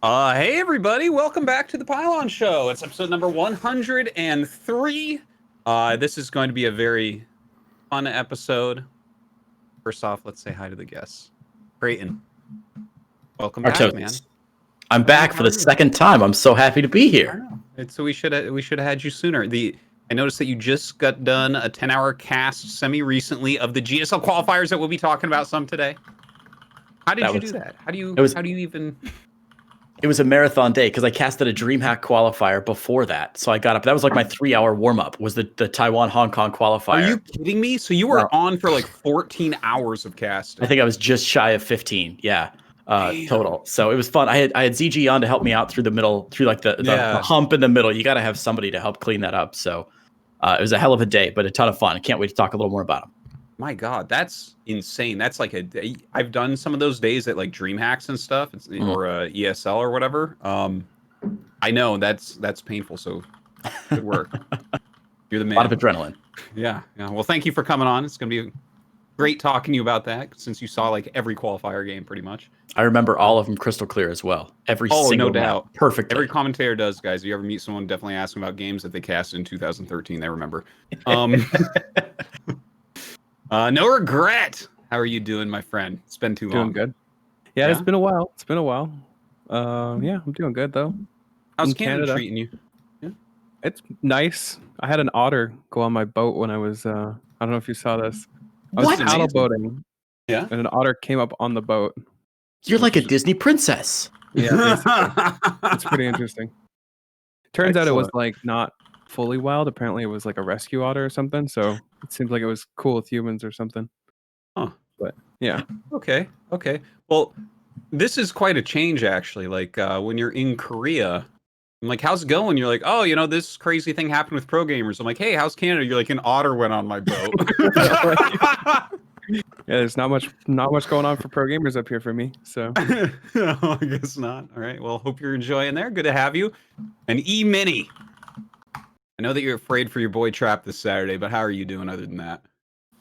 Hey everybody, welcome back to the Pylon Show. It's episode number 103. This is going to be a very fun episode. First off, let's say hi to the guests. Creighton, welcome back, man. I'm back for the second time. I'm so happy to be here. So we should have had you sooner. I noticed that you just got done a 10-hour cast semi-recently of the GSL Qualifiers that we'll be talking about some today. How did you do that? How do you even... It was a marathon day because I casted a DreamHack qualifier before that. So I got up. That was like my 3-hour warm-up was the Taiwan-Hong Kong qualifier. Are you kidding me? So you were on for like 14 hours of casting. I think I was just shy of 15. Yeah. Total. So it was fun. I had ZG on to help me out through the middle, through like the hump in the middle. You got to have somebody to help clean that up. So it was a hell of a day, but a ton of fun. I can't wait to talk a little more about them. My God, that's insane. That's like I've done some of those days at like DreamHacks and stuff, or ESL or whatever. I know that's painful. So good work. You're the man. A lot of adrenaline. Yeah. Well, thank you for coming on. It's gonna be great talking to you about that since you saw like every qualifier game pretty much. I remember all of them crystal clear as well. Every single no doubt. Perfect. Every commentator does, guys. If you ever meet someone, definitely ask them about games that they cast in 2013. They remember. NoRegreT. How are you doing, my friend? It's been too long. Doing good. Yeah, it's been a while. Yeah, I'm doing good though. How's Canada treating you? Yeah. It's nice. I had an otter go on my boat when I was I don't know if you saw this. I was paddle boating. Yeah. And an otter came up on the boat. You're like a Disney princess. Yeah. It's pretty interesting. Turns out it was like not fully wild. Apparently it was like a rescue otter or something. So it seems like it was cool with humans or something. Huh. But yeah. Okay. Well, this is quite a change actually. Like when you're in Korea, I'm like, how's it going? You're like, oh, this crazy thing happened with pro gamers. I'm like, hey, how's Canada? You're like, an otter went on my boat. Yeah, there's not much going on for pro gamers up here for me. So no, I guess not. All right. Well, hope you're enjoying there. Good to have you. And E-Mini. I know that you're afraid for your boy Trap this Saturday, but how are you doing other than that?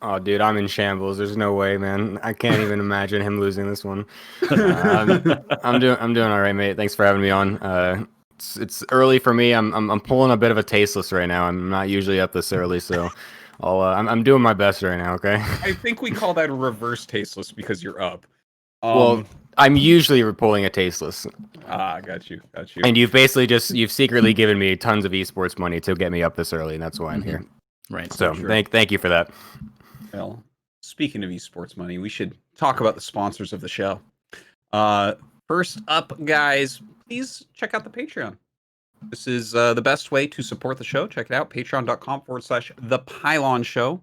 Oh, dude, I'm in shambles. There's no way, man. I can't even imagine him losing this one. I'm doing all right, mate. Thanks for having me on. It's early for me. I'm pulling a bit of a tasteless right now. I'm not usually up this early, so I'm doing my best right now. Okay. I think we call that a reverse tasteless because you're up. Well, I'm usually pulling a tasteless. Got you. And you've secretly given me tons of esports money to get me up this early, and that's why I'm here. Right. So thank you for that. Well, speaking of esports money, we should talk about the sponsors of the show. First up, guys, please check out the Patreon. This is the best way to support the show. Check it out, patreon.com/ThePylonShow.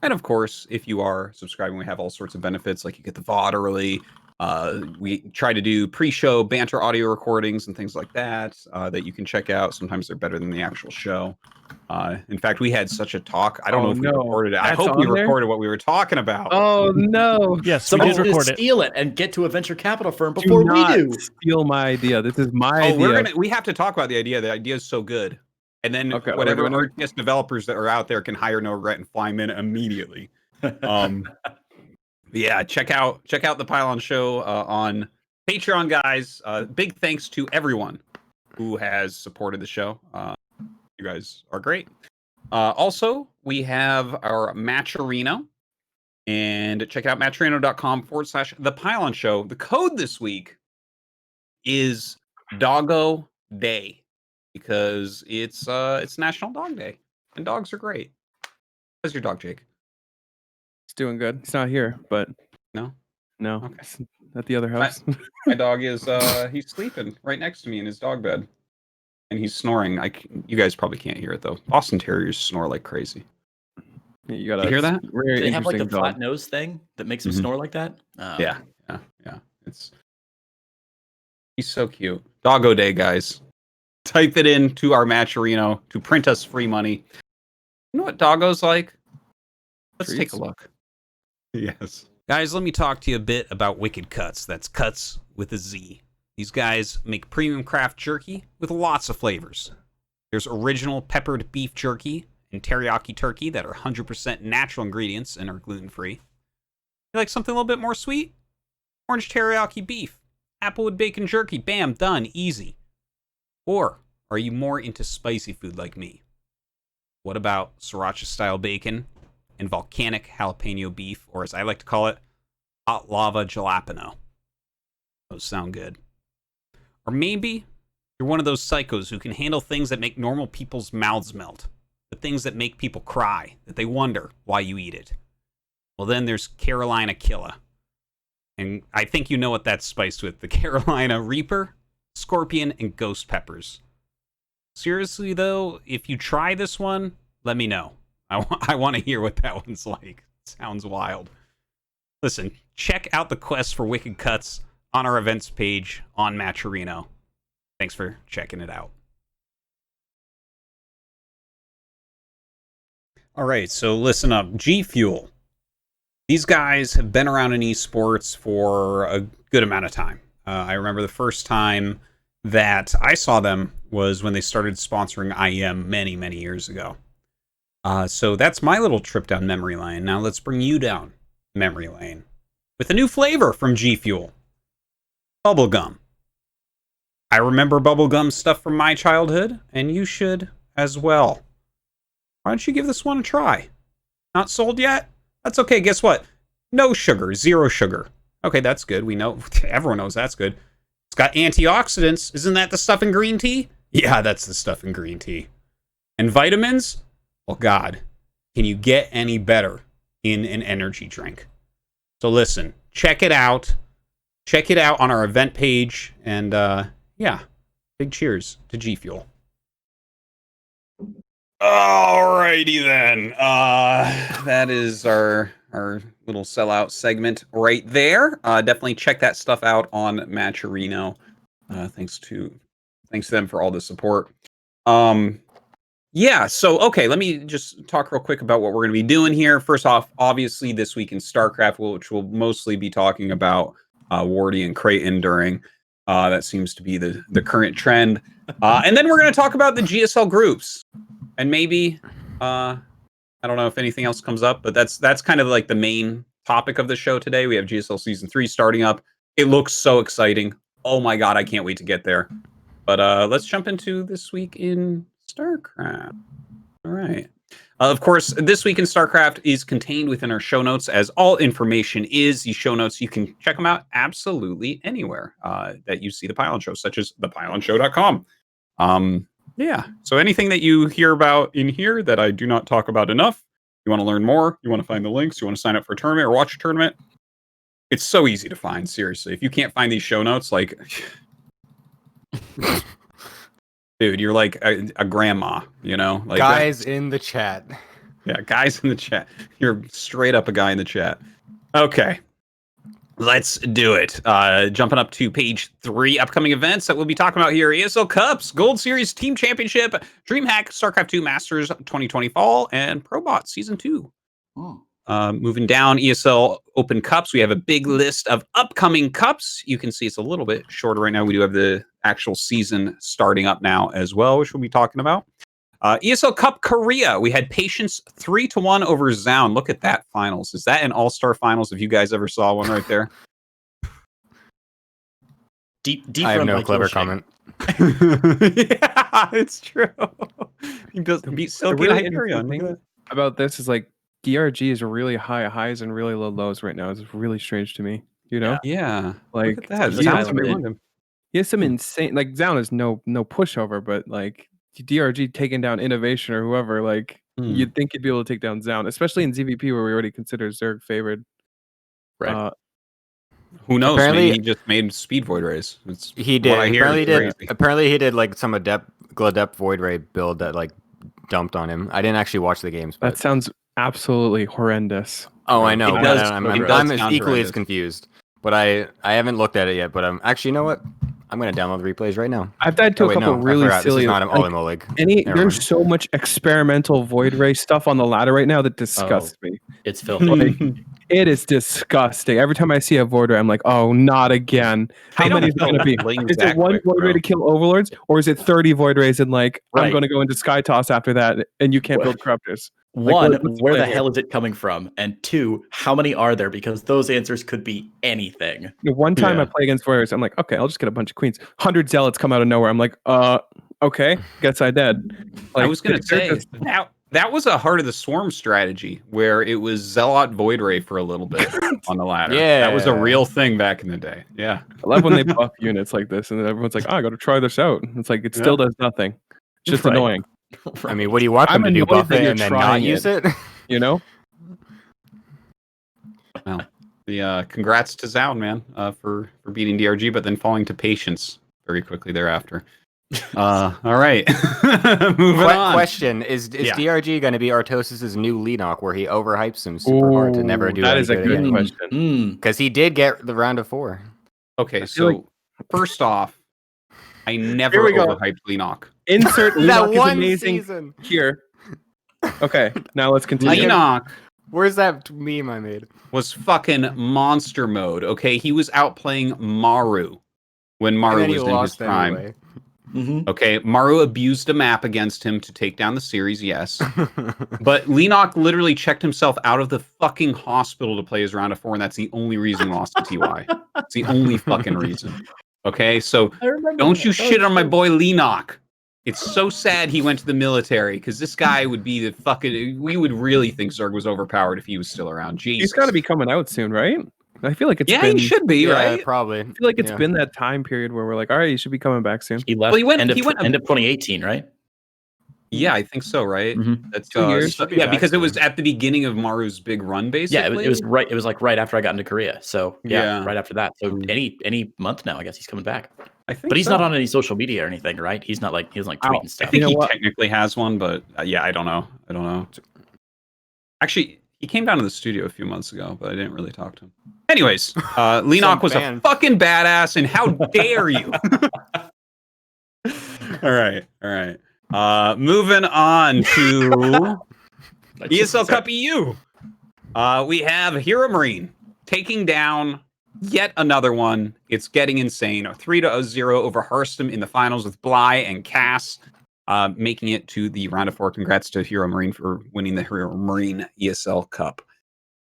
And of course, if you are subscribing, we have all sorts of benefits, like you get the VOD early. We try to do pre-show banter audio recordings and things like that that you can check out. Sometimes they're better than the actual show. In fact, we had such a talk. I don't know if we recorded it. I hope we recorded what we were talking about. Oh no! Yes, someone did record it. Steal it and get to a venture capital firm before we do. Steal my idea. This is my idea. We have to talk about the idea. The idea is so good, and then whatever RTS developers that are out there can hire NoRegreT and fly them in immediately. Yeah, check out the Pylon Show on Patreon, guys. Big thanks to everyone who has supported the show. You guys are great. Also, we have our Matcherino, and check out matcherino.com/ThePylonShow. The code this week is Doggo Day because it's National Dog Day, and dogs are great. How's your dog, Jake? It's doing good. It's not here, but no. Okay. It's at the other house. My dog is he's sleeping right next to me in his dog bed. And he's snoring. You guys probably can't hear it though. Boston Terriers snore like crazy. You gotta hear that? Do they have like the flat nose thing that makes him snore like that? Yeah. He's so cute. Doggo Day, guys. Type it into our Matcherino to print us free money. You know what doggo's like? Let's take a look. Yes. Guys, let me talk to you a bit about Wicked Cuts. That's Cuts with a Z. These guys make premium craft jerky with lots of flavors. There's original peppered beef jerky and teriyaki turkey that are 100% natural ingredients and are gluten-free. You like something a little bit more sweet? Orange teriyaki beef. Applewood bacon jerky, bam, done, easy. Or are you more into spicy food like me? What about sriracha-style bacon and volcanic jalapeno beef, or as I like to call it, hot lava jalapeno? Those sound good. Or maybe you're one of those psychos who can handle things that make normal people's mouths melt. The things that make people cry, that they wonder why you eat it. Well, then there's Carolina Killa. And I think you know what that's spiced with. The Carolina Reaper, Scorpion, and Ghost Peppers. Seriously, though, if you try this one, let me know. I want to hear what that one's like. It sounds wild. Listen, check out the quest for Wicked Cuts on our events page on Matcherino. Thanks for checking it out. All right, so listen up. G Fuel. These guys have been around in esports for a good amount of time. I remember the first time that I saw them was when they started sponsoring IEM many, many years ago. So that's my little trip down memory lane. Now let's bring you down memory lane with a new flavor from G Fuel. Bubblegum. I remember bubblegum stuff from my childhood, and you should as well. Why don't you give this one a try? Not sold yet? That's okay. Guess what? No sugar, 0 sugar. Okay, that's good. We know, everyone knows that's good. It's got antioxidants. Isn't that the stuff in green tea? Yeah, that's the stuff in green tea. And vitamins? Oh God, can you get any better in an energy drink? So listen, check it out. Check it out on our event page. And yeah, big cheers to G Fuel. Alrighty then. That is our little sellout segment right there. Definitely check that stuff out on Matcherino. Thanks to them for all the support. Yeah, so okay, let me just talk real quick about what we're going to be doing here. First off, obviously this week in Starcraft, which we'll mostly be talking about Wardy and Creighton during. That seems to be the current trend. And then we're going to talk about the GSL groups. And maybe, I don't know if anything else comes up, but that's kind of like the main topic of the show today. We have GSL Season 3 starting up. It looks so exciting. Oh my God, I can't wait to get there. But let's jump into this week in StarCraft. All right. Of course, this week in StarCraft is contained within our show notes, as all information is. These show notes, you can check them out absolutely anywhere that you see The Pylon Show, such as thepylonshow.com. Yeah, so anything that you hear about in here that I do not talk about enough, you want to learn more, you want to find the links, you want to sign up for a tournament or watch a tournament, it's so easy to find, seriously. If you can't find these show notes, like... Dude, you're like a grandma, you know? Like guys in the chat. Yeah, guys in the chat. You're straight up a guy in the chat. Okay. Let's do it. Jumping up to page 3, upcoming events that we'll be talking about here. ESL Cups, Gold Series Team Championship, DreamHack, StarCraft 2 Masters 2020 Fall, and ProBot Season 2. Moving down, ESL Open Cups. We have a big list of upcoming cups. You can see it's a little bit shorter right now. We do have the actual season starting up now as well, which we'll be talking about. ESL Cup Korea. We had Patience 3-1 over Zound. Look at that finals. Is that an all-star finals? If you guys ever saw one right there. Deep I have no clever comment. Yeah, it's true. He does beat Silky really Hyperion. interesting thing about this is like DRG is really high highs and really low lows right now. It's really strange to me. You know? Yeah. Like Look at that. he has some insane, like Zound is no pushover, but like DRG taking down Innovation or whoever, like you'd think you'd be able to take down Zound, especially in ZVP where we already consider Zerg favored. Right. Who knows? Apparently, maybe he just made Speed Void Rays. He did. Apparently he did like some Adept Void Ray build that like dumped on him. I didn't actually watch the games. But... That sounds absolutely horrendous. Oh, I know. I'm equally horrendous. As confused. But I haven't looked at it yet. But I'm actually, you know what? I'm gonna download the replays right now. I've died to a couple really silly. This is not an Oleg. There's so much experimental Void Ray stuff on the ladder right now that disgusts me. It's filthy. It is disgusting. Every time I see a Void Ray, I'm like, oh, not again. How many is it going to be? Is it one Void Ray to kill Overlords, or is it 30 Void Rays and like, I'm going to go into Sky Toss after that, and you can't build Corruptors? One, where the hell is it coming from? And two, how many are there? Because those answers could be anything. One time I play against Void Rays, I'm like, okay, I'll just get a bunch of Queens. 100 Zealots come out of nowhere. I'm like, okay, guess I did. Like, I was going to say, that was a Heart of the Swarm strategy where it was Zealot Void Ray for a little bit on the ladder. Yeah. That was a real thing back in the day. Yeah. I love when they buff units like this and then everyone's like, I got to try this out. It's like, it still does nothing. It's just annoying. I mean, what do you want them to do? Buff it and then not use it? You know? Well, congrats to Zound, man, for beating DRG, but then falling to patience very quickly thereafter. All right. Moving on. Question, is DRG going to be Artosis's new Leenock where he overhypes him super hard to never do that? Is a good question. Because he did get the round of 4. Okay, so first off, I never overhyped Leenock. Insert that Leenock one is amazing season. Here. Okay, now let's continue. Leenock Where's that meme I made? was fucking monster mode. Okay, he was outplaying Maru when Maru was in his prime. Anyway. Okay, Maru abused a map against him to take down the series, yes. But Leenock literally checked himself out of the fucking hospital to play his round of 4, and that's the only reason he lost to TY. It's the only fucking reason. Okay, so don't you shit on my boy Leenock. It's so sad he went to the military, because this guy would be the fucking... We would really think Zerg was overpowered if he was still around. Jesus. He's got to be coming out soon, right? I feel like it's been... he should be, right? Probably. I feel like it's been that time period where we're like, all right, you should be coming back soon. He left end of 2018, right? Yeah, I think so, right? That's 2 years. Because it was at the beginning of Maru's big run, basically. Yeah, it was right. It was like right after I got into Korea. So Yeah. right after that. So any month now, I guess he's coming back. I think But he's not on any social media or anything, right? He's not like he doesn't like tweeting stuff. I think he technically has one, but I don't know. Actually, he came down to the studio a few months ago, but I didn't really talk to him. Anyways, Leenock was a fucking badass, and how dare you? All right. Moving on to ESL Cup EU. We have Hero Marine taking down yet another one. It's getting insane. A 3-0 over Hearthstone in the finals with Bly and Cass, making it to the round of 4. Congrats to Hero Marine for winning the Hero Marine ESL Cup.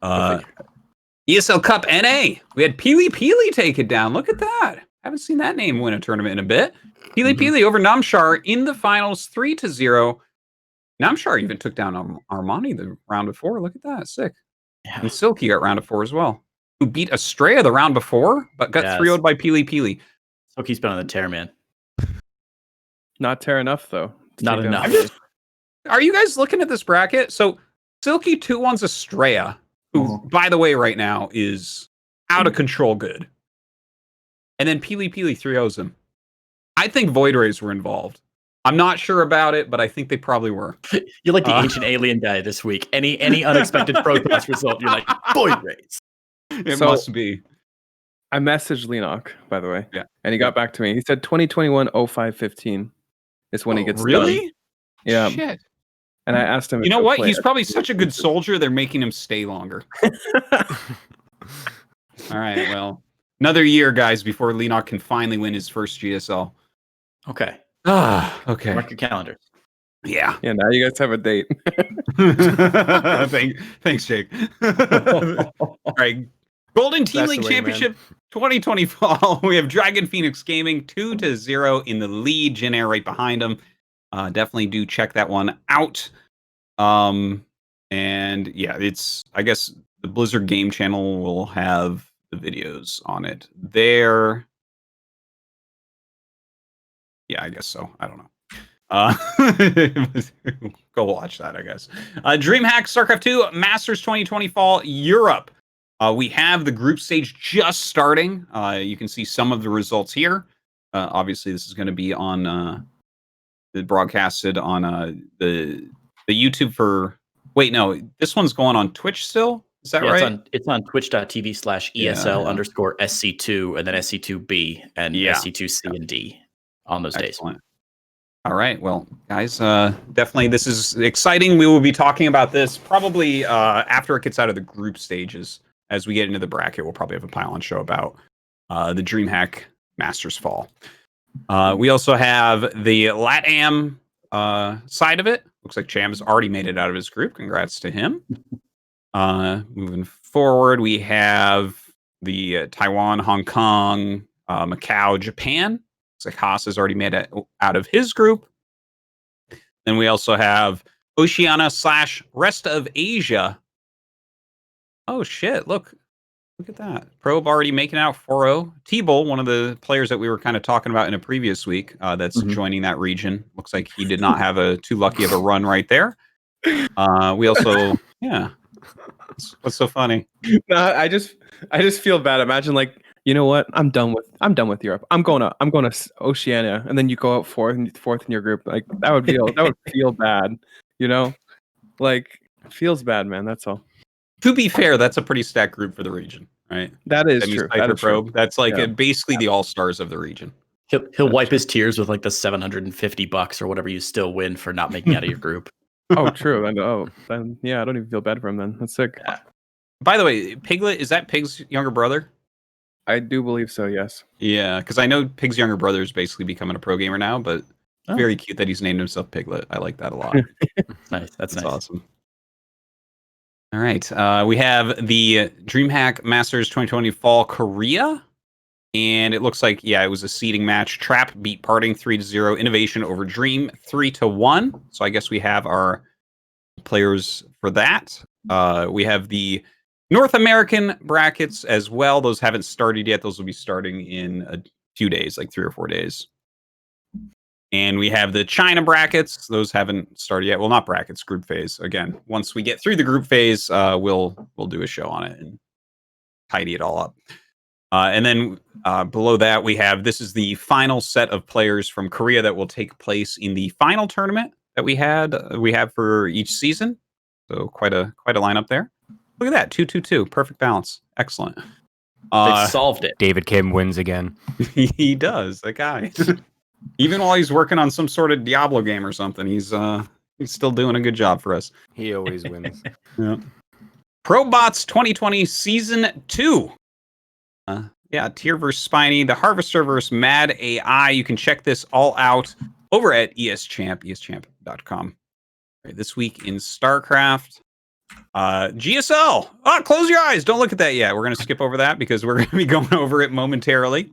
ESL Cup NA. We had Peely take it down. Look at that. Haven't seen that name win a tournament in a bit. Peely over Namshar in the finals, 3-0. Namshar even took down Armani the round of 4. Look at that. Sick. Yeah. And Silky got round of 4 as well. Who beat Estrella the round before, but got 3-0'd by Peely. Silky's been on the tear, man. Not tear enough, though. Not enough. Are you guys looking at this bracket? So Silky 2-1's Estrella, who, by the way, right now is out of control good. And then Peely 3-0's him. I think Void Rays were involved. I'm not sure about it, but I think they probably were. You're like the ancient alien guy this week. Any unexpected protest result, you're like, Void Rays. It must be. I messaged Leenock, by the way. Yeah. And he got back to me. He said 2021-05-15 is when he gets really? done. Yeah. Shit. And I asked him. You know what? He's probably such a good soldier, they're making him stay longer. All right, well. Another year, guys, before Leenock can finally win his first GSL. Okay. Okay. Mark your calendars. Yeah. Yeah, now you guys have a date. Thanks, Jake. All right. Golden Team League Championship 2020 fall. We have Dragon Phoenix Gaming 2-0 in the lead. Jin Air right behind him. Definitely do check that one out. And yeah, it's, I guess the Blizzard Game Channel will have the videos on it there. Yeah, I guess so. I don't know. Go watch that, I guess. DreamHack StarCraft 2 Masters 2020 Fall Europe. We have the group stage just starting. You can see some of the results here. Obviously, this is going to be on broadcasted on the YouTube for. Wait, no, this one's going on Twitch still. Is that right? It's on twitch.tv/ESL_SC2 and then SC2B and SC2C and D on those days. All right. Well, guys, definitely this is exciting. We will be talking about this probably after it gets out of the group stages. as we get into the bracket, we'll probably have a pylon show about the DreamHack Masters Fall. We also have the LATAM side of it. Looks like Cham's already made it out of his group. Congrats to him. Moving forward, we have the Taiwan, Hong Kong, Macau, Japan. Looks like Haas has already made it out of his group. Then we also have Oceania / rest of Asia. Oh shit, look at that. Probe already making out 4-0. T-Bull, one of the players that we were kind of talking about in a previous week, that's joining that region. Looks like he did not have too lucky of a run right there. We also, yeah. What's so funny? No, I just feel bad. Imagine like, you know what? I'm done with Europe. I'm going to Oceania, and then you go out fourth in your group. Like that would feel bad. You know, like feels bad, man. That's all. To be fair, that's a pretty stacked group for the region, right? That is true. That is Probe. true. That's like basically the all-stars of the region. He'll wipe his tears with like the $750 or whatever you still win for not making out of your group. Oh, true. And then yeah, I don't even feel bad for him then. That's sick. Yeah. By the way, Piglet, is that Pig's younger brother? I do believe so, yes. Yeah, because I know Pig's younger brother is basically becoming a pro gamer now, but very cute that he's named himself Piglet. I like that a lot. Nice. That's nice. Awesome. All right. We have the DreamHack Masters 2020 Fall Korea. And it looks like, it was a seeding match. Trap beat Parting 3-0. Innovation over Dream 3-1. So I guess we have our players for that. We have the North American brackets as well. Those haven't started yet. Those will be starting in a few days, like 3 or 4 days. And we have the China brackets. Those haven't started yet. Well, not brackets, group phase. Again, once we get through the group phase, we'll do a show on it and tidy it all up. And then below that, this is the final set of players from Korea that will take place in the final tournament that we have for each season. So quite a lineup there. Look at that, 2-2-2, perfect balance, excellent. They solved it. David Kim wins again. He does, that guy. Even while he's working on some sort of Diablo game or something, he's still doing a good job for us. He always wins. Yeah. ProBots 2020 Season 2. Tier vs. Spiny, the Harvester vs. Mad AI. You can check this all out over at eschamp.com. Right, this week in Starcraft. GSL. Close your eyes. Don't look at that yet. We're going to skip over that because we're going to be going over it momentarily.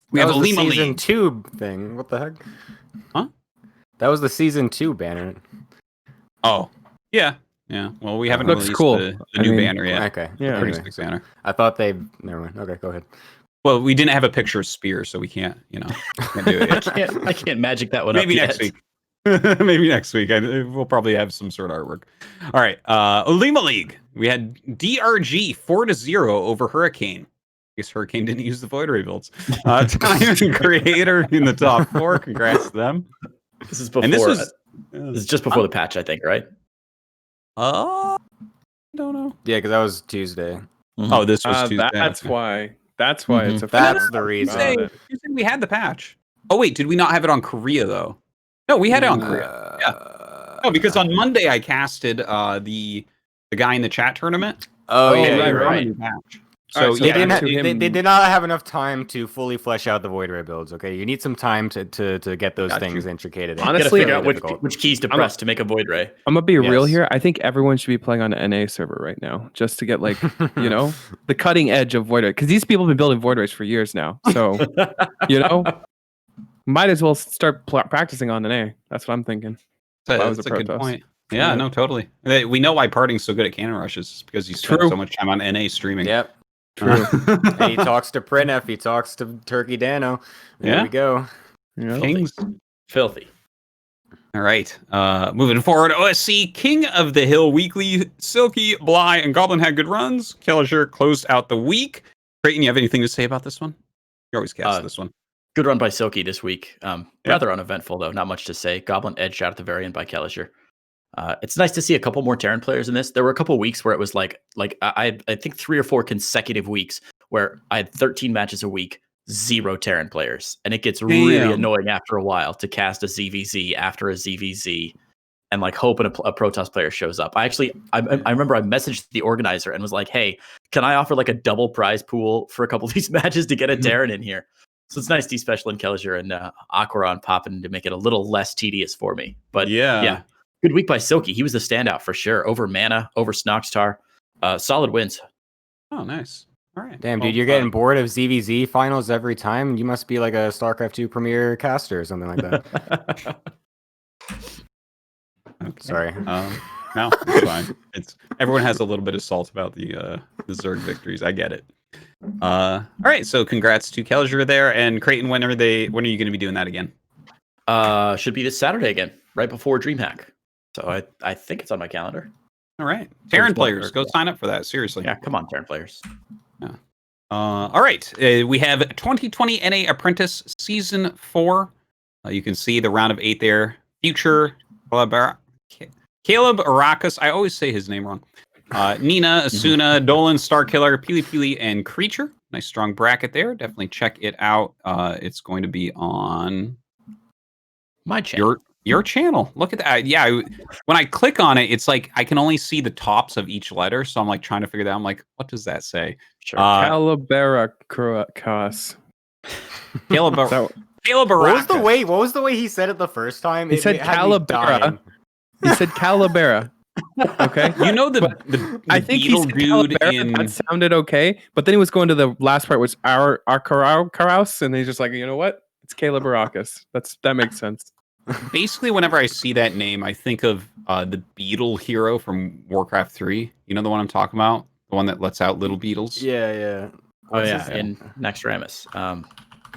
We have a season 2 thing. What the heck? Huh? That was the season 2 banner. Oh, yeah. Yeah. Well, we haven't released the new banner yet. Okay. Yeah. Pretty sick banner. I thought never mind. Okay, go ahead. Well, we didn't have a picture of Spear, so we can't do it yet. I can't magic that one Maybe up next yet. week. Maybe next week. We'll probably have some sort of artwork. All right. Olima League. We had DRG 4-0 over Hurricane. I guess Hurricane didn't use the Void Ray builds. Time Creator in the top 4. Congrats to them. This is before. And this is just before the patch, I think, right? I don't know. Yeah, because that was Tuesday. Mm-hmm. Oh, this was Tuesday. That's why. That's why it's a. That's the reason. Tuesday we had the patch. Oh wait, did we not have it on Korea though? No, we had it on Korea. Yeah. No, because on Monday I casted the guy in the chat tournament. Oh yeah, right. So, they did not have enough time to fully flesh out the Void Ray builds. Okay, you need some time to get those things intricated. Honestly, figure out which keys to press to make a Void Ray. I'm gonna be real here. I think everyone should be playing on an NA server right now, just to get like the cutting edge of Void Ray, because these people have been building Void Rays for years now. So might as well start practicing on NA. That's what I'm thinking. That's a good point. Yeah, no, totally. We know why Parting's so good at cannon rushes. It's because he spent so much time on NA streaming. Yep. True. And he talks to Prinef, he talks to Turkey Dano. There we go. Kings. Filthy. All right. Moving forward, OSC King of the Hill Weekly. Silky, Bly, and Goblin had good runs. Kellisher closed out the week. Creighton, you have anything to say about this one? You always cast this one. Good run by Silky this week. Rather uneventful, though. Not much to say. Goblin edged out at the very end by Kellisher. It's nice to see a couple more Terran players in this. There were a couple weeks where it was like I think 3 or 4 consecutive weeks where I had 13 matches a week, 0 Terran players, and it gets really annoying after a while to cast a ZVZ after a ZVZ. and like hoping a Protoss player shows up. I remember I messaged the organizer and was like, hey, can I offer like a double prize pool for a couple of these matches to get a Terran in here? So it's nice to see Special Intelliger and Aquaron popping to make it a little less tedious for me. But yeah, good week by Silky. He was the standout for sure. Over Mana, over Snoxtar. Solid wins. Oh, nice. All right. Damn, dude, you're getting bored of ZVZ finals every time. You must be like a StarCraft 2 premier caster or something like that. Okay. Sorry. No, it's fine. Everyone has a little bit of salt about the Zerg victories. I get it. All right, so congrats to Kelliger there, and Creighton. When are you going to be doing that again? Should be this Saturday again, right before DreamHack. So I think it's on my calendar. All right, Terran players, go sign up for that. Seriously. Yeah, come on, Terran players. Yeah. All right, we have 2020 NA Apprentice Season 4. You can see the round of 8 there. Future Caleb Arrakis. I always say his name wrong. Nina, Asuna, Dolan, Starkiller, Pili Pili, and Creature. Nice strong bracket there. Definitely check it out. It's going to be on my channel. Your channel. Look at that. Yeah, when I click on it, it's like I can only see the tops of each letter. So I'm like trying to figure that out. I'm like, what does that say? Sure. Calabaracas. Caleb Arrakis. What was the way he said it the first time? He said Calabara. He said Calabara. Okay, you know the I think beetle he said dude that sounded okay, but then he was going to the last part, which our Karaus, and he's just like, you know what? It's Caleb Arrakis. That makes sense. Basically, whenever I see that name, I think of the beetle hero from Warcraft 3. You know the one I'm talking about, the one that lets out little beetles. Yeah. Oh yeah, in Naxxramas.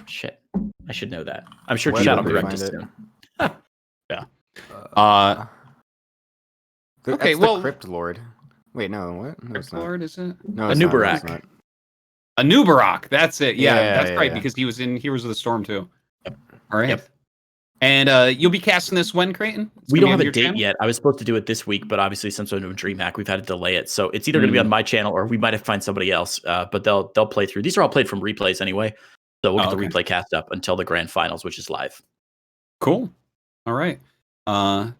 Shit, I should know that. I'm sure Shadow correct us soon. Yeah. Okay, well, Crypt Lord. Wait, no, what? No, Crypt Lord, is it? No, Anubarak. Anubarak, that's it. Yeah, that's right, yeah. because he was in Heroes of the Storm too. Yep. All right. Yep. And you'll be casting this when, Creighton? We don't have a date yet. I was supposed to do it this week, but obviously since we're doing DreamHack, we've had to delay it. So it's either going to be on my channel or we might have to find somebody else. But they'll play through. These are all played from replays anyway. So we'll get the replay cast up until the grand finals, which is live. Cool. All right.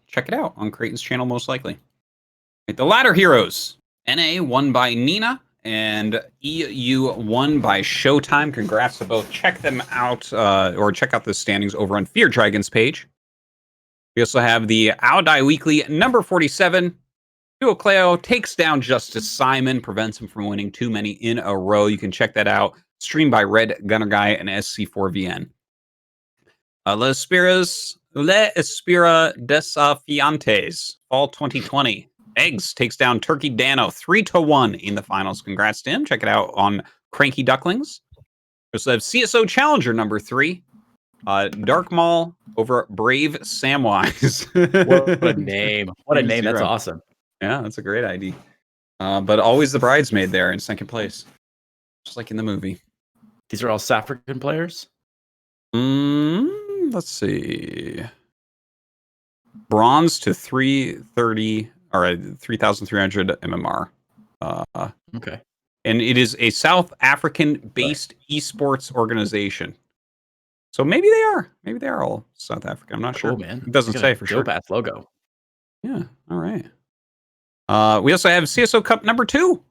Check it out on Creighton's channel, most likely. Right, the Ladder Heroes. NA won by Nina and EU won by Showtime. Congrats to both. Check them out, or check out the standings over on Fear Dragon's page. We also have the Audai Weekly number 47. Duocleo takes down Justice Simon, prevents him from winning too many in a row. You can check that out. Streamed by Red Gunner Guy and SC4VN. Le Espira Desafiantes, Fall 2020. Eggs takes down Turkey Dano 3-1 in the finals. Congrats to him. Check it out on Cranky Ducklings. We also have CSO Challenger number 3. Dark Maul over Brave Samwise. What a name. What a name. That's awesome. Yeah, that's a great ID. But always the bridesmaid there in second place. Just like in the movie. These are all South African players? Let's see. Bronze to 330 or 3,300 MMR. Okay. And it is a South African-based esports organization. So maybe they are. Maybe they are all South African. I'm not sure. Man. It doesn't say for sure. Dope-ass logo. Yeah. All right. We also have CSO Cup number 2,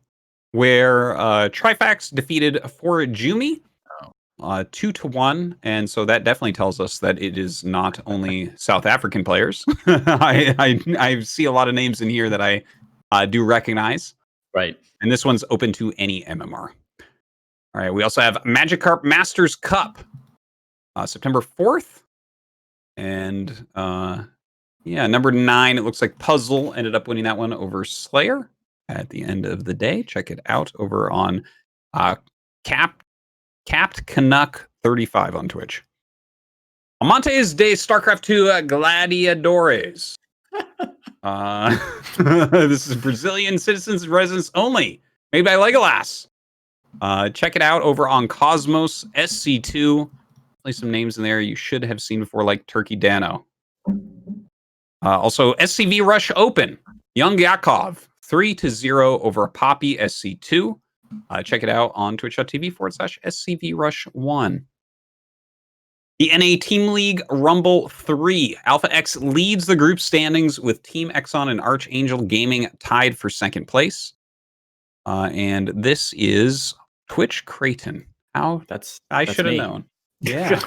where Trifax defeated Forjumi 2-1, and so that definitely tells us that it is not only South African players. I see a lot of names in here that I do recognize. Right. And this one's open to any MMR. All right. We also have Magikarp Masters Cup, September 4th, and number 9. It looks like Puzzle ended up winning that one over Slayer at the end of the day. Check it out over on Capped Canuck 35 on Twitch. Amantes de Starcraft 2 Gladiadores. This is Brazilian citizens residents only, made by Legolas. Check it out over on Cosmos SC2. Play some names in there you should have seen before, like Turkey Dano. Also, SCV Rush Open. Young Yakov 3-0 over Poppy SC2. Check it out on twitch.tv/SCV Rush 1. The NA Team League Rumble 3. Alpha X leads the group standings with Team Exxon and Archangel Gaming tied for second place. And this is Twitch Creighton. I should have known. Yeah.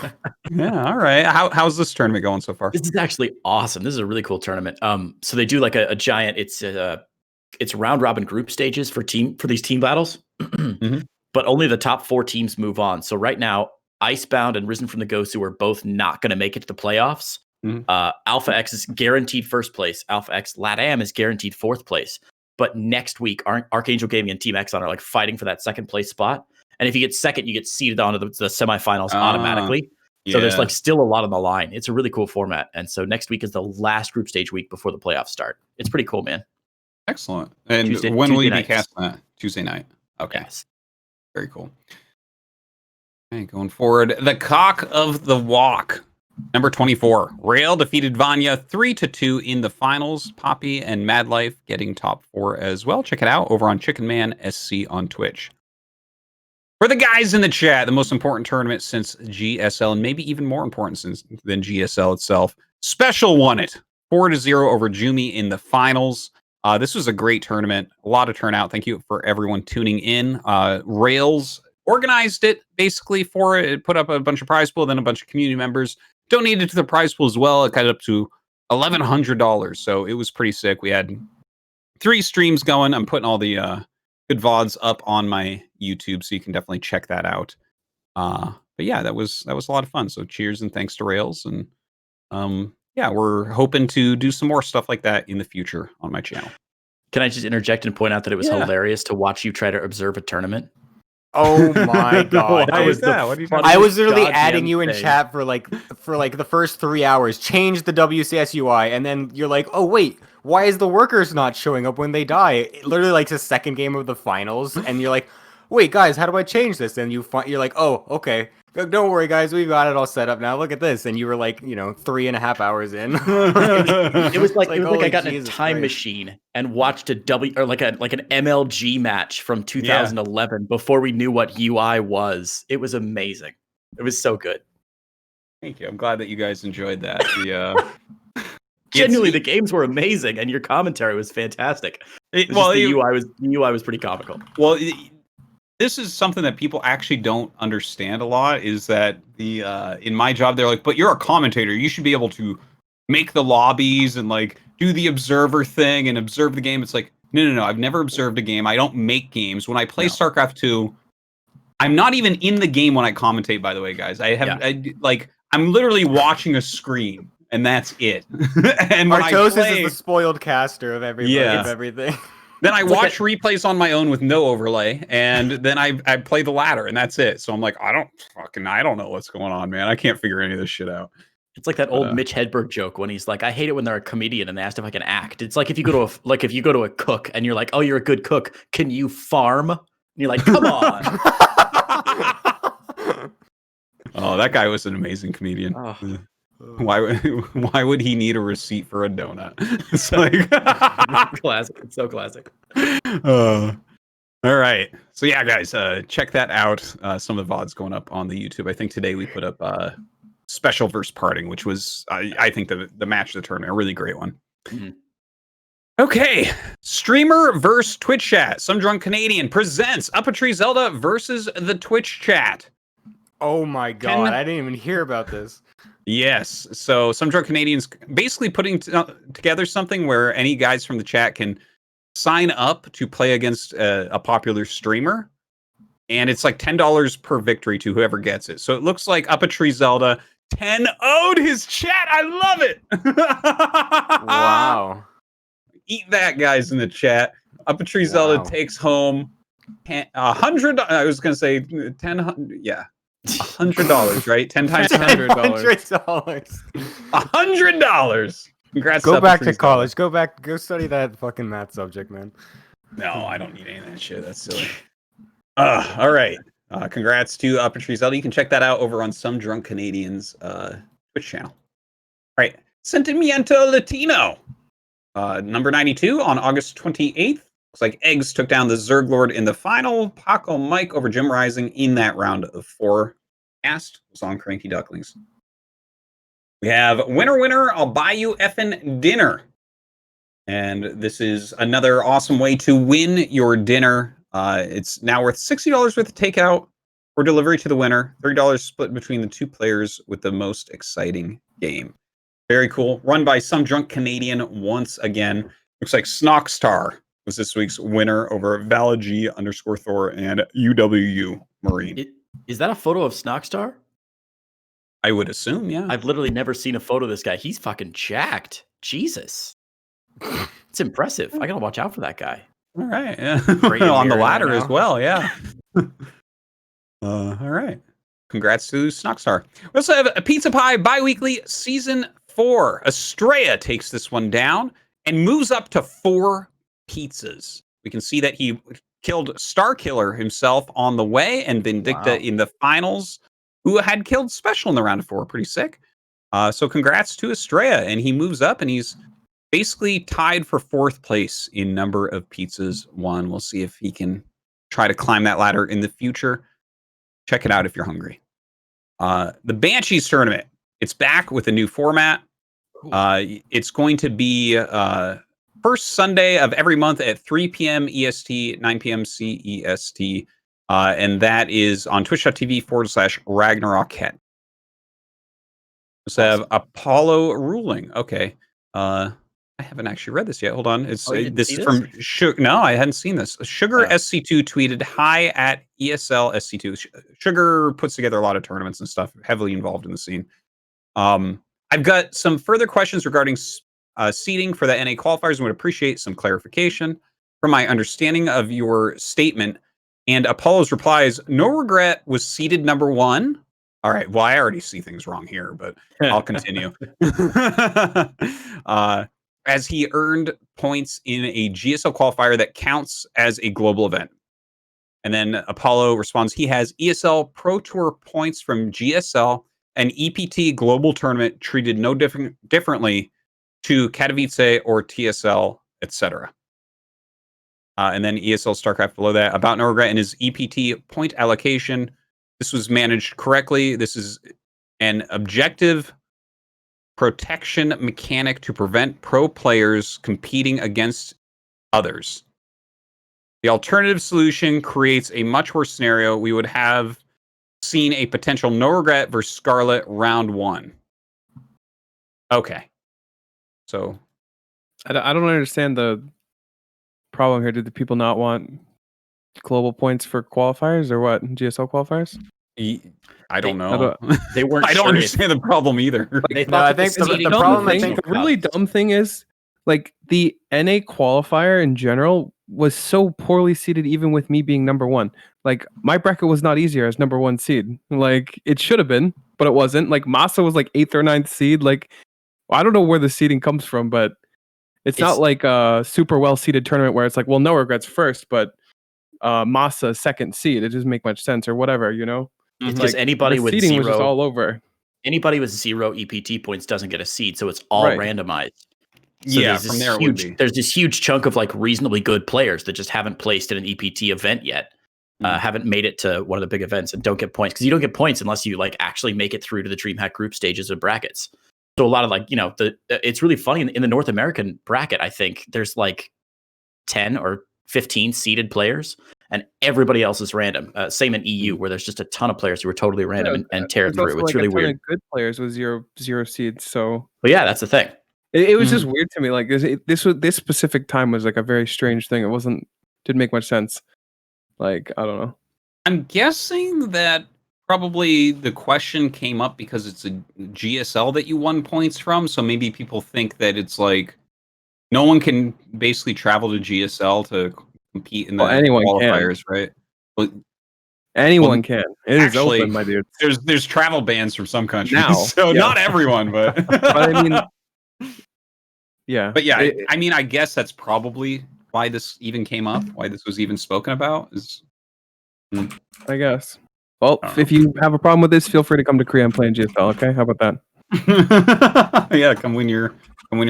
Yeah. All right. How's this tournament going so far? This is actually awesome. This is a really cool tournament. So they do like a giant. It's round robin group stages for these team battles, but only the top 4 teams move on. So right now, Icebound and Risen from the Gosu are both not going to make it to the playoffs. Alpha X is guaranteed first place. Alpha X LATAM is guaranteed 4th place. But next week, Archangel Gaming and Team Exxon are like fighting for that second place spot. And if you get second, you get seeded onto the semifinals automatically. So there's like still a lot on the line. It's a really cool format. And so next week is the last group stage week before the playoffs start. It's pretty cool, man. Excellent. And when will you be casting that? Tuesday night. Okay. Yes. Very cool. Okay, going forward, the Cock of the Walk. Number 24. Rail defeated Vanya 3-2 in the finals. Poppy and Mad Life getting top 4 as well. Check it out over on Chicken Man SC on Twitch. For the guys in the chat, the most important tournament since GSL, and maybe even more important than GSL itself. Special won it 4-0 over Jumi in the finals. This was a great tournament. A lot of turnout. Thank you for everyone tuning in. Rails organized it basically for it, put up a bunch of prize pool, then a bunch of community members donated to the prize pool as well. It got up to $1,100. So it was pretty sick. We had 3 streams going. I'm putting all the good VODs up on my YouTube, so you can definitely check that out. But yeah, that was a lot of fun. So cheers and thanks to Rails. And yeah, we're hoping to do some more stuff like that in the future on my channel. Can I just interject and point out that it was hilarious to watch you try to observe a tournament? Oh my god! What is that? What are you talking I was literally adding you in chat for like the first 3 hours. Change the WCS UI, and then you're like, oh wait, why is the workers not showing up when they die? Literally like the second game of the finals, and you're like, wait guys, how do I change this? And you're like, oh okay, don't worry guys, we've got it all set up now. Look at this, and you were like, 3.5 hours in. It was like I got in a time machine and watched an MLG match from 2011 before we knew what UI was. It was amazing. It was so good. Thank you. I'm glad that you guys enjoyed that. Genuinely, the games were amazing, and your commentary was fantastic. The UI was pretty comical. Well, this is something that people actually don't understand a lot. Is that in my job they're like, but you're a commentator, you should be able to make the lobbies and like do the observer thing and observe the game. It's like no. I've never observed a game. I don't make games. When I play Starcraft 2, I'm not even in the game when I commentate. By the way, guys, I'm literally watching a screen. And that's it. And Artosis is the spoiled caster of everything. Then I watch replays on my own with no overlay, and then I play the ladder, and that's it. So I'm like, I don't know what's going on, man. I can't figure any of this shit out. It's like that old Mitch Hedberg joke when he's like, I hate it when they're a comedian and they asked if I can act. It's like if you go to a cook and you're like, oh, you're a good cook. Can you farm? And you're like, come on. Oh, that guy was an amazing comedian. Oh. Why would he need a receipt for a donut? It's like classic. It's so classic. All right. So yeah, guys, check that out. Some of the VODs going up on the YouTube. I think today we put up special versus parting, which was I think the match of the tournament, a really great one. Mm-hmm. Okay, streamer versus Twitch chat. Some Drunk Canadian presents Up a Tree Zelda versus the Twitch chat. Oh my god, I didn't even hear about this. Yes. So Some Drunk Canadians basically putting together something where any guys from the chat can sign up to play against a popular streamer. And it's like $10 per victory to whoever gets it. So it looks like Up a Tree Zelda 10-0'd his chat. I love it. Wow. Eat that, guys, in the chat. Up a Tree Zelda takes home 100. I was going to say 10. Yeah. $100, right? 10 times $100. $100. Congrats. Go back to college. Go study that fucking math subject, man. No, I don't need any of that shit. That's silly. All right. Congrats to Up a Tree Zelda. You can check that out over on Some Drunk Canadians Twitch channel. All right. Sentimiento Latino. Number 92 on August 28th. Looks like Eggs took down the Zerg Lord in the final. Paco Mike over Jim Rising in that round of 4. Cast was on Cranky Ducklings. We have winner, I'll buy you effing dinner. And this is another awesome way to win your dinner. It's now worth $60 worth of takeout for delivery to the winner. $30 split between the two players with the most exciting game. Very cool. Run by some drunk Canadian once again. Looks like Snockstar was this week's winner over Valg_Thor and UWU Marine. Is that a photo of Snockstar? I would assume, yeah. I've literally never seen a photo of this guy. He's fucking jacked. Jesus. It's impressive. I gotta watch out for that guy. All right. Yeah. On the ladder as well, yeah. All right. Congrats to Snockstar. We also have a Pizza Pie Biweekly Season 4. Estrella takes this one down and moves up to 4 pizzas. We can see that he killed Starkiller himself on the way and Vindicta in the finals, who had killed Special in the round of 4. Pretty sick. So congrats to Estrella, and he moves up, and he's basically tied for 4th place in number of pizzas won. We'll see if he can try to climb that ladder in the future. Check it out if you're hungry. The Banshees tournament. It's back with a new format. It's going to be first Sunday of every month at 3 p.m. EST, 9 p.m. CEST. And that is on twitch.tv/RagnarokHet. Let's have Apollo ruling. Okay. I haven't actually read this yet. Hold on. It's this is from Sugar. No, I hadn't seen this. Sugar SC2 tweeted, "Hi at ESL SC2." Sugar puts together a lot of tournaments and stuff, heavily involved in the scene. I've got some further questions regarding seeding for the NA qualifiers and would appreciate some clarification from my understanding of your statement. And Apollo's replies, NoRegreT was seeded number 1. All right. Well, I already see things wrong here, but I'll continue. As he earned points in a GSL qualifier that counts as a global event. And then Apollo responds, he has ESL Pro Tour points from GSL and EPT global tournament treated no differently to Katowice or TSL, etc. And then ESL Starcraft below that. About NoRegreT and his EPT point allocation. This was managed correctly. This is an objective protection mechanic to prevent pro players competing against others. The alternative solution creates a much worse scenario. We would have seen a potential NoRegreT versus Scarlet round 1. Okay. So I don't understand the problem here. Did the people not want global points for qualifiers or what? GSL qualifiers? I don't know. They weren't. I don't understand the problem either. They thought the problem. The really dumb thing is, like, the NA qualifier in general was so poorly seeded, even with me being number 1. Like, my bracket was not easier as number 1 seed. Like, it should have been, but it wasn't. Like, Masa was like 8th or 9th seed. Like, I don't know where the seeding comes from, but it's not like a super well seeded tournament where it's like, well, NoRegreT's first, but Masa 2nd seed. It doesn't make much sense or whatever, you know. It's like anybody with seeding 0 was just all over. Anybody with 0 EPT points doesn't get a seed, so it's all randomized. So yeah, from there there's this huge chunk of like reasonably good players that just haven't placed in an EPT event yet, haven't made it to one of the big events and don't get points because you don't get points unless you like actually make it through to the DreamHack group stages of brackets. So a lot of like, you know, it's really funny in the North American bracket. I think there's like 10 or 15 seeded players, and everybody else is random. Same in EU, where there's just a ton of players who are totally random and tear through. It's really weird. Good players with zero seeds. So, but yeah, that's the thing. It was just weird to me. Like this specific time was like a very strange thing. Didn't make much sense. Like, I don't know. I'm guessing that probably the question came up because it's a GSL that you won points from. So maybe people think that it's like no one can basically travel to GSL to compete in the qualifiers, right? Well, anyone can. It is open, my dude. There's travel bans from some countries, now, so not everyone, but but I mean, yeah. But yeah, I mean, I guess that's probably why this even came up, why this was even spoken about. I guess. Well, if you have a problem with this, feel free to come to Korea and play in GSL. Okay, how about that? Yeah, come win your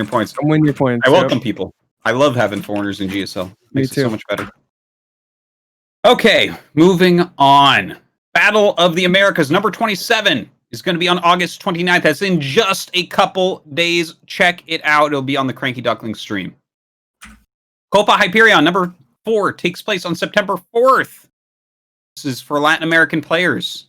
points. Come win your points. I welcome people. I love having foreigners in GSL. Makes it so much better. Okay, moving on. Battle of the Americas, number 27 is going to be on August 29th. That's in just a couple days. Check it out. It'll be on the Cranky Duckling stream. Copa Hyperion number 4 takes place on September 4th. This is for Latin American players.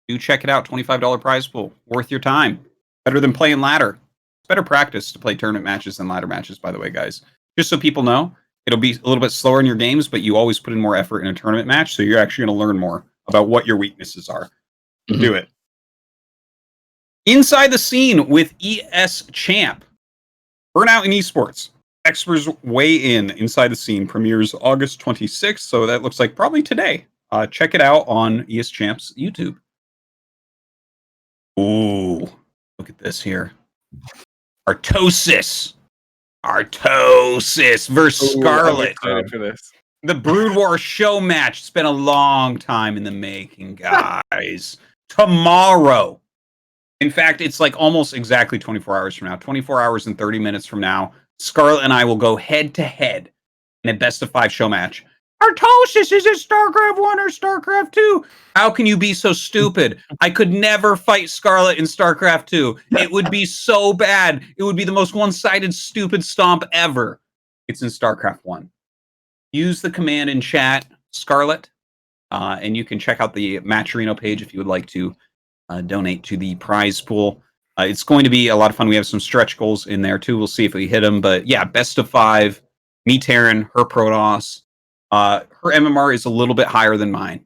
Do check it out. $25 prize pool. Worth your time. Better than playing ladder. It's better practice to play tournament matches than ladder matches, by the way, guys. Just so people know, it'll be a little bit slower in your games, but you always put in more effort in a tournament match, so you're actually going to learn more about what your weaknesses are. Mm-hmm. Do it. Inside the scene with ES Champ. Burnout in esports. Experts weigh in. Inside the scene premieres August 26th, so that looks like probably today. Check it out on ES Champ's YouTube. Ooh, look at this here. Artosis versus Scarlet. I'm excited for this. The Brood War show match. It's been a long time in the making, guys. Tomorrow. In fact, it's like almost exactly 24 hours from now. 24 hours and 30 minutes from now, Scarlet and I will go head-to-head in a best-of-5 show match. Artosis, is it StarCraft 1 or StarCraft 2? How can you be so stupid? I could never fight Scarlet in StarCraft 2. It would be so bad. It would be the most one-sided, stupid stomp ever. It's in StarCraft 1. Use the command in chat, Scarlet, and you can check out the Matcherino page if you would like to donate to the prize pool. It's going to be a lot of fun. We have some stretch goals in there, too. We'll see if we hit them. But, yeah, best of 5. Me, Terran, her Protoss. Her MMR is a little bit higher than mine.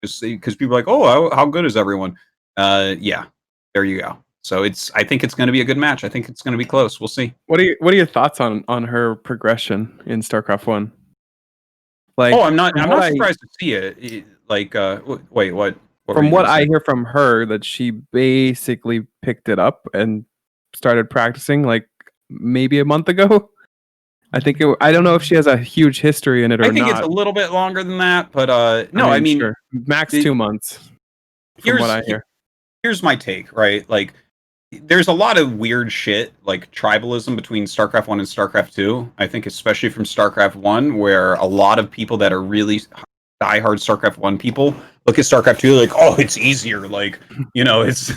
Just because people are like, oh, how good is everyone? Yeah, there you go. So I think it's going to be a good match. I think it's going to be close. We'll see. What are your thoughts on her progression in StarCraft 1? Like, I'm not surprised to see it. Like, wait, what? From what I hear from her, that she basically picked it up and started practicing like maybe a month ago. I don't know if she has a huge history in it or not. I think it's a little bit longer than that, but no, I mean sure. Max 2 months. From what I hear. Here's my take, right? Like, there's a lot of weird shit, like tribalism between StarCraft 1 and StarCraft 2. I think especially from StarCraft 1, where a lot of people that are really diehard StarCraft 1 people look at StarCraft 2 like, oh, it's easier. Like, it's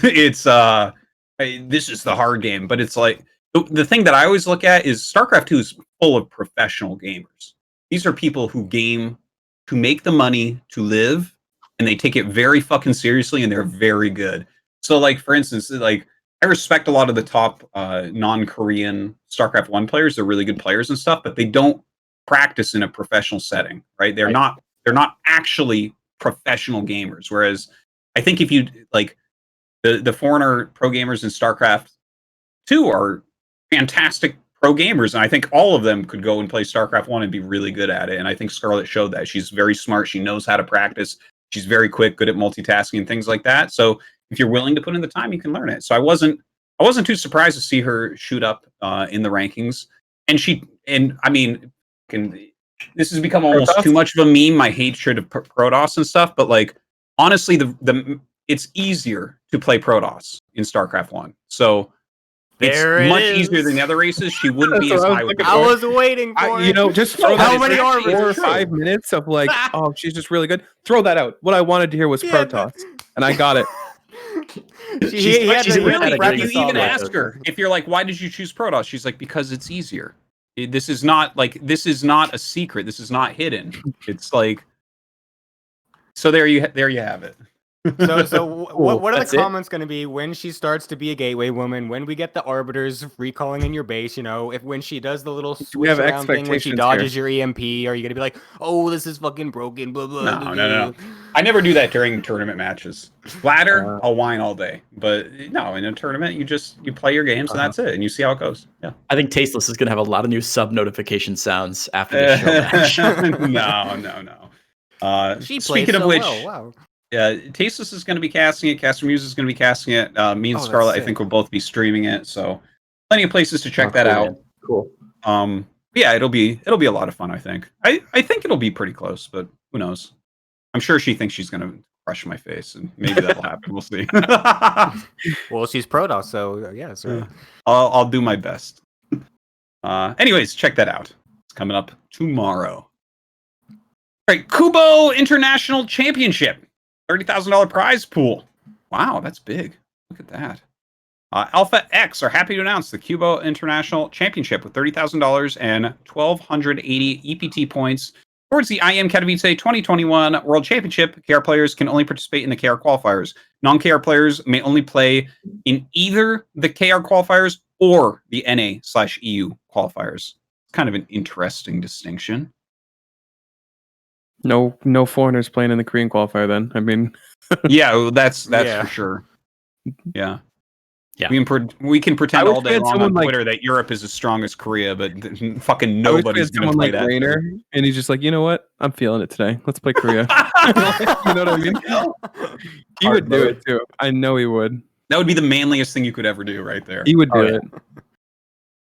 this is the hard game. But it's like, the thing that I always look at is StarCraft 2 is full of professional gamers. These are people who game to make the money to live, and they take it very fucking seriously, and they're very good. So, like, for instance, like, I respect a lot of the top non-Korean StarCraft 1 players. They're really good players and stuff, but they don't practice in a professional setting, right? They're not actually professional gamers. Whereas I think if you like the foreigner pro gamers in StarCraft 2 are fantastic pro gamers, and I think all of them could go and play StarCraft 1 and be really good at it. And I think Scarlet showed that. She's very smart. She knows how to practice. She's very quick, good at multitasking and things like that. So if you're willing to put in the time, you can learn it. So I wasn't too surprised to see her shoot up in the rankings. And I mean, this has become almost too much of a meme, my hatred of Protoss and stuff. But like, honestly, it's easier to play Protoss in StarCraft 1. So it's much easier than the other races. She wouldn't be as high. I was waiting for it. Just throw how many are 4 or 5 minutes of like, oh, she's just really good. Throw that out. What I wanted to hear was Protoss, and I got it. She's really. If you even ask her, if you're like, why did you choose Protoss? She's like, because it's easier. This is not a secret. This is not hidden. It's like, so there you have it. So what are the comments going to be when she starts to be a gateway woman? When we get the arbiters recalling in your base, when she does the little switch around thing, when she dodges your EMP, are you going to be like, oh, this is fucking broken? Blah blah. No. I never do that during tournament matches. Ladder, I'll whine all day, but no, in a tournament, you play your games and that's it, and you see how it goes. Yeah. I think Tasteless is going to have a lot of new sub notification sounds after the show match. No. She speaking of which. Well. Wow. Yeah, Tasteless is going to be casting it. Caster Muse is going to be casting it. Me and Scarlet, I think, will both be streaming it. So, plenty of places to check that out. Man. Cool. Yeah, it'll be a lot of fun. I think. I think it'll be pretty close, but who knows? I'm sure she thinks she's going to crush my face, and maybe that'll happen. We'll see. Well, she's Protoss, so yeah. So I'll do my best. Anyways, check that out. It's coming up tomorrow. All right, Kubo International Championship. $30,000 prize pool. Wow, that's big. Look at that. Alpha X are happy to announce the Cubo International Championship with $30,000 and 1,280 EPT points towards the IM Katowice 2021 World Championship. KR players can only participate in the KR qualifiers. Non-KR players may only play in either the KR qualifiers or the NA/EU qualifiers. It's kind of an interesting distinction. No foreigners playing in the Korean qualifier then. I mean, yeah, that's for sure. Yeah. Yeah. We can pretend all day long on like, Twitter that Europe is as strong as Korea, but fucking nobody's going to play that. Rainer, and he's just like, you know what? I'm feeling it today. Let's play Korea. You know what I mean? He would do it too. I know he would. That would be the manliest thing you could ever do, right there. He would do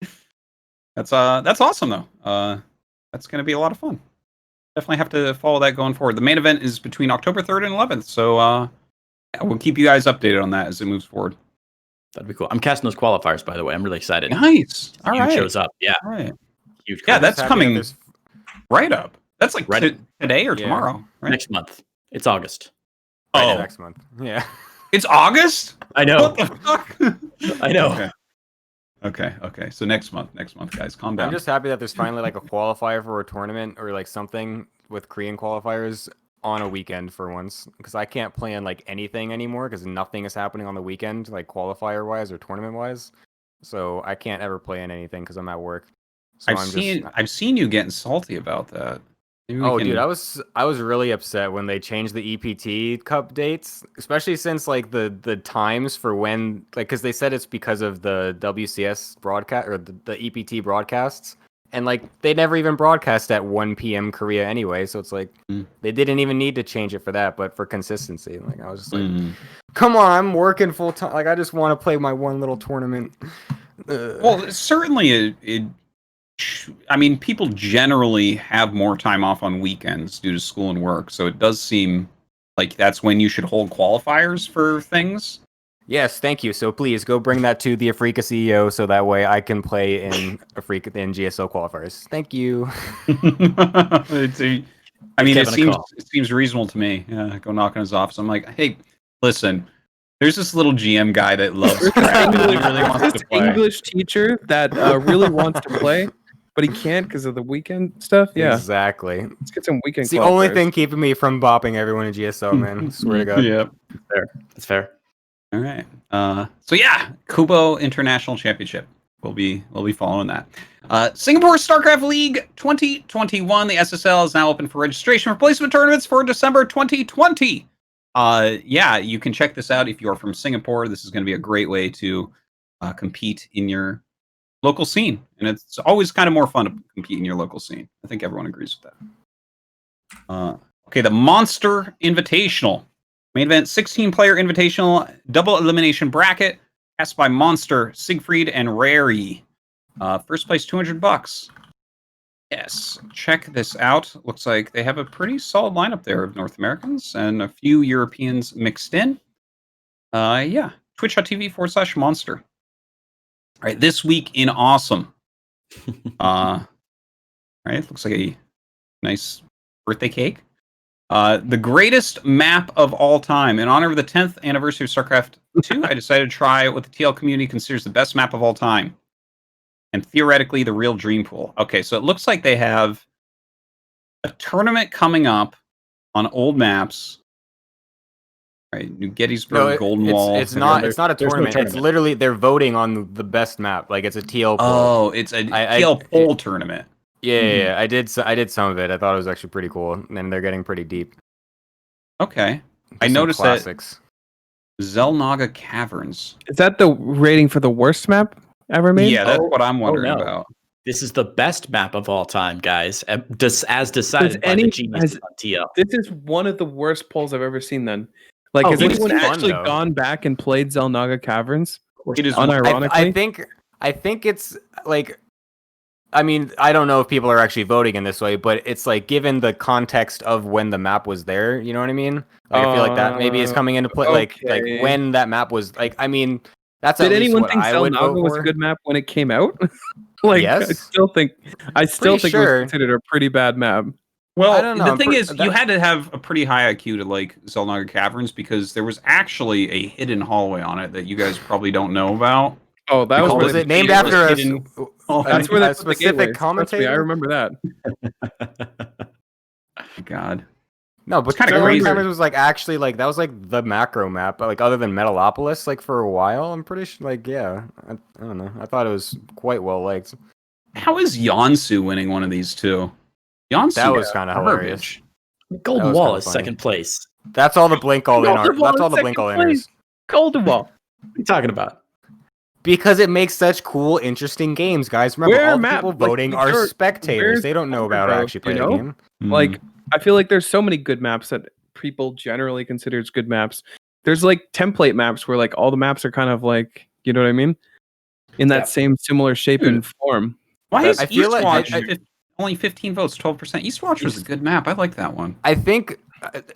it. That's awesome though. That's going to be a lot of fun. Definitely have to follow that going forward. The main event is between October 3rd and 11th, so we'll keep you guys updated on that as it moves forward. That'd be cool. I'm casting those qualifiers, by the way. I'm really excited. Nice. All right. Shows up. Yeah. All right. Huge. Yeah, that's coming right up. That's like today or tomorrow. Right? Next month. It's August. Right, next month. Yeah. It's August? I know. What the fuck? I know. Okay. So next month, guys. Calm down. I'm just happy that there's finally like a qualifier for a tournament or like something with Korean qualifiers on a weekend for once, because I can't plan like anything anymore because nothing is happening on the weekend, like qualifier wise or tournament wise. So I can't ever play in anything because I'm at work. So I've seen you getting salty about that. Dude, I was really upset when they changed the EPT Cup dates, especially since like the times for when, like, because they said it's because of the WCS broadcast or the EPT broadcasts. And, like, they never even broadcast at 1 p.m. Korea anyway, so it's like, they didn't even need to change it for that, but for consistency. Like, I was just like, come on, I'm working full time. Like, I just want to play my one little tournament. Well, certainly, I mean, people generally have more time off on weekends due to school and work, so it does seem like that's when you should hold qualifiers for things. Yes, thank you. So please go bring that to the Africa CEO so that way I can play in GSL Qualifiers. Thank you. I mean, it seems reasonable to me. Yeah, go knock on his office. I'm like, hey, listen, there's this little GM guy that loves crap and he really wants to play. English teacher that really wants to play, but he can't because of the weekend stuff. Yeah, exactly. Let's get some weekend. It's the only thing keeping me from bopping everyone in GSL, man. Swear to God. Yeah, that's fair. All right. So yeah, Kubo International Championship. We'll be following that. Singapore Starcraft League 2021. The SSL is now open for registration for placement tournaments for December 2020. Yeah, you can check this out if you're from Singapore. This is going to be a great way to compete in your local scene, and it's always kind of more fun to compete in your local scene. I think everyone agrees with that. Okay, the Monster Invitational. Main event, 16-player invitational, double elimination bracket, cast by Monster, Siegfried, and Rary. First place, $200. Yes, check this out. Looks like they have a pretty solid lineup there of North Americans and a few Europeans mixed in. Yeah, twitch.tv/monster. All right, this week in Awesome. All right, looks like a nice birthday cake. The greatest map of all time. In honor of the 10th anniversary of StarCraft 2, I decided to try what the TL community considers the best map of all time. And theoretically, the real dream pool. Okay, so it looks like they have a tournament coming up on old maps. Right, New Gettysburg, Golden Wall. It's not a tournament. It's literally, they're voting on the best map. Like, it's a TL poll. Oh, it's a TL poll tournament. Yeah, I did some of it. I thought it was actually pretty cool, and they're getting pretty deep. Okay, I noticed classics. That Zelnaga Caverns. Is that the rating for the worst map ever made? Yeah, that's what I'm wondering about. This is the best map of all time, guys, as decided by the geniuses on TL. This is one of the worst polls I've ever seen. Then, like, has anyone actually gone back and played Zelnaga Caverns? It is unironically. I think it's like. I mean, I don't know if people are actually voting in this way, but it's like given the context of when the map was there, you know what I mean? Like, I feel like that maybe is coming into play. Like when that map was like, I mean, that's did anyone think Zelnaga was a good map when it came out? Like, yes. I still think it was considered a pretty bad map. Well, I don't know. the thing is, you had to have a pretty high IQ to like Zelnaga Caverns because there was actually a hidden hallway on it that you guys probably don't know about. Oh, that was Was where it named after that's where they a put the specific gateways. Trust me, commentator? I remember that. God. No, but kinda Zelnaga crazy. Caverns was like actually like that was like the macro map, but like other than Metalopolis, like for a while, I'm pretty sure. Like yeah, I don't know. I thought it was quite well liked. How is Yonsu winning one of these two? Yonsu, That was kind of hilarious. Golden That was Wall kinda is funny. second place. That's all the blink all in Golden art. Wall That's in all the blink second all inners. place. Golden Wall. What are you talking about? Because it makes such cool, interesting games, guys. Remember, Where all the map- people like, voting are where's spectators. They don't know about how to growth, actually play you the know? game. Like, I feel like there's so many good maps that people generally consider as good maps. There's like template maps where like all the maps are kind of like, you know what I mean? In that same similar shape and form. Why is I feel like Eastwatch only 15 votes, 12%? Eastwatch was a good map. I like that one. I think,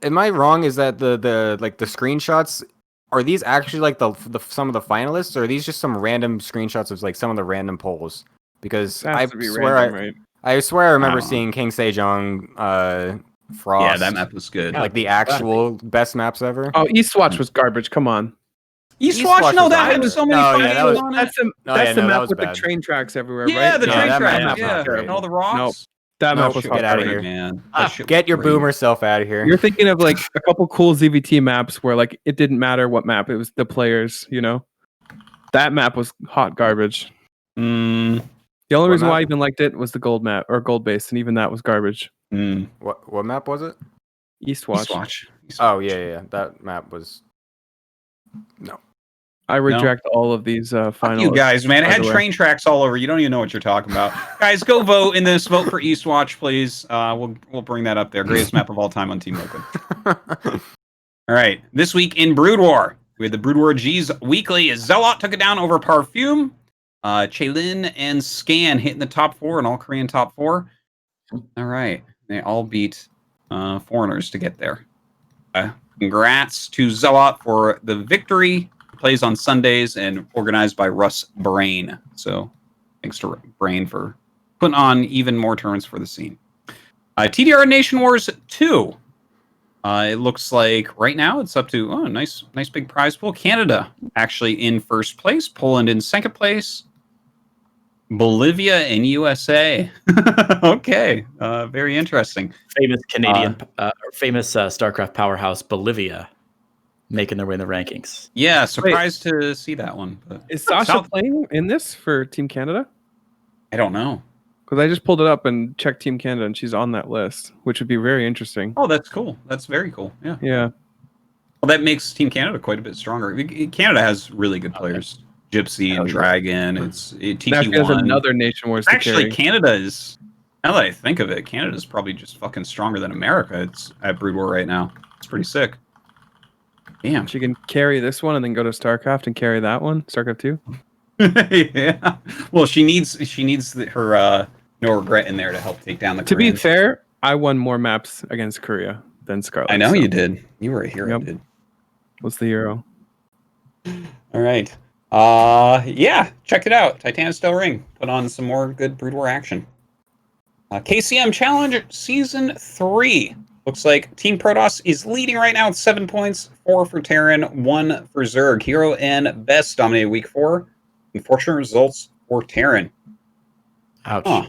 am I wrong? Is that the like the screenshots? Are these actually like the some of the finalists, or are these just some random screenshots of like some of the random polls? Because I swear random, I swear I remember I don't know. seeing King Sejong, Frost. Yeah, that map was good. like the actual best maps ever. Oh, Eastwatch was garbage. Come on. Eastwatch, no, was that alright. had so many No, fucking yeah, that was- on it. That's the, No, that's yeah, the no, that map was with bad. the train tracks everywhere, Yeah, right? the No, train that track. map's not Yeah, great. and all the rocks. Nope. That Nope, map was get hot outta garbage. here. Man. That shit Get was your great. boomer self out of here. You're thinking of like a couple cool ZVT maps where like it didn't matter what map, it was the players, you know? That map was hot garbage. Mm, The only What reason why I map? even liked it was the gold map or gold base, and even that was garbage. mm. What map was it? Eastwatch. Eastwatch. Oh yeah, that map was. No. I retract all of these Fuck finals. you guys, man. It by had the way. train tracks all over. You don't even know what you're talking about. Guys, go vote in this. Vote for Eastwatch, please. We'll bring that up there. Greatest map of all time on Team Liquid. All right. This week in Brood War, we had the Brood War G's weekly. Zealot took it down over Parfume. Chaelin and Scan hitting the top 4, an all-Korean top 4. All right. They all beat foreigners to get there. Congrats to Zealot for the victory. Plays on Sundays and organized by Russ Brain. So thanks to Brain for putting on even more tournaments for the scene. TDR Nation Wars 2. It looks like right now it's up to nice big prize pool. Canada actually in first place, Poland in second place, Bolivia and USA. Okay, very interesting. Famous Canadian, famous Starcraft powerhouse Bolivia, making their way in the rankings. Yeah, surprised to see that one. But Is Sasha playing in this for Team Canada? I don't know. Because I just pulled it up and checked Team Canada, and she's on that list, which would be very interesting. Oh, that's cool. That's very cool. Yeah. Yeah. Well, that makes Team Canada quite a bit stronger. Canada has really good players. Gypsy and Dragon. It's Now she TT1. has another Nation Wars to Actually, carry. Canada is. Now that I think of it, Canada's probably just fucking stronger than America. It's at Brood War right now. It's pretty sick. Damn. She can carry this one and then go to StarCraft and carry that one, StarCraft 2. Yeah. Well, she needs her NoRegreT in there to help take down the. To be Koreans. fair, I won more maps against Korea than Scarlet. I know so you did. You were a hero, Yep. dude. What's the hero? All right. Yeah, check it out. Titanic Still Ring. Put on some more good Brood War action. KCM Challenge Season 3. Looks like Team Protoss is leading right now with 7 points. 4 for Terran, 1 for Zerg. Hero and Best dominated week 4. Unfortunate results for Terran. Ouch. Huh.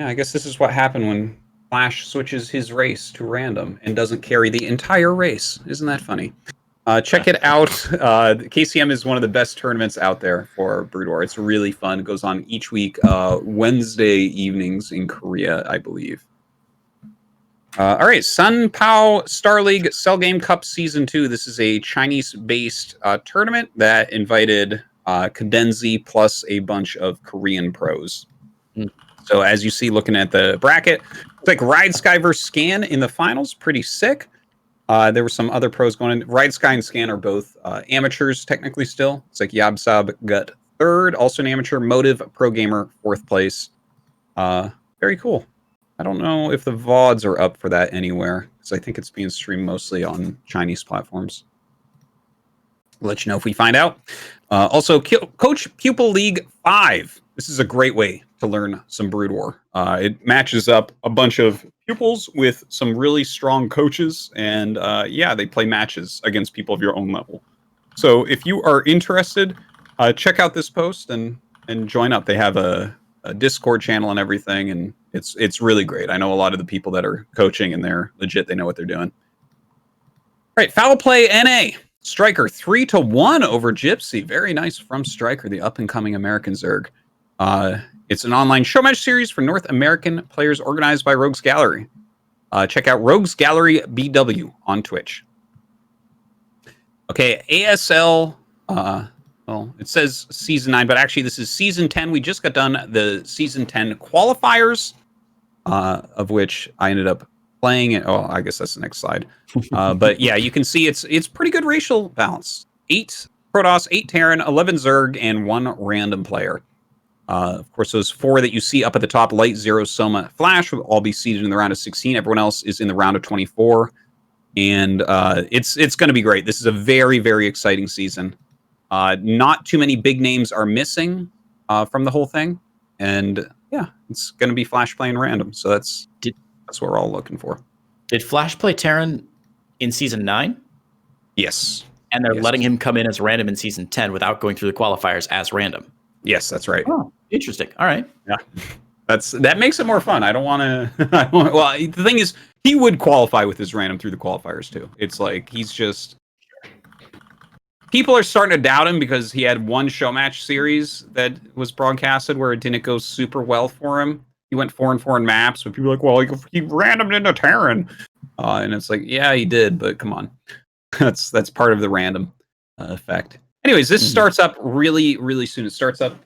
Yeah, I guess this is what happened when Flash switches his race to random and doesn't carry the entire race. Isn't that funny? Check it out. KCM is one of the best tournaments out there for Brood War. It's really fun. It goes on each week, Wednesday evenings in Korea, I believe. All right, Sun Pao Star League Cell Game Cup Season 2. This is a Chinese-based tournament that invited Cadenzi plus a bunch of Korean pros. So as you see, looking at the bracket, it's like Ride Sky versus Scan in the finals. Pretty sick. There were some other pros going in. Ride Sky and Scan are both amateurs, technically still. It's like Yabsab got third, also an amateur. Motive Pro Gamer, fourth place. Very cool. I don't know if the VODs are up for that anywhere, because I think it's being streamed mostly on Chinese platforms. I'll let you know if we find out. Also, Coach Pupil League 5. This is a great way to learn some Brood War. It matches up a bunch of pupils with some really strong coaches, and yeah, they play matches against people of your own level. So if you are interested, check out this post and join up. They have a Discord channel and everything, and it's really great. I know a lot of the people that are coaching, and they're legit. They know what they're doing. All right, Foul Play NA. Striker 3-1 over Gypsy. Very nice from Striker, the up-and-coming American Zerg. It's an online show match series for North American players organized by Rogues Gallery. Check out Rogues Gallery BW on Twitch. Okay, ASL, well, it says Season 9, but actually this is Season 10. We just got done the Season 10 qualifiers, of which I ended up playing it. Oh, I guess that's the next slide. But yeah, you can see it's pretty good racial balance. 8 Protoss, 8 Terran, 11 Zerg, and 1 random player. Of course, those 4 that you see up at the top, Light, Zero, Soma, Flash, will all be seeded in the round of 16. Everyone else is in the round of 24. And it's going to be great. This is a very, very exciting season. Not too many big names are missing from the whole thing. And yeah, it's going to be Flash playing random. So that's what we're all looking for. Did Flash play Terran in Season 9? Yes. And they're letting him come in as random in Season 10 without going through the qualifiers as random. Yes, that's right. Oh, interesting. All right. Yeah. That makes it more fun. I don't want to. Well, the thing is, he would qualify with his random through the qualifiers too. It's like he's just. People are starting to doubt him because he had one show match series that was broadcasted where it didn't go super well for him. He went 4-4 in maps, but people are like, well, he randomed into Terran, and it's like, yeah, he did, but come on, that's part of the random effect. Anyways, this starts up really, really soon. It starts up.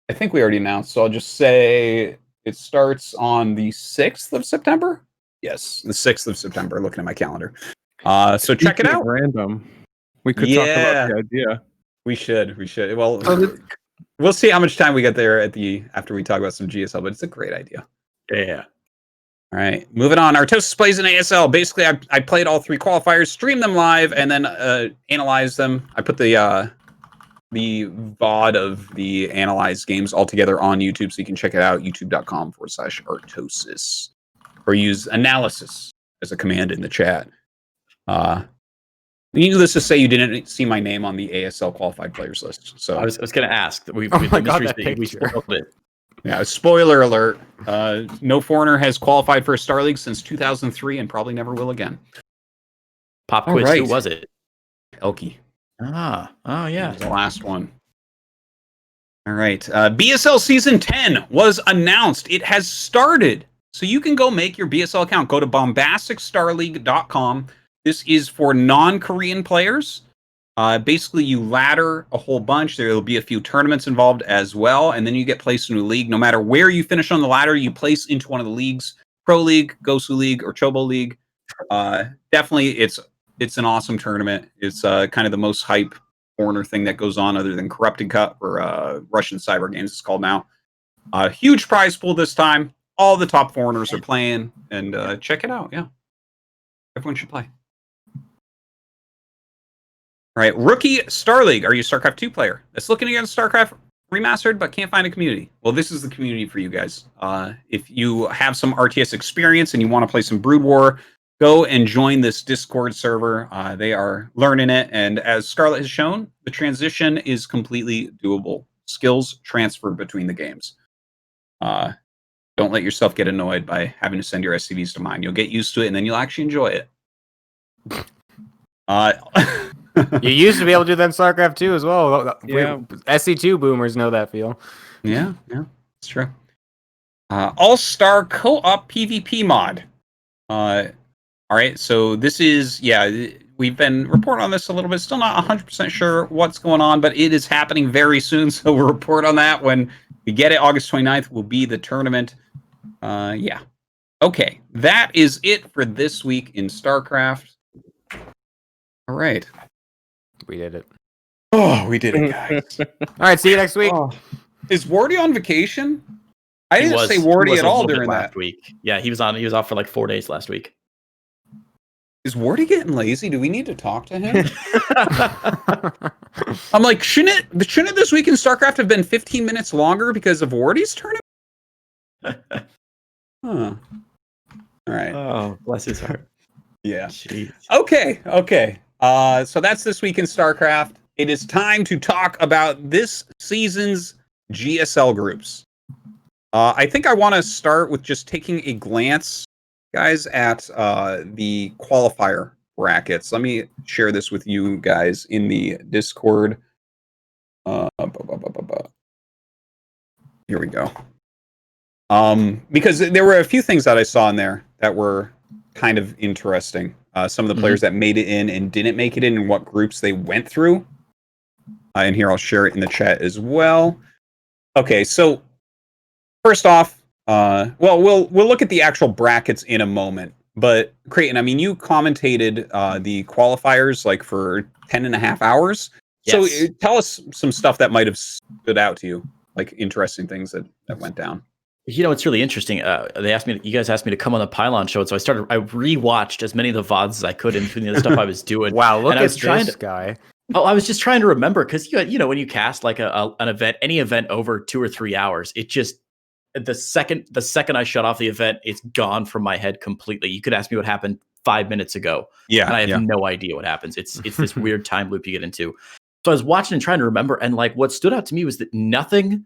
I think we already announced, so I'll just say it starts on the 6th of September. Yes, the 6th of September. Looking at my calendar. So check it out. Random. We could talk about the idea. We should. Well, we'll see how much time we get there after we talk about some GSL, but it's a great idea. Yeah. All right, moving on. Artosis plays in ASL. Basically, I played all 3 qualifiers, streamed them live, and then analyzed them. I put the VOD of the analyzed games all together on YouTube, so you can check it out, youtube.com/Artosis, or use analysis as a command in the chat. Needless to say, you didn't see my name on the ASL qualified players list. So I was going to ask. We spoiled it. Yeah, spoiler alert. No foreigner has qualified for a Star League since 2003 and probably never will again. Pop quiz, Who was it? Elky. Oh yeah. The last one. All right. BSL Season 10 was announced. It has started. So you can go make your BSL account. Go to bombasticstarleague.com. This is for non-Korean players. Basically, you ladder a whole bunch. There will be a few tournaments involved as well, and then you get placed in a league. No matter where you finish on the ladder, you place into one of the leagues: Pro League, Gosu League, or Chobo League. Definitely, it's an awesome tournament. It's kind of the most hype foreigner thing that goes on, other than Corrupted Cup or Russian Cyber Games. It's called now. Huge prize pool this time. All the top foreigners are playing, and check it out. Yeah, everyone should play. All right, Rookie Star League. Are you a StarCraft 2 player that's looking against StarCraft Remastered but can't find a community? Well, this is the community for you guys. If you have some RTS experience and you want to play some Brood War, go and join this Discord server. They are learning it, and as Scarlett has shown, the transition is completely doable. Skills transfer between the games. Don't let yourself get annoyed by having to send your SCVs to mine. You'll get used to it, and then you'll actually enjoy it. You used to be able to do that in StarCraft 2 as well. Yeah. SC2 boomers know that feel. Yeah, it's true. All-Star Co-op PvP mod. All right, so this is, we've been reporting on this a little bit. Still not 100% sure what's going on, but it is happening very soon, so we'll report on that when we get it. August 29th will be the tournament. Yeah. Okay, that is it for this week in StarCraft. All right. We did it. Oh, we did it, guys. All right, see you next week. Oh. Is Wardy on vacation? I didn't say Wardy at all during that week. Yeah, he was off for like 4 days last week. Is Wardy getting lazy? Do we need to talk to him? I'm like, shouldn't this week in StarCraft have been 15 minutes longer because of Wardy's tournament? All right. Oh, bless his heart. Yeah. Jeez. Okay. So that's this week in StarCraft. It is time to talk about this season's GSL groups. I think I want to start with just taking a glance, guys, at the qualifier brackets. Let me share this with you guys in the Discord. Here we go. Because there were a few things that I saw in there that were kind of interesting. Some of the players that made it in and didn't make it in, and what groups they went through. And here I'll share it in the chat as well. Okay, so first off, we'll look at the actual brackets in a moment. But Creighton, I mean, you commentated the qualifiers like for 10.5 hours. Yes. So tell us some stuff that might have stood out to you, like interesting things that went down. You know, it's really interesting. You guys asked me to come on the Pylon Show, and so I rewatched as many of the VODs as I could, including the stuff I was doing. Wow, look at this guy. Oh, I was just trying to remember, because you know when you cast like an event, any event over 2 or 3 hours, it just the second I shut off the event, it's gone from my head completely. You could ask me what happened 5 minutes ago, and I have no idea what happens. It's this weird time loop you get into. So I was watching and trying to remember, and like what stood out to me was that nothing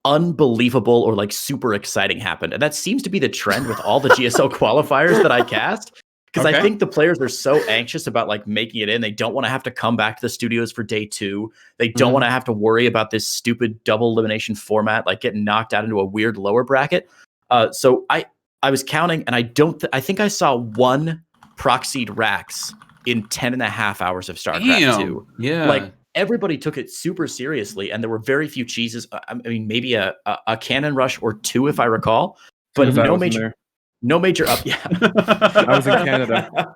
unbelievable or like super exciting happened, and that seems to be the trend with all the GSL qualifiers that I cast. Because I think the players are so anxious about like making it in. They don't want to have to come back to the studios for day 2. They don't want to have to worry about this stupid double elimination format, like getting knocked out into a weird lower bracket. So I was counting, and I think I saw 1 proxied Rax in 10.5 hours of StarCraft 2. Yeah. Like everybody took it super seriously, and there were very few cheeses. I mean, maybe a cannon rush or 2, if I recall, but no major up. Yeah, I was in Canada.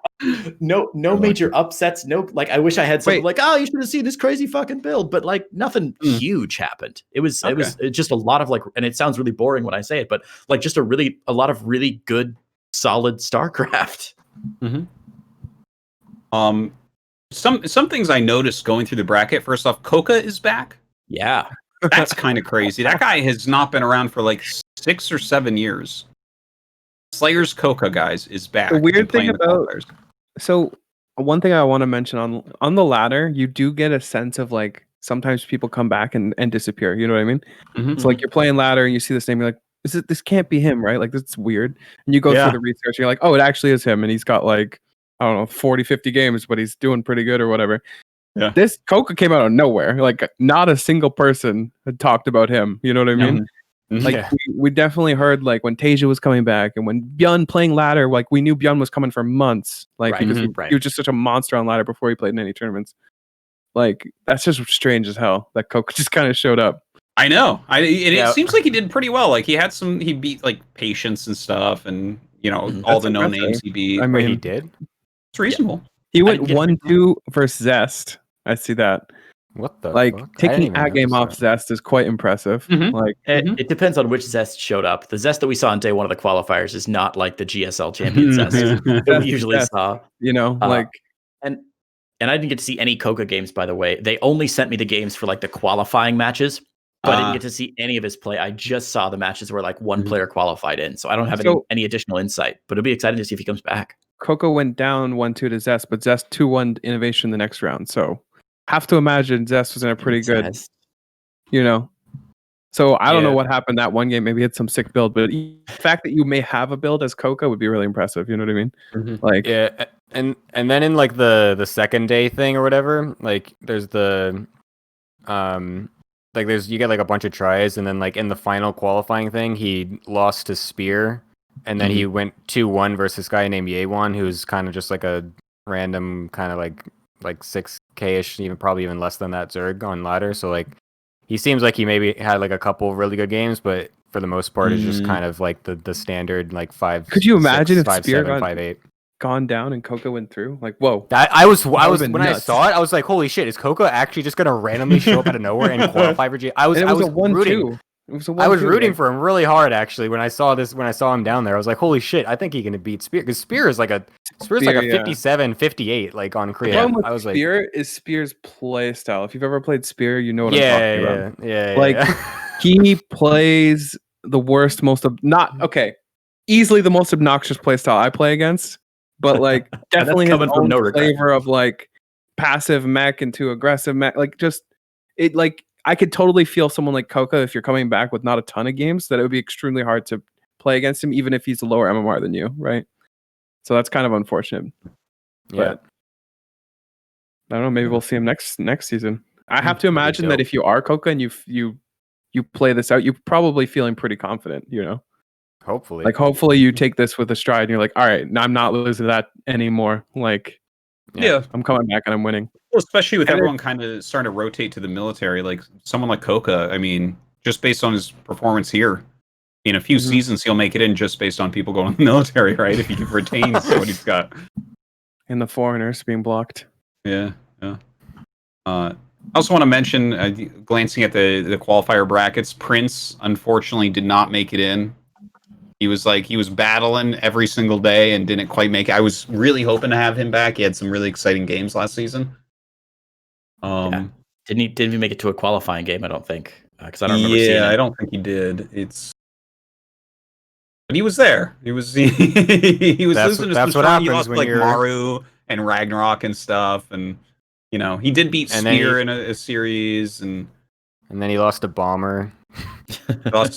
No major upsets. No, like I wish I had something like, oh, you should have seen this crazy fucking build, but like nothing huge happened. It was just a lot of like, and it sounds really boring when I say it, but like just a lot of really good, solid StarCraft. Some things I noticed going through the bracket. First off, Coca is back. Yeah, that's kind of crazy. That guy has not been around for like 6 or 7 years. Slayer's Coca, guys, is back. The weird thing about one thing I want to mention on the ladder, you do get a sense of like sometimes people come back and disappear. You know what I mean? So like you're playing ladder and you see this name, you're like, this can't be him, right? Like this is weird. And you go through the research, and you're like, oh, it actually is him, and he's got like, I don't know, 40, 50 games, but he's doing pretty good or whatever. Yeah. This Coca came out of nowhere. Like not a single person had talked about him. You know what I mean? Like we definitely heard like when Tasia was coming back, and when Bjorn playing ladder, like we knew Bjorn was coming for months. Like because he was just such a monster on ladder before he played in any tournaments. Like that's just strange as hell that Coca just kind of showed up. I know. It seems like he did pretty well. Like he beat like Patience and stuff, and you know all the no names he beat. I mean, he did. It's reasonable. He went 1-2 versus Zest. I see that. What the fuck? Taking a game off Zest is quite impressive. Like it depends on which Zest showed up. The Zest that we saw on day 1 of the qualifiers is not like the GSL champion Zest that we usually saw. You know, and I didn't get to see any Coca games, by the way. They only sent me the games for like the qualifying matches, but I didn't get to see any of his play. I just saw the matches where like one player qualified in, so I don't have any additional insight. But it'll be exciting to see if he comes back. Coca went down 1-2 to Zest, but Zest 2-1 Innovation the next round. So have to imagine Zest was in a pretty good, you know. So I don't know what happened that one game. Maybe he had some sick build, but the fact that you may have a build as Coca would be really impressive. You know what I mean? Like and then in like the second day thing or whatever, like there's the you get like a bunch of tries, and then like in the final qualifying thing, he lost to Spear, and then he went 2-1 versus this guy named Yewan, who's kind of just like a random kind of like 6K-ish, probably even less than that Zerg on ladder. So like he seems like he maybe had like a couple of really good games, but for the most part, it's just kind of like the standard like 5. Could you imagine if 5, Spear 7, 5, 8 gone down and Coca went through? Like, whoa! I was when I saw it, I was like, holy shit! Is Coca actually just gonna randomly show up out of nowhere and qualify for G? I was rooting. I was rooting for him really hard actually when I saw him down there. I was like, holy shit! I think he can beat Spear, because Spear's like a 57, 58 like on Korea. I was like, Spear is Spear's play style. If you've ever played Spear, you know what I'm talking about. Yeah. Like he plays the worst, easily the most obnoxious playstyle I play against, but like definitely his own flavor of like passive mech into aggressive mech. Like just it like I could totally feel someone like Coca, if you're coming back with not a ton of games, that it would be extremely hard to play against him, even if he's a lower MMR than you, right? So that's kind of unfortunate. Yeah. But I don't know. Maybe we'll see him next season. I have to imagine that if you are Coca and you play this out, you're probably feeling pretty confident. You know, hopefully you take this with a stride. And you're like, all right, I'm not losing that anymore. Like, yeah, I'm coming back and I'm winning. Well, especially with everyone kind of starting to rotate to the military. Like someone like Coca, I mean, just based on his performance here, in a few seasons he'll make it in just based on people going to the military, right? If he retains what he's got. And the foreigners being blocked. Yeah. I also want to mention, glancing at the qualifier brackets, Prince unfortunately did not make it in. He was battling every single day and didn't quite make it. I was really hoping to have him back. He had some really exciting games last season. Didn't he make it to a qualifying game? I don't think, because I don't remember seeing it. I don't think he did. But he was there. He was he was losing to some strong. He lost like Maru and Ragnarok and stuff, and you know he did beat Spear in a series, and then he lost to Bomber.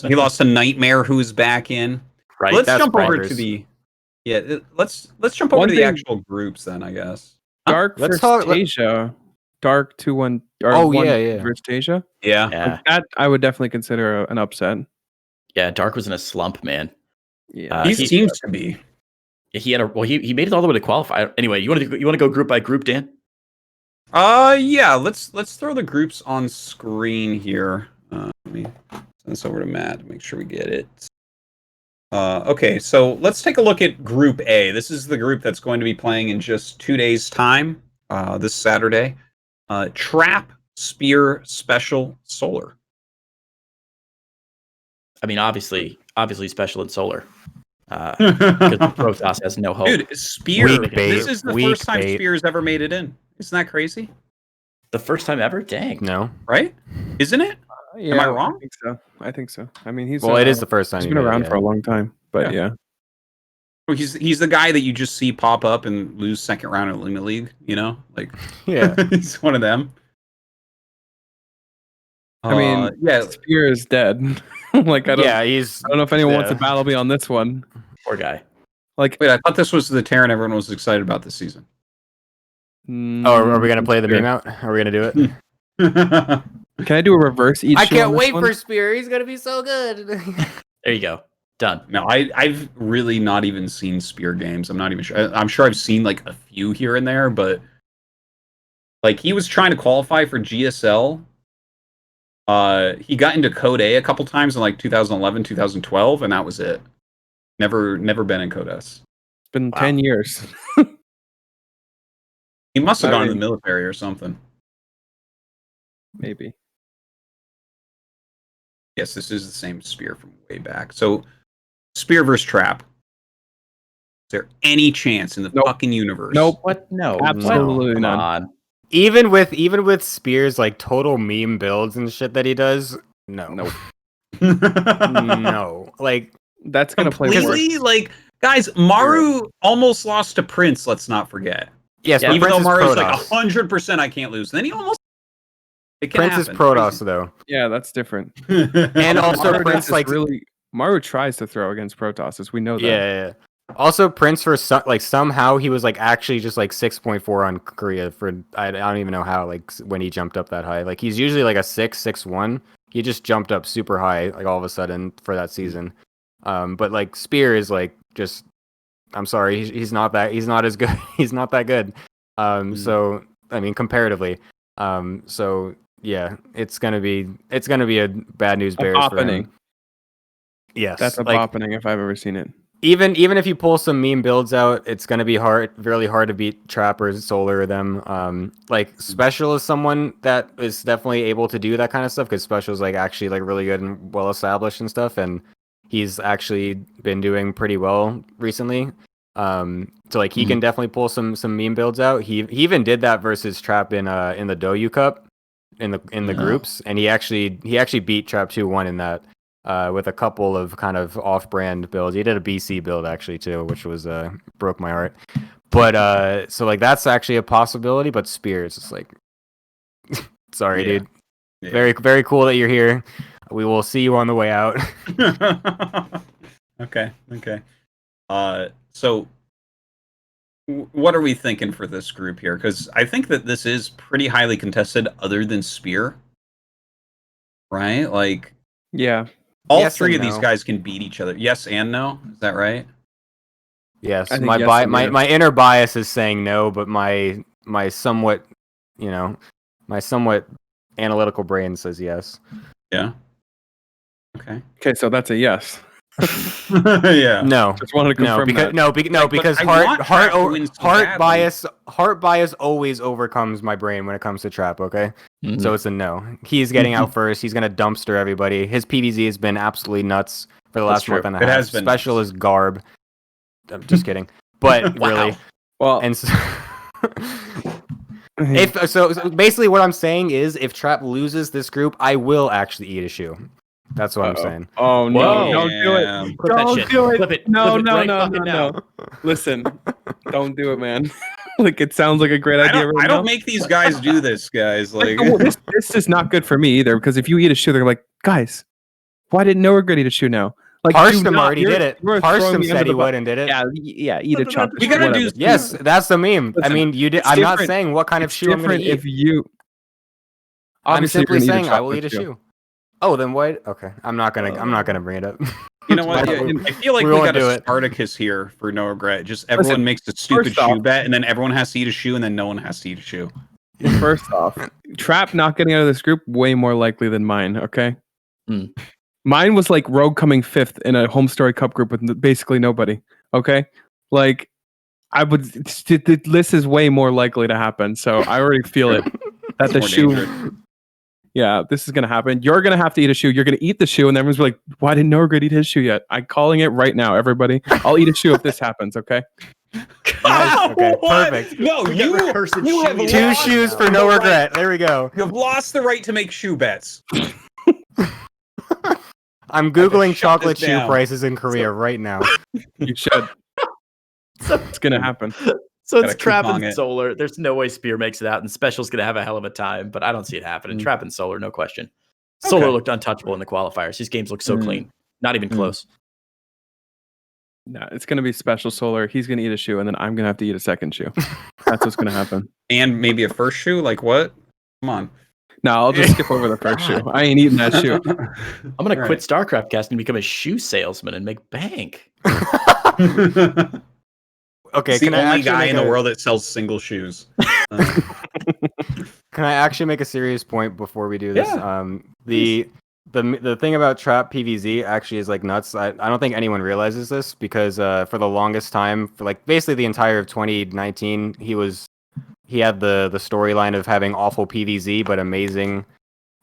he lost to Nightmare, who's back in. Right. Let's jump over to the let's jump over to the actual groups then, I guess. Dark versus Asia. Dark 2-1. Versus Asia. Yeah. That I would definitely consider an upset. Yeah, Dark was in a slump, man. Yeah, he seems to be. He had he made it all the way to qualify. Anyway, you want to go group by group, Dan? Yeah. Let's throw the groups on screen here. Let me send this over to Matt to make sure we get it. Okay, so let's take a look at Group A. This is the group that's going to be playing in just 2 days' time. This Saturday. Trap, Spear, Special, Solar. I mean, obviously, Special and Solar. Because Protoss has no hope. Dude, Spear. This is the first time Spear's ever made it in. Isn't that crazy? The first time ever? Dang. No. Right? Isn't it? Yeah, am I wrong? I think so. I mean, it is the first time. He's been around for a long time, but yeah. Well, he's the guy that you just see pop up and lose second round in Limit League. You know, like he's one of them. I mean, Spear is dead. Like I don't know if anyone wants to battle me on this one. Poor guy. Like, wait, I thought this was the Terran everyone was excited about this season. Are we gonna play the meme out? Are we gonna do it? Can I do a reverse each? I can't wait for Spear. He's gonna be so good. There you go. Done. No, I've really not even seen Spear games. I'm not even sure. I'm sure I've seen like a few here and there, but like he was trying to qualify for GSL. He got into Code A a couple times in like 2011, 2012, and that was it. Never been in Code S. It's been 10 years. He must have gone to the military or something. Maybe. Yes, this is the same Spear from way back. So, Spear versus Trap. Is there any chance in the fucking universe? Nope. What? No. Absolutely none. Even with Spear's like total meme builds and shit that he does, no. Nope. No. Like that's gonna play completely. Like guys, Maru almost lost to Prince. Let's not forget. Yes, even though Maru's like 100%, I can't lose. Then he almost. Prince is Protoss though. Yeah, that's different. And also Prince like really Maru tries to throw against Protoss, as we know that. Yeah. Also, Prince for somehow he was like actually just like 6.4 on Korea for I don't even know how like when he jumped up that high. Like he's usually like a 6.1. He just jumped up super high like all of a sudden for that season. But like Spear is like just I'm sorry he's not as good. He's not that good. So I mean comparatively. So yeah, it's gonna be a bad news bears for him. Yes, that's a happening if I've ever seen it. Even if you pull some meme builds out, it's gonna be really hard to beat Trappers, Solar, them. Like Special is someone that is definitely able to do that kind of stuff because Special is like actually like really good and well established and stuff, and he's actually been doing pretty well recently. So like he can definitely pull some meme builds out. He even did that versus Trap in the Doyu Cup in the groups, and he actually beat Trap 2-1 in that. with a couple of kind of off-brand builds. He did a BC build actually too, which was broke my heart. But so like that's actually a possibility. But Spear is just like, sorry, dude. Yeah. Very, very cool that you're here. We will see you on the way out. Okay. So what are we thinking for this group here? Because I think that this is pretty highly contested other than Spear. Right? Like, yeah. All yes three of these guys can beat each other. Yes and no? Is that right? Yes. My inner bias is saying no, but my somewhat, my somewhat analytical brain says yes. Yeah. Okay, so that's a yes. Yeah. No. Just wanted to confirm because heart bias always overcomes my brain when it comes to trap, okay? Mm-hmm. So it's a no. He's getting out first. He's going to dumpster everybody. His PvZ has been absolutely nuts for the last month and a half. It has been Special nuts. Is garb. I'm just kidding. But wow. Really. Well, and so so basically what I'm saying is if Trap loses this group, I will actually eat a shoe. That's what I'm saying. Oh no! Don't do it! Don't do it! Flip it! No! Listen, don't do it, man. Like it sounds like a great idea. I don't make these guys do this, guys. Like this is not good for me either. Because if you eat a shoe, they're like, guys, why didn't NoRegreT eat a shoe now? Like Harstom already did it. Harstom said he would and did it. Yeah. Eat a chop. We gotta do. Yes, that's the meme. Listen, I mean, you did. I'm not saying what kind of shoe I'm going to eat. If you, I'm simply saying I will eat a shoe. Oh, then what? Okay, I'm not gonna bring it up. You know what? I feel like we got a Spartacus here for NoRegreT. Just everyone makes a stupid shoe bet, and then everyone has to eat a shoe, and then no one has to eat a shoe. First off, Trap not getting out of this group way more likely than mine. Okay, Mine was like Rogue coming 5th in a Home Story Cup group with basically nobody. Okay, like I would. This is way more likely to happen. So I already feel it that the shoe. Dangerous. Yeah, this is going to happen. You're going to have to eat a shoe. You're going to eat the shoe, and everyone's like, why didn't NoRegreT eat his shoe yet? I'm calling it right now, everybody. I'll eat a shoe if this happens, okay? Nice. Okay, perfect. No, you have 2 shoes for NoRegreT. There we go. You have lost the right to make shoe bets. I'm Googling chocolate shoe prices in Korea right now. You should. It's going to happen. So it's Trap and Solar. There's no way Spear makes it out, and Special's going to have a hell of a time, but I don't see it happening. Trap and Solar, no question. Solar looked untouchable in the qualifiers. His games look so clean. Not even close. No, it's going to be Special Solar. He's going to eat a shoe, and then I'm going to have to eat a second shoe. That's what's going to happen. And maybe a first shoe? Like what? Come on. No, I'll just skip over the first shoe. I ain't eating that shoe. I'm going to quit StarCraft cast and become a shoe salesman and make bank. Okay, it's the only guy in the world that sells single shoes. Can I actually make a serious point before we do this? Yeah. The thing about Trap PvZ actually is like nuts. I don't think anyone realizes this because for the longest time, for like basically the entire of 2019, he had the storyline of having awful PvZ but amazing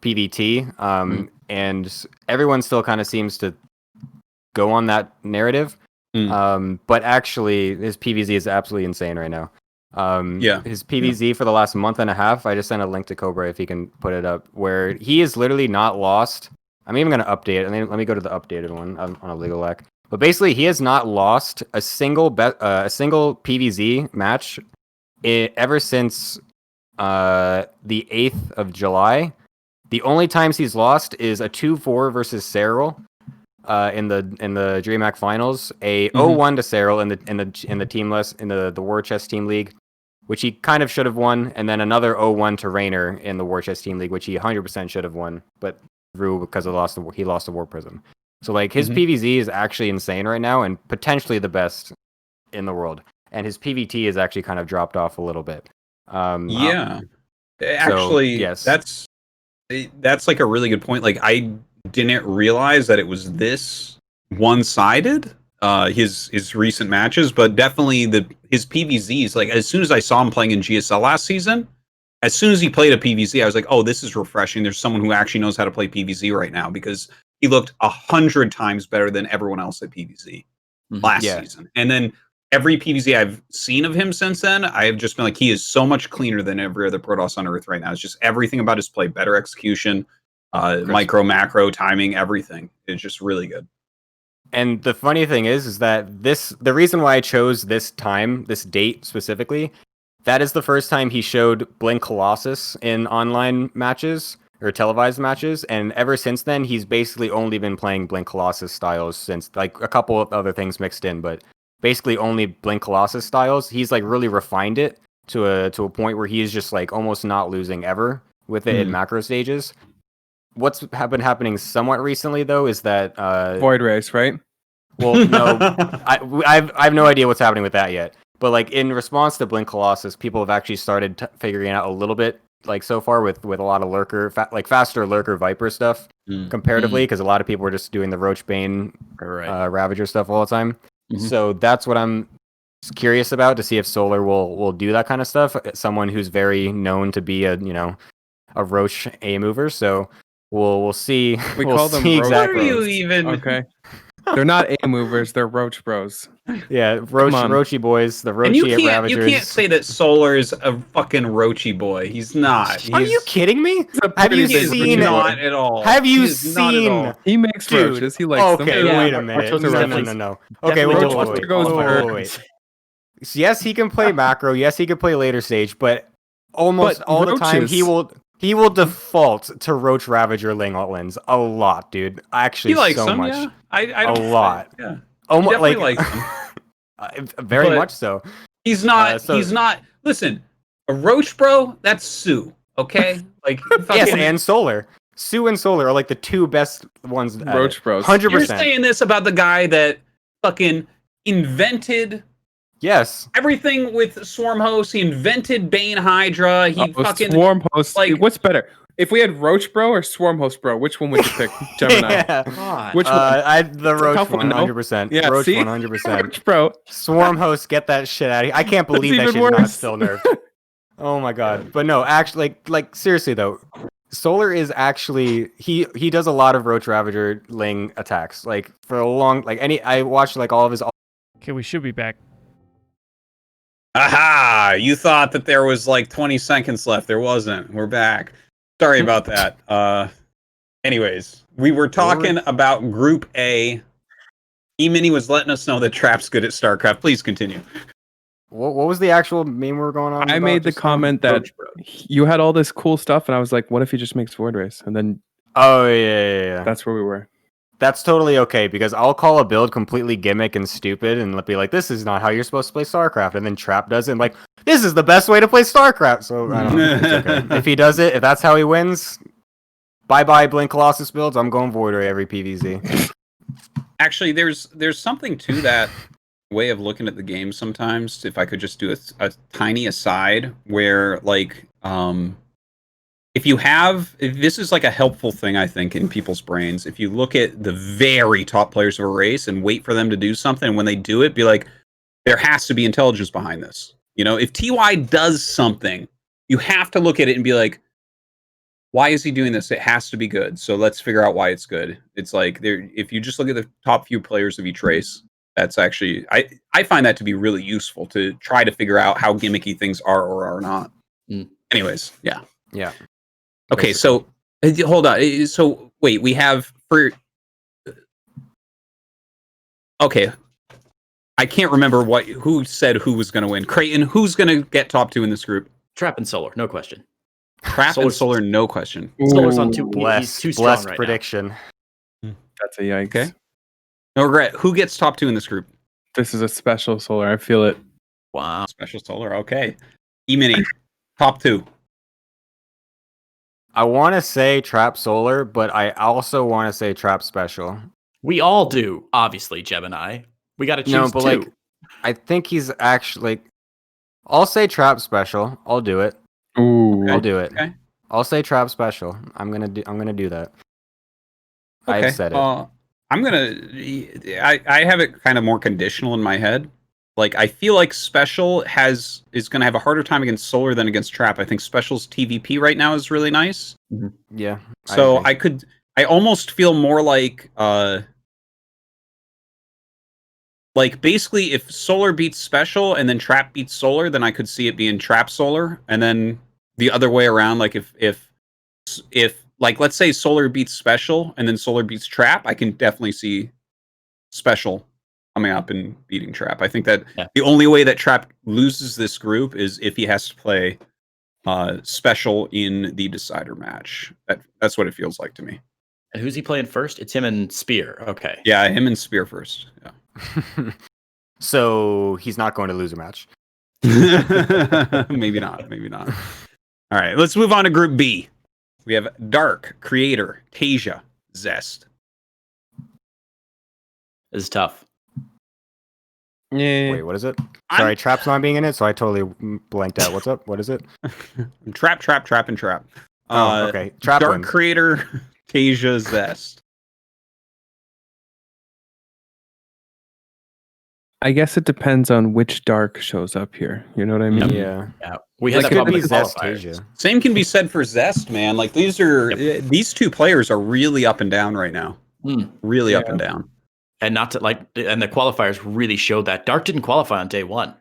PvT. And everyone still kind of seems to go on that narrative. But actually, his PvZ is absolutely insane right now. His PvZ for the last month and a half, I just sent a link to Cobra if he can put it up, where he is literally not lost. I'm even going to update it. Let me go to the updated one on a legal lack. But basically, he has not lost a single PvZ match ever since the 8th of July. The only times he's lost is a 2-4 versus Serral. In the DreamHack finals, a 0-1 to Serral in the teamless in the War Chest Team League, which he kind of should have won, and then another 0-1 to Raynor in the War Chest Team League, which he 100% should have won, but through because he lost the War Prism. So like his PvZ is actually insane right now, and potentially the best in the world, and his PvT is actually kind of dropped off a little bit. Actually, yes, that's like a really good point. Like I didn't realize that it was this one-sided, his recent matches, but definitely his PvZs, like as soon as I saw him playing in GSL last season, as soon as he played a PvZ, I was like, oh, this is refreshing. There's someone who actually knows how to play PvZ right now, because he looked 100 times better than everyone else at PvZ last season. And then every PvZ I've seen of him since then, I've just been like, he is so much cleaner than every other Protoss on Earth right now. It's just everything about his play, better execution. micro, macro, timing, everything. It's just really good. And the funny thing is that the reason why I chose this date specifically, that is the first time he showed Blink Colossus in online matches or televised matches, and ever since then he's basically only been playing Blink Colossus styles since, like a couple of other things mixed in, but basically only Blink Colossus styles. He's like really refined it to a point where he is just like almost not losing ever with it in macro stages. What's been happening somewhat recently though is that Void Race, right? Well, no, I have no idea what's happening with that yet. But like in response to Blink Colossus, people have actually started figuring out a little bit, like so far with a lot of lurker, faster lurker Viper stuff comparatively, because a lot of people are just doing the Roach Bane Ravager stuff all the time. So that's what I'm curious about, to see if Solar will do that kind of stuff. Someone who's very known to be a Roach A mover. So we'll see. We'll call them exactly. What are you even? Okay. They're not A movers, they're Roach Bros. Yeah, Roachy boys, the Roachy Ravagers. You can't say that Solar's a fucking Roachy boy. He's not. Are you kidding me? Have you seen not at all? Have you seen? He makes roaches. He likes them. Okay, wait a minute. No. Okay, wait. Yes, he can play macro. Yes, he can play later stage, but almost all the time he will default to Roach Ravager Ling Lens a lot, dude. Actually, he likes so them, much. Yeah. I don't a lot. Yeah. Almost like them. Very much so. He's not. He's not. Listen, a Roach bro. That's Sue. Okay. Like yes, and Solar. Sue and Solar are like the two best ones. Roach bros. 100%. You're saying this about the guy that fucking invented. Yes. Everything with Swarm Host. He invented Bane Hydra. He fucking Swarm Host. Like, what's better? If we had Roach Bro or Swarm Host Bro, which one would you pick, Gemini? Yeah. Which one? The Roach one, 100%. Yeah, Roach see? 100%. Roach Bro. Swarm Host, get that shit out of here. I can't believe that shit's not still nerfed. Oh my god. But no, actually, like seriously though, Solar is actually he does a lot of Roach Ravager Ling attacks. Like for a long I watched like all of his. Okay, we should be back. Aha! You thought that there was like 20 seconds left. There wasn't. We're back. Sorry about that. Anyways, we were talking about Group A. E-Mini was letting us know that Trap's good at StarCraft. Please continue. What was the actual meme we were going on? I made the comment that you had all this cool stuff, and I was like, what if he just makes Void Race? And then... Oh, yeah. That's where we were. That's totally okay, because I'll call a build completely gimmick and stupid and be like, this is not how you're supposed to play StarCraft. And then Trap does it and like, this is the best way to play StarCraft. So I don't know. It's okay. If he does it, if that's how he wins, bye-bye Blink Colossus builds. I'm going Void Ray every PvZ. Actually, there's something to that way of looking at the game sometimes. If I could just do a tiny aside where like... if this is like a helpful thing, I think, in people's brains. If you look at the very top players of a race and wait for them to do something, and when they do it, be like, there has to be intelligence behind this. You know, if TY does something, you have to look at it and be like, why is he doing this? It has to be good. So let's figure out why it's good. It's like if you just look at the top few players of each race, that's actually I find that to be really useful to try to figure out how gimmicky things are or are not. Anyways, yeah. Okay, so hold on. So wait, we have for. Okay, I can't remember who said who was going to win. Creighton, who's going to get top 2 in this group? Trap and Solar, no question. Trap and Solar, no question. Solar's on two. Blessed, he's too strong right prediction. That's a yikes. Okay. NoRegreT. Who gets top 2 in this group? This is a special Solar. I feel it. Wow. Special Solar. Okay. E-Mini, top 2. I want to say Trap Solar, but I also want to say Trap Special. We all do, obviously, Gemini. We got to choose two. Like, I think he's actually. I'll say Trap Special. I'll do it. Ooh. I'll do it. Okay. I'll say Trap Special. I'm gonna do that. Okay. I've said it. I have it kind of more conditional in my head. Like, I feel like Special is going to have a harder time against Solar than against Trap. I think Special's TVP right now is really nice. Mm-hmm. Yeah. So I almost feel more like basically if Solar beats Special and then Trap beats Solar, then I could see it being Trap Solar. And then the other way around, like if like let's say Solar beats Special and then Solar beats Trap, I can definitely see Special coming up and beating Trap. I think that the only way that Trap loses this group is if he has to play Special in the decider match. That's what it feels like to me. And who's he playing first? It's him and Spear. Okay. Yeah, him and Spear first. Yeah. So he's not going to lose a match. Maybe not. Maybe not. All right, let's move on to Group B. We have Dark, Creator, Tasia, Zest. This is tough. Yeah. Wait, what is it? Sorry, Trap's not being in it, so I totally blanked out. What's up? What is it? Trap, and Trap. Okay. Trap Dark, wins. Creator, Tasia, Zest. I guess it depends on which Dark shows up here. You know what I mean? Yeah. We had Like, that could be problem with Zest qualifiers. Tasia. Same can be said for Zest, man. Like these two players are really up and down right now. Really up and down. And not to and the qualifiers really showed that Dark didn't qualify on day one.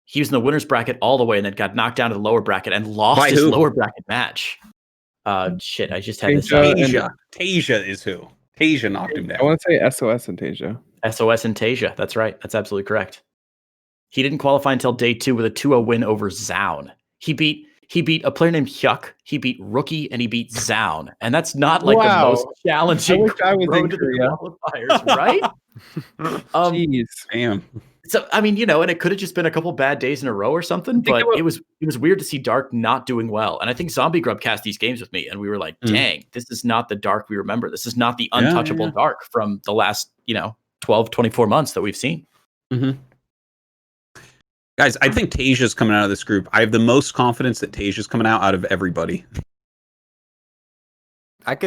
He was in the winner's bracket all the way and then got knocked down to the lower bracket and lost By his who? lower bracket match. Shit, I just had this. Tasia is who? Tasia knocked him down. I want to say SOS and Tasia. SOS and Tasia. That's right. That's absolutely correct. He didn't qualify until day 2 with a 2-0 win over Zaun. He beat a player named Hyuk. He beat Rookie and he beat Zaun. And that's not like the most challenging I wish I was road in to the Korea. qualifiers, right? Jeez. Damn. So I mean, and it could have just been a couple bad days in a row or something, but it was weird to see Dark not doing well. And I think Zombie Grub cast these games with me, and we were like, dang, this is not the Dark we remember. This is not the untouchable Dark from the last, 12, 24 months that we've seen. Mm-hmm. Guys, I think Tasia's coming out of this group. I have the most confidence that Tasia's coming out of everybody.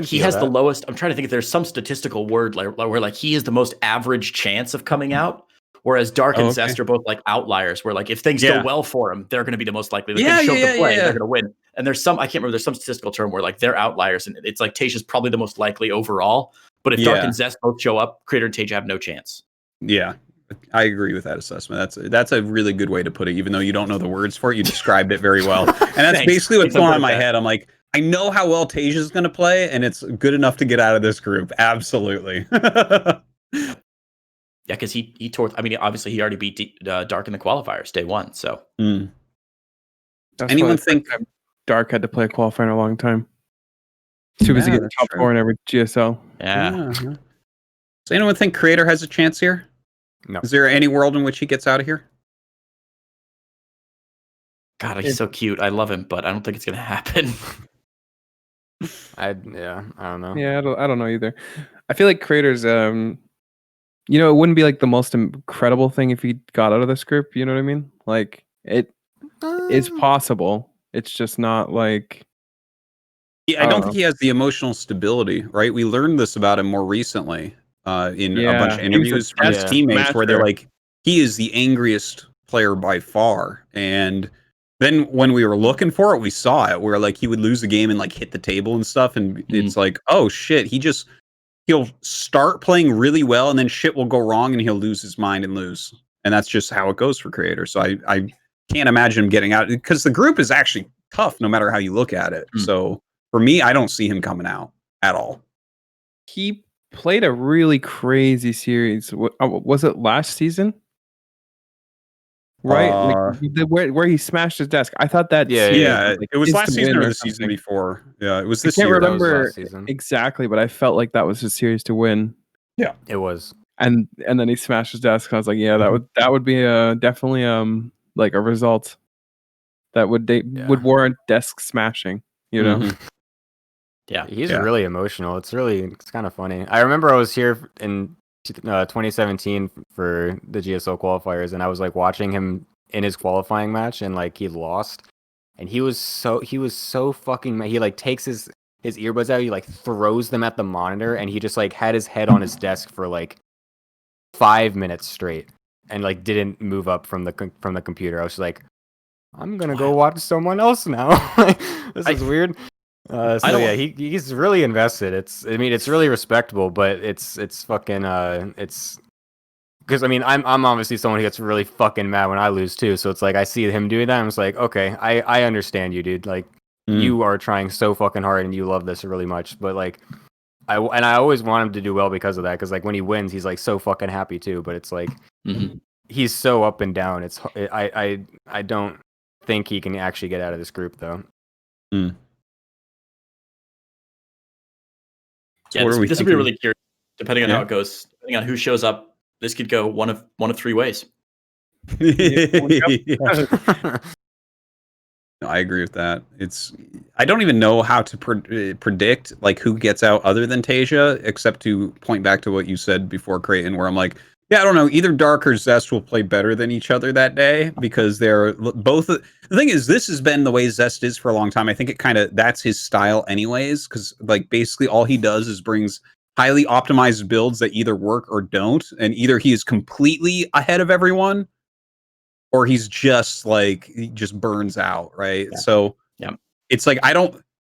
He has the lowest. I'm trying to think if there's some statistical word where like he is the most average chance of coming out, whereas Dark and Zest are both like outliers. Where like if things go well for them, they're going to be the most likely. They can show up to play, they're going to win. And there's some I can't remember. There's some statistical term where like they're outliers, and it's like Tasia's probably the most likely overall. But if Dark and Zest both show up, Creator and Tasia have no chance. Yeah, I agree with that assessment. That's a really good way to put it. Even though you don't know the words for it, you described it very well. And that's basically what's going on in my head. I'm like, I know how well Tasia's going to play, and it's good enough to get out of this group. Absolutely. Yeah, because he tore. I mean, obviously he already beat Dark in the qualifiers day 1. So Anyone think Dark had to play a qualifier in a long time? Too busy getting top 4 in every GSL. Yeah. Does anyone think Creator has a chance here? No. Is there any world in which he gets out of here? God, he's so cute. I love him, but I don't think it's going to happen. I don't know. Yeah, I don't know either. I feel like Creator's it wouldn't be like the most incredible thing if he got out of this group, you know what I mean? Like it is possible. It's just not like I don't think he has the emotional stability, right? We learned this about him more recently in a bunch of interviews from his teammates where they're like, he is the angriest player by far. And then when we were looking for it, we saw it where like he would lose a game and like hit the table and stuff. And it's like, oh shit, he'll start playing really well and then shit will go wrong and he'll lose his mind and lose. And that's just how it goes for Creator. So I can't imagine him getting out because the group is actually tough no matter how you look at it. So for me, I don't see him coming out at all. He played a really crazy series. Was it last season? Right, where he smashed his desk. I thought that. It was last season or the season before. Yeah, it was this year. I can't remember exactly, but I felt like that was his series to win. Yeah, it was. And then he smashed his desk. And I was like, yeah, that would be definitely like a result that would warrant desk smashing. You know. Mm-hmm. Yeah, he's really emotional. It's kind of funny. I remember I was here in 2017 for the GSL qualifiers, and I was like watching him in his qualifying match, and like he lost, and he was so fucking mad. He like takes his earbuds out, he like throws them at the monitor, and he just like had his head on his desk for like 5 minutes straight, and like didn't move up from the computer. I was like, I'm gonna go watch someone else now. This is weird. He's really invested. It's really respectable, but it's fucking it's because I mean I'm obviously someone who gets really fucking mad when I lose too. So it's like I see him doing that, I'm just like, okay, I understand you, dude. Like you are trying so fucking hard and you love this really much. But like, I always want him to do well because of that. Because like when he wins, he's like so fucking happy too. But it's like he's so up and down. I don't think he can actually get out of this group though. Yeah, this will be really curious. Depending on how it goes, depending on who shows up, this could go one of three ways. No, I agree with that. I don't even know how to predict like who gets out other than Tasia, except to point back to what you said before, Creighton, where I'm like, yeah, I don't know. Either Dark or Zest will play better than each other that day because they're both. The thing is, this has been the way Zest is for a long time. I think that's his style, anyways. Because like basically all he does is brings highly optimized builds that either work or don't, and either he is completely ahead of everyone, or he's just like he just burns out, right? Yeah. So it's like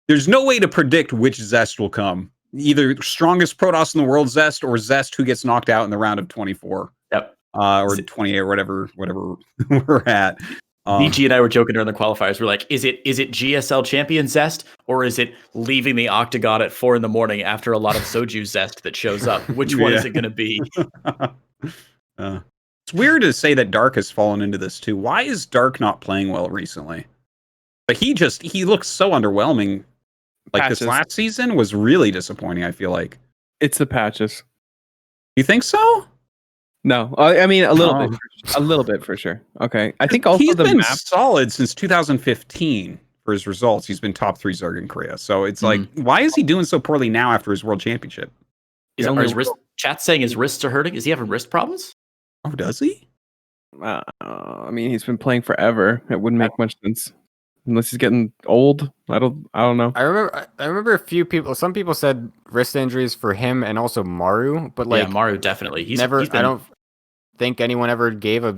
there's no way to predict which Zest will come. Either strongest Protoss in the world Zest or Zest who gets knocked out in the round of 24. Yep. Or 28 or whatever we're at. BG and I were joking during the qualifiers. We're like, is it GSL champion Zest or is it leaving the Octagon at 4 a.m. after a lot of Soju Zest that shows up? Which one is it going to be? It's weird to say that Dark has fallen into this too. Why is Dark not playing well recently? Like he looks so underwhelming. Like patches. This last season was really disappointing, I feel like. It's the patches. You think so? No. I mean a little bit. A little bit for sure. Okay. I think also he's been solid since 2015 for his results. He's been top 3 Zerg in Korea. So it's like, why is he doing so poorly now after his world championship? His wrist, chat's saying his wrists are hurting. Is he having wrist problems? Oh, does he? I mean, he's been playing forever. It wouldn't make much sense. Unless he's getting old. I don't know. I remember some people said wrist injuries for him and also Maru, but like Maru definitely. I don't think anyone ever gave a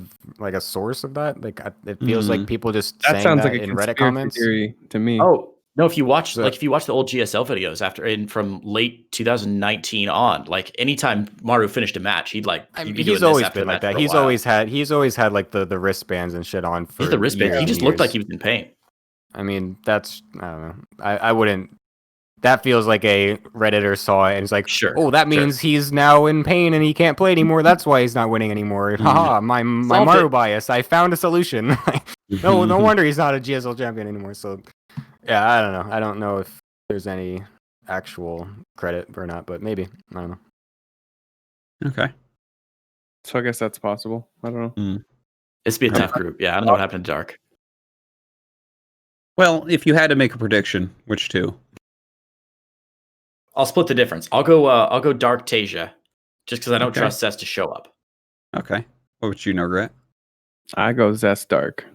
source of that. Like it feels like people just that sounds like a in Reddit comments theory to me. Oh no! If you watch the old GSL videos from late 2019 on, like anytime Maru finished a match, he's always been like that. He's always had like the wristbands and shit on for the wristband. He just looked like he was in pain. I mean, I don't know. I wouldn't. That feels like a Redditor saw it and it's like, that means he's now in pain and he can't play anymore. That's why he's not winning anymore. Haha, my Maru bias. I found a solution. No wonder he's not a GSL champion anymore. So, yeah, I don't know. I don't know if there's any actual credit or not, but maybe. I don't know. Okay. So I guess that's possible. I don't know. It's be a tough group. Yeah, I don't know what happened to Dark. Well, if you had to make a prediction, which two? I'll split the difference. I'll go Dark Tasia, just because I don't trust Zest to show up. Okay. What would you, NoRegreT? I go Zest Dark.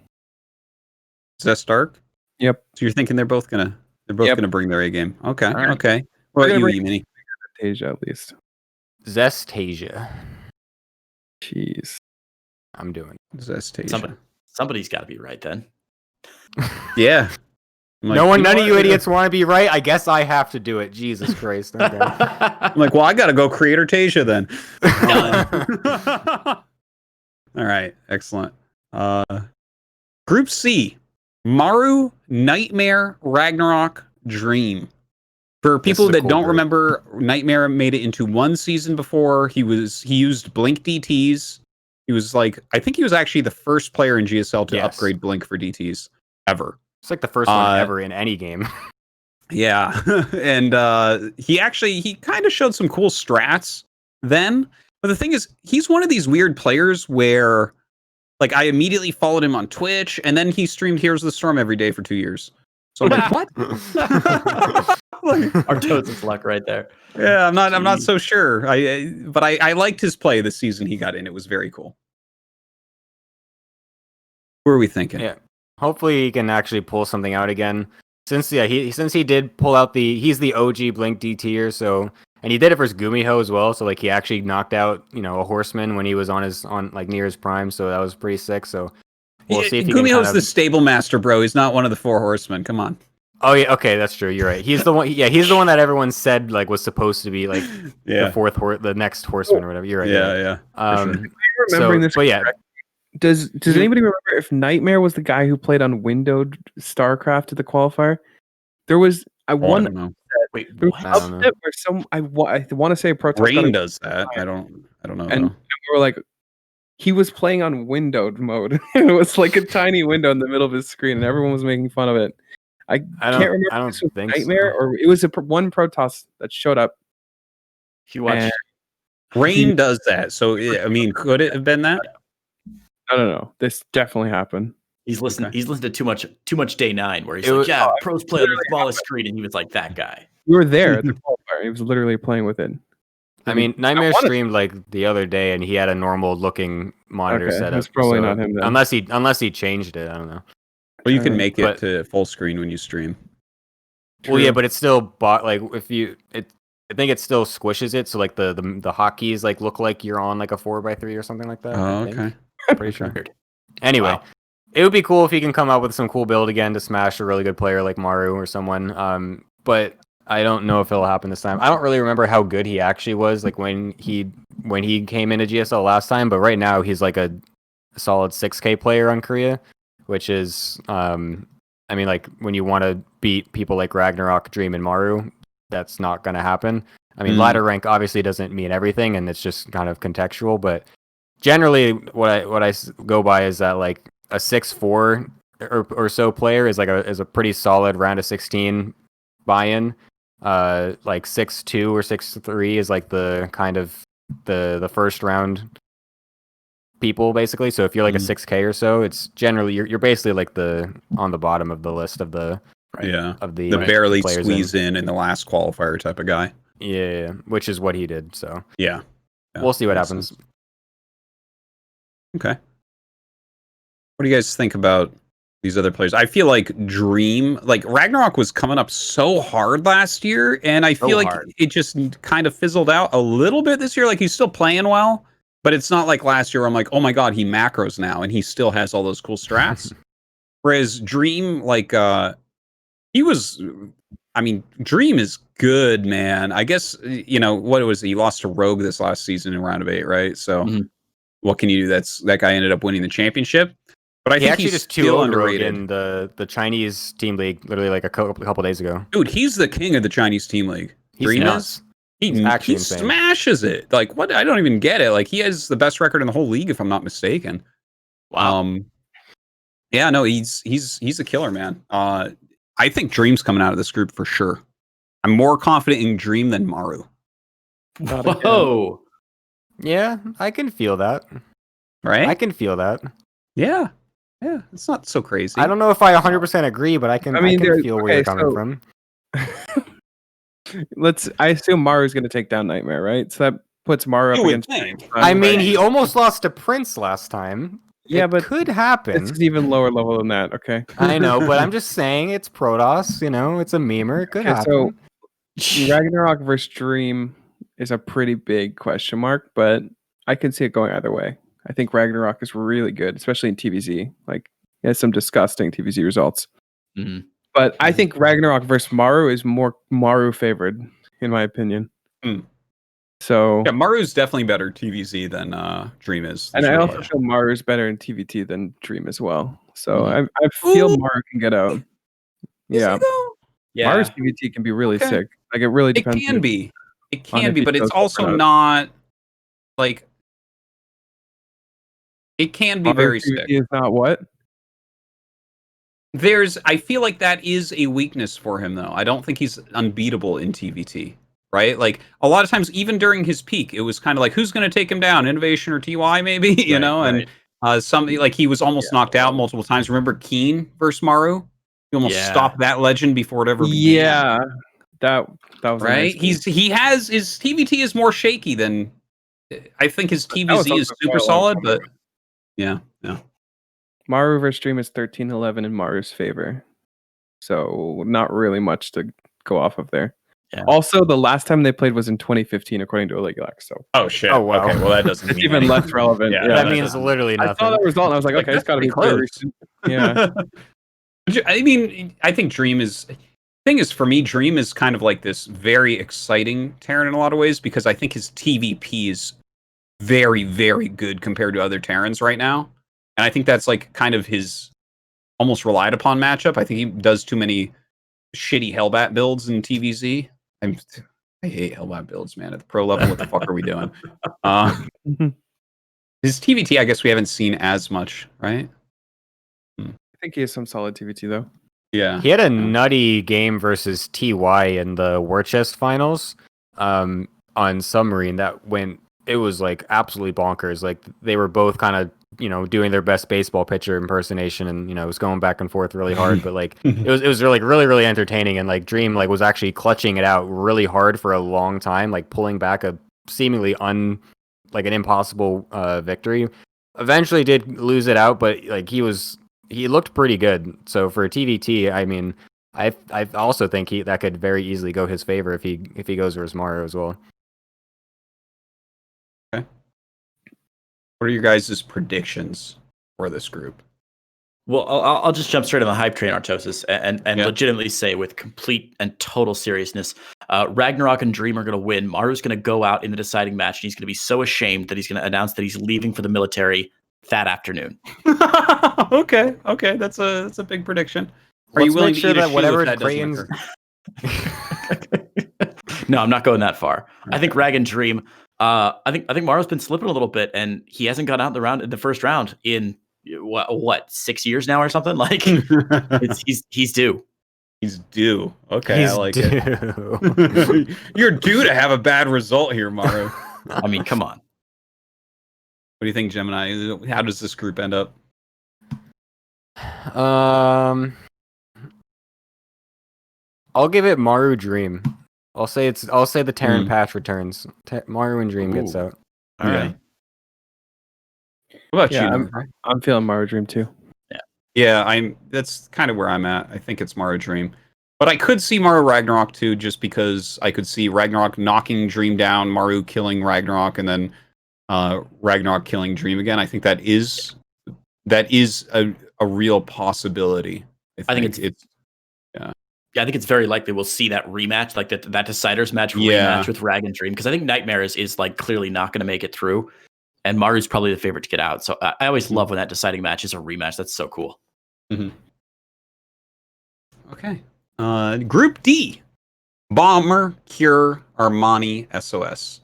Zest Dark? Yep. So you're thinking they're both gonna bring their A game. Okay. Right. Okay. What about you, Mini? Tasia at least. Zest Tasia. Jeez. I'm doing Zest Tasia. Somebody's got to be right then. Yeah. Like, none of you idiots want to be right. I guess I have to do it. Jesus Christ. Okay. I'm like, well, I got to go Creator Tasia then. All right. Excellent. Group C. Maru, Nightmare, Ragnarok, Dream. For people that don't remember, Nightmare made it into one season before. He used Blink DTs. He was like, I think he was actually the first player in GSL to upgrade Blink for DTs ever. It's like the first one ever in any game. Yeah. And he kind of showed some cool strats then. But the thing is, he's one of these weird players where like I immediately followed him on Twitch and then he streamed Heroes of the Storm every day for 2 years. So I'm like, what? Artosis luck right there. Yeah, I'm not so sure. But I liked his play this season he got in. It was very cool. What are we thinking? Yeah. Hopefully he can actually pull something out again. Since he did pull out he's the OG Blink DTer, so and he did it for his Gumiho as well, so like he actually knocked out, a horseman when he was on near his prime, so that was pretty sick. So we'll see if Gumiho's the stable master, bro. He's not one of the 4 horsemen. Come on. Oh yeah, okay, that's true. You're right. He's the one. Yeah, he's the one that everyone said like was supposed to be like the next horseman or whatever. You're right. Yeah. Remembering this, but yeah. Does anybody remember if Nightmare was the guy who played on windowed Starcraft at the qualifier? There was I I won. don't know. Wait, There was what? an I don't know. upset where I want to say Protoss got Rain a does that. I don't know. and though. we were like, he was playing on windowed mode. It was like a tiny window in the middle of his screen, and everyone was making fun of it. I can't remember I if don't this was think Nightmare so. or it was one Protoss that showed up. He watched. And Rain does that. So I mean, could it have been that? no. This definitely happened. He's listened. Okay. He's listened to too much Day 9, where he's It like, was- "Yeah, pros play on the smallest screen," and he was like, "That guy." We were there at the qualifier. He was literally playing with it. I mean, Nightmare wanna- streamed like the other day, and he had a normal looking monitor Okay, setup. that's probably not him then. Unless he changed it. I don't know. Well, you can make it But- to full screen when you stream. Well, yeah, True. but it's still like I think it still squishes it, so like the hotkeys like look like you're on like a 4x3 or something like that. Oh, I think. okay. Pretty sure. Weird. Anyway, Wow. it would be cool if he can come out with some cool build again to smash a really good player like Maru or someone. But I don't know if it'll happen this time. I don't really remember how good he actually was, like when he came into GSL last time. But right now he's like a solid 6K player on Korea, which is, I mean, like when you want to beat people like Ragnarok, Dream, and Maru, that's not going to happen. I mean, ladder rank obviously doesn't mean everything, and it's just kind of contextual. But generally, what I go by is that like a 6'4" or so player is a pretty solid round of 16 buy-in. Like 6'2" or 6'3" is like the kind of the first round people basically. So if you're like a 6K or so, it's generally you're basically like on the bottom of the list of the the barely players squeeze in the last qualifier type of guy. Yeah, which is what he did. So Yeah. we'll see what makes happens. sense. Okay. What do you guys think about these other players? I feel like Ragnarok was coming up so hard last year, and I feel like it just kind of fizzled out a little bit this year. Like he's still playing well, but it's not like last year where I'm like, oh my god, he macros now, and he still has all those cool strats. Whereas Dream, he was, I mean, Dream is good, man. I guess, what was he lost to Rogue this last season in round of 8, right? So what can you do? That guy ended up winning the championship. But I think actually he's just still 2-0 underrated. in the Chinese team league literally like a couple days ago. Dude, he's the king of the Chinese team league. He's Dream nuts. is. He's actually He insane. smashes it. Like what? I don't even get it. Like he has the best record in the whole league, if I'm not mistaken. Wow. Yeah, no, he's a killer, man. I think Dream's coming out of this group for sure. I'm more confident in Dream than Maru. Whoa. Yeah, I can feel that. Right? I can feel that. Yeah. Yeah, it's not so crazy. I don't know if I 100% agree, but I can feel where you're coming from. I assume Maru's going to take down Nightmare, right? So that puts Maru up against. I mean, he almost lost to Prince last time. Yeah, but could happen. It's even lower level than that. Okay. I know, but I'm just saying it's Protoss. It's a memer. It could happen. So Ragnarok versus Dream is a pretty big question mark, but I can see it going either way. I think Ragnarok is really good, especially in TVZ. Like, he has some disgusting TVZ results. Mm-hmm. But I think Ragnarok versus Maru is more Maru favored, in my opinion. So yeah, Maru's definitely better TVZ than Dream is. And I also feel Maru is better in TVT than Dream as well. So I feel Maru can get out. Yeah. Maru's TVT can be really sick. Like it really depends. It can be, but it's also not like it can be very sick. Is not what? I feel like that is a weakness for him though. I don't think he's unbeatable in TVT. Right? Like a lot of times, even during his peak, it was kind of like, who's going to take him down? Innovation or TY maybe, and something like he was almost knocked out multiple times. Remember Keen versus Maru? He almost stopped that legend before it ever began. Yeah, that was right. Nice he has his TVT is more shaky than I think his TVZ is super solid, but yeah. Maru versus Dream is 13-11 in Maru's favor, so not really much to go off of there. Yeah. Also, the last time they played was in 2015, according to Olegilak. So. Oh shit! Oh wow. Okay, well that doesn't. It's even less relevant. Yeah, that means literally nothing. I saw that result and I was like, okay, it's got to be close. Yeah. I mean, I think Dream is. Thing is, for me, Dream is kind of like this very exciting Terran in a lot of ways because I think his TVP is very, very good compared to other Terrans right now, and I think that's like kind of his almost relied upon matchup. I think he does too many shitty Hellbat builds in TVZ. I hate Hellbat builds, man. At the pro level, what the fuck are we doing? His TVT, I guess we haven't seen as much, right? I think he has some solid TVT though. Yeah. He had a nutty game versus TY in the War Chest finals on Submarine that went, it was like absolutely bonkers. Like they were both kind of, doing their best baseball pitcher impersonation, and it was going back and forth really hard, but like it was really, really, really entertaining, and like Dream like was actually clutching it out really hard for a long time, like pulling back a seemingly an impossible victory. Eventually did lose it out, but like he looked pretty good. So for TVT, I mean, I also think that could very easily go his favor if he goes versus Mario as well. Okay. What are your guys' predictions for this group? Well, I'll just jump straight on the hype train, Artosis, and legitimately say with complete and total seriousness, Ragnarok and Dream are going to win. Maru's going to go out in the deciding match, and he's going to be so ashamed that he's going to announce that he's leaving for the military that afternoon. Okay, that's a big prediction. Are you willing to eat that whatever Creighton's? No, I'm not going that far. Okay. I think Rag and Dream. I think Maru's been slipping a little bit, and he hasn't got out in the first round in what 6 years now or something. Like he's due. He's due. Okay, I like it. You're due to have a bad result here, Maru. I mean, come on. What do you think, Gemini? How does this group end up? I'll give it Maru Dream. I'll say the Terran patch returns. Maru and Dream gets out. All right. What about you? I'm feeling Maru Dream too. Yeah, that's kind of where I'm at. I think it's Maru Dream. But I could see Maru Ragnarok too, just because I could see Ragnarok knocking Dream down, Maru killing Ragnarok, and then Ragnarok killing Dream again. I think that is a real possibility. I think it's I think it's very likely we'll see that rematch, like that Deciders match rematch with Rag and Dream, because I think Nightmare is like clearly not going to make it through, and Maru's probably the favorite to get out. So I always love when that deciding match is a rematch. That's so cool. Mm-hmm. Okay. Group D: Bomber, Cure, Armani, SOS.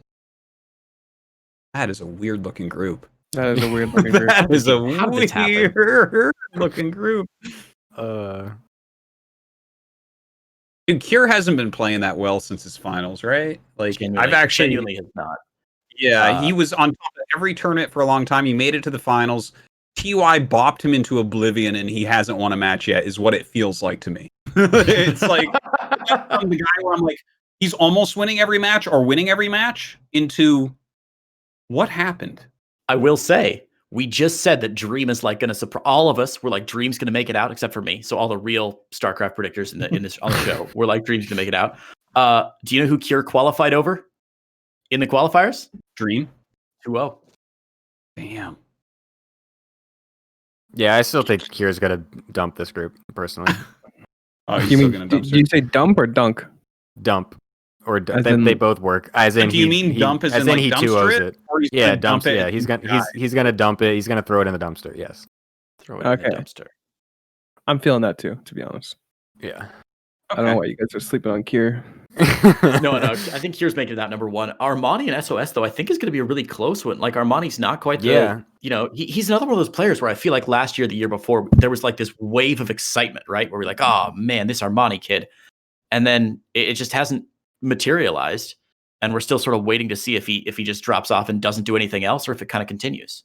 That is a weird looking group. That is a weird looking group. That is a weird looking group. Dude, Cure hasn't been playing that well since his finals, right? Like genuinely has not. Yeah, he was on top of every tournament for a long time. He made it to the finals. TY bopped him into oblivion, and he hasn't won a match yet, is what it feels like to me. It's like I'm the guy where I'm like, he's almost winning every match or winning every match into what happened. I will say, we just said that Dream is like going to surprise all of us. We're like, Dream's going to make it out, except for me. So all the real StarCraft predictors in this on the show, we're like, Dream's going to make it out. Do you know who Cure qualified over in the qualifiers? Dream 2-0. Damn. Yeah, I still think Cure's going to dump this group, personally. Did you say dump or dunk? Dump. Or they both work. As in, do you mean dump as in like he dumpster it? Yeah, dump it. Yeah, he's gonna dump it. He's gonna throw it in the dumpster. Yes. Throw it in the dumpster. I'm feeling that too, to be honest. Yeah. I don't know why you guys are sleeping on Cure. No. I think Cure's making it out number one. Armani and SOS, though, I think is going to be a really close one. Like Armani's not quite the, he's another one of those players where I feel like last year, the year before, there was like this wave of excitement, right? Where we're like, oh man, this Armani kid. And then it just hasn't materialized. And we're still sort of waiting to see if he just drops off and doesn't do anything else, or if it kind of continues.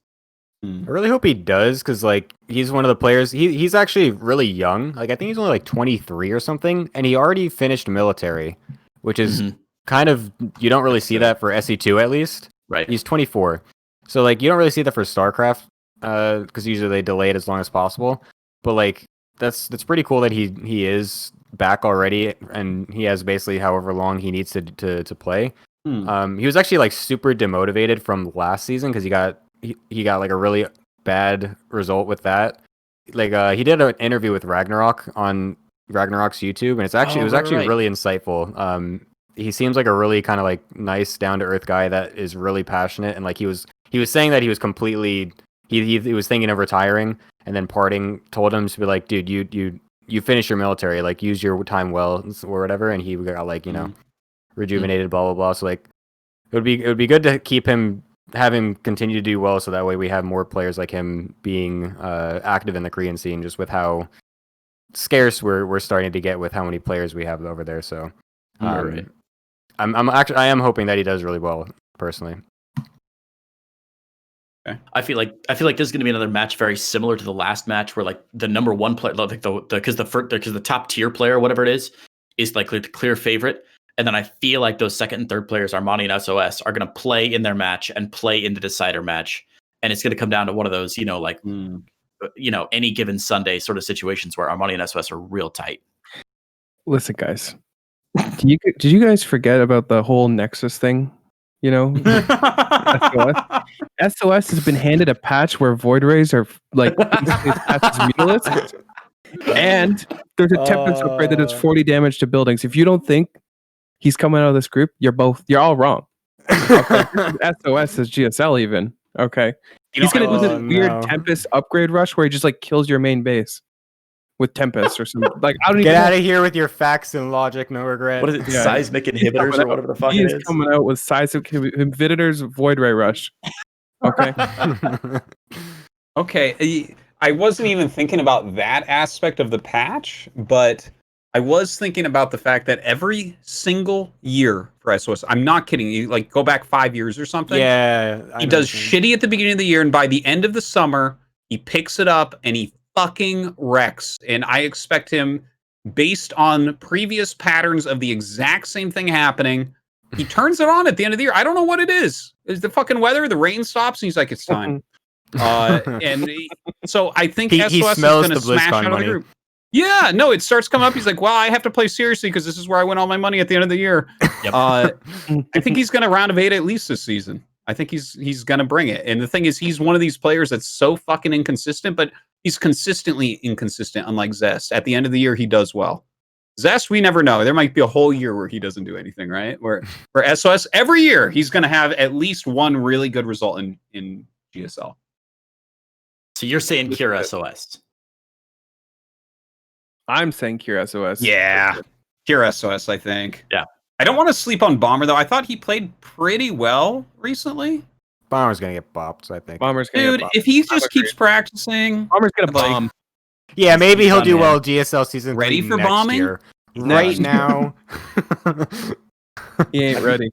I really hope he does, because like he's one of the players. He's actually really young. Like I think he's only like 23 or something, and he already finished military, which is kind of, you don't really see that for SC2 at least. Right. He's 24, so like you don't really see that for StarCraft, because usually they delay it as long as possible. But like that's pretty cool that he is back already, and he has basically however long he needs to play. He was actually like super demotivated from last season because he got like a really bad result with that. Like he did an interview with Ragnarok on Ragnarok's YouTube, and it was actually really insightful. He seems like a really kind of like nice, down to earth guy that is really passionate, and like he was saying that he was completely he was thinking of retiring, and then parting told him to be like, dude, you finish your military, like use your time well or whatever, and he got like rejuvenated, blah blah blah. So like it would be good to have him continue to do well, so that way we have more players like him being active in the Korean scene, just with how scarce we're starting to get with how many players we have over there. So Right. I am hoping that he does really well personally. Okay. I feel like there's going to be another match very similar to the last match, where like the number one player, like because the top tier player, whatever it is like the clear favorite, and then I feel like those second and third players, Armani and SOS, are going to play in their match and play in the decider match, and it's going to come down to one of those, any given Sunday sort of situations where Armani and SOS are real tight. Listen, guys, did you guys forget about the whole Nexus thing? SOS has been handed a patch where Void Rays are like mutalisks, and there's a Tempest upgrade that does 40 damage to buildings. If you don't think he's coming out of this group, you're all wrong. Okay. SOS is GSL even. Okay. He's gonna do this weird Tempest upgrade rush where he just like kills your main base with Tempest or something. Like, I don't get out of here with your facts and logic. NoRegreT. What is it? Yeah. Seismic inhibitors or whatever the fuck it is. He's coming out with seismic inhibitors, Void Ray rush. Okay. Okay. I wasn't even thinking about that aspect of the patch, but I was thinking about the fact that every single year for SOS, I'm not kidding you, like go back 5 years or something. Yeah. He does shitty at the beginning of the year, and by the end of the summer, he picks it up and he fucking wrecks. And I expect him, based on previous patterns of the exact same thing happening, he turns it on at the end of the year. I don't know what it is. Is the fucking weather? The rain stops, and he's like, it's time. So I think SOS is going to smash out of the group. Yeah, no, it starts coming up. He's like, well, I have to play seriously because this is where I win all my money at the end of the year. Yep. I think he's going to round of 8 at least this season. I think he's going to bring it. And the thing is, he's one of these players that's so fucking inconsistent, but he's consistently inconsistent, unlike Zest. At the end of the year, he does well. Zest, we never know. There might be a whole year where he doesn't do anything, right? Where for SOS, every year, he's going to have at least one really good result in GSL. So you're saying Cure SOS? I'm saying Cure SOS. Yeah, Cure SOS, I think. Yeah. I don't want to sleep on Bomber, though. I thought he played pretty well recently. Bomber's going to get bopped, I think. Bomber's going to get bopped. If he just keeps practicing... Bomber's going to bomb. Yeah, maybe he'll do well GSL season 3 ready for next bombing? Year. Right now. He ain't ready.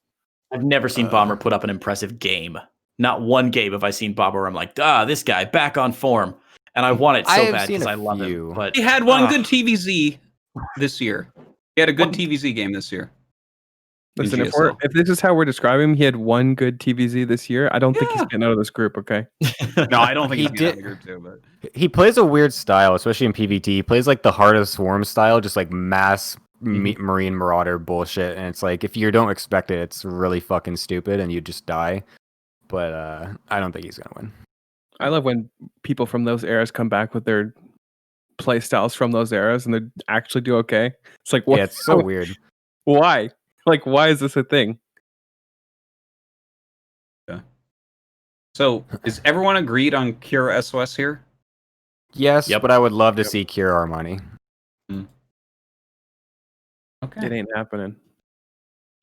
I've never seen Bomber put up an impressive game. Not one game have I seen Bomber where I'm like, this guy back on form. And I want it so bad because I love him. But he had one good TVZ this year. He had a good TVZ game this year. Listen, if this is how we're describing him, he had one good TVZ this year. I don't think he's getting out of this group, okay? No, I don't think he's getting out of the group too. But he plays a weird style, especially in PvT. He plays like the Heart of Swarm style, just like mass Marine Marauder bullshit. And it's like, if you don't expect it, it's really fucking stupid and you just die. But I don't think he's going to win. I love when people from those eras come back with their play styles from those eras and they actually do okay. It's like, what? Yeah, it's so weird. Why? Like, why is this a thing? Yeah. So, is everyone agreed on Cure SOS here? Yes, but I would love to see Cure Armani. Okay. It ain't happening.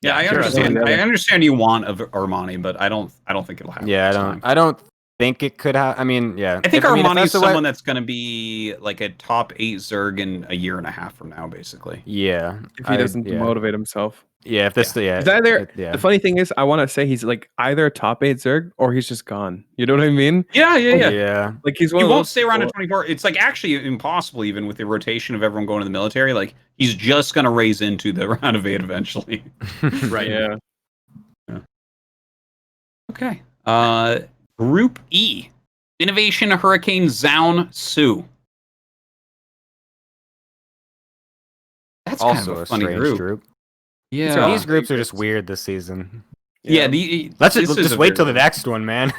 Yeah, I understand. I understand you want of Armani, but I don't think it'll happen. Yeah, I don't think it could have. I mean, yeah. I think Armani is someone that's going to be like a top 8 Zerg in a year and a half from now, basically. Yeah. If he doesn't motivate himself. Yeah, if this, It's either, the funny thing is, I want to say he's like either a top 8 Zerg or he's just gone. You know what I mean? Yeah. Like he won't stay around at 24. It's like actually impossible, even with the rotation of everyone going to the military. Like he's just going to raise into the round of 8 eventually. Right. Yeah. Okay. Group E. Innovation Hurricane Zaun Su. That's also kind of a funny group. Yeah, so these groups are just weird this season. Yeah, let's just wait till the next one, man.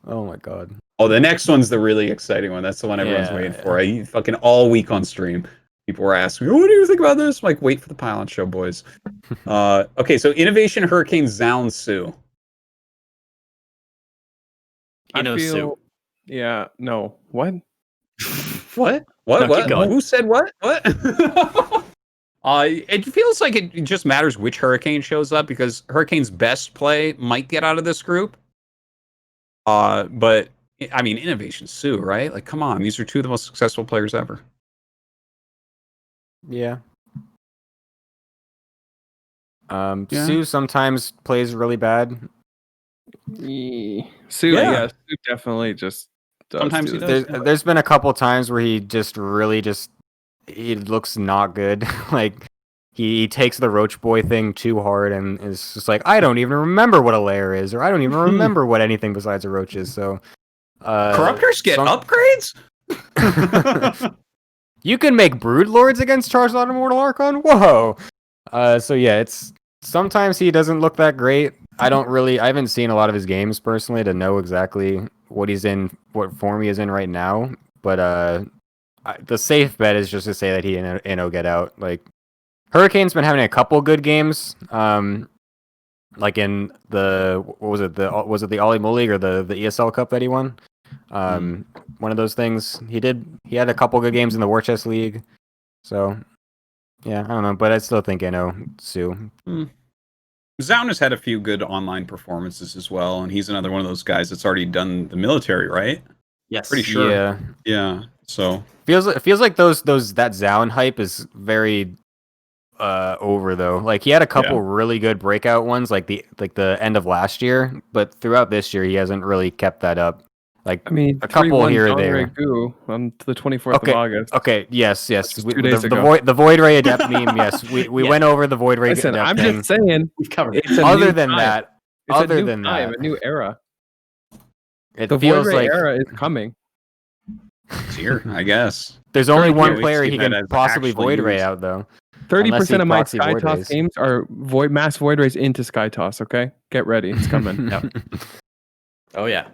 Oh my god. Oh, the next one's the really exciting one. That's the one everyone's waiting for. Fucking all week on stream, people were asking me, "What do you think about this?" I'm like, wait for the Pylon Show, boys. Okay, so Innovation Hurricane Zaun Su. Su. Yeah. No. What? What? No, keep going. Who said what? What? It feels like it just matters which Hurricane shows up because Hurricane's best play might get out of this group. But I mean, Innovation Sue, right? Like, come on, these are two of the most successful players ever. Yeah. Sue sometimes plays really bad. Sue, yeah, Sue definitely just does. Sometimes he does. There's been a couple times where he just really he looks not good. Like he takes the Roach Boy thing too hard and is just like, I don't even remember what a lair is, or I don't even remember what anything besides a roach is. So Corruptors get upgrades? You can make Brood Lords against Charged Out Immortal Archon? Whoa! So yeah, it's sometimes he doesn't look that great. I haven't seen a lot of his games personally to know exactly what he's in, what form he is in right now. But the safe bet is just to say that he and get out. Like Hurricane's been having a couple good games. Like in the was it the Olimo League or the ESL Cup that he won? One of those things. He had a couple good games in the War Chest League. So yeah, I don't know, but I still think Sue. Zaun has had a few good online performances as well, and he's another one of those guys that's already done the military, right? Yes, pretty sure. Yeah. So feels like that Zaun hype is very over though. Like he had a couple really good breakout ones, like the end of last year, but throughout this year he hasn't really kept that up. Like I mean, a couple here or there. On the 24th of August. Okay. Yes. 2 days ago. The Void Ray Adept meme. Yes, we went over the Void Ray. Listen, Adept I'm thing. just saying. We've covered it. Other than that, a new era. It the feels Void Ray like era is coming. It's here, I guess. There's only one player he can possibly Void Ray out though. 30% of my SkyToss games are mass Void Rays into SkyToss. Okay, get ready, it's coming. Oh yeah.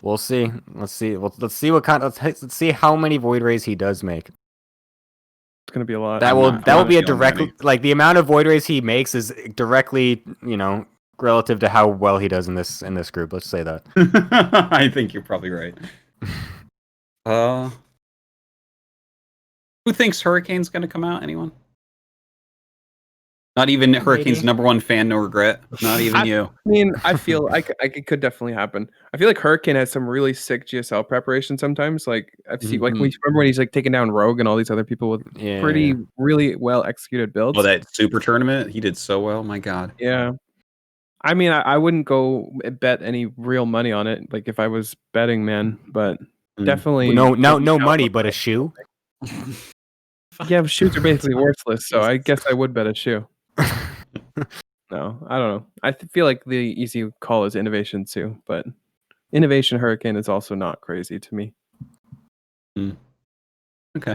We'll see. Let's see what kind. Let's see how many Void Rays he does make. It's gonna be a lot. That will be a direct like the amount of Void Rays he makes is directly relative to how well he does in this group. Let's say that. I think you're probably right. Who thinks Hurricane's gonna come out? Anyone? Not even Hurricane's number one fan, NoRegreT. Not even you. I mean, I feel like it could definitely happen. I feel like Hurricane has some really sick GSL preparation sometimes. Like I've seen, like remember when he's like taking down Rogue and all these other people with really well executed builds. Well, that super tournament, he did so well. My God. Yeah. I mean, I wouldn't go bet any real money on it. Like if I was betting, man, but definitely no money, but a shoe. Yeah, shoes are basically worthless, so I guess I would bet a shoe. No, I don't know. I feel like the easy call is Innovation Sue, but Innovation Hurricane is also not crazy to me. Okay.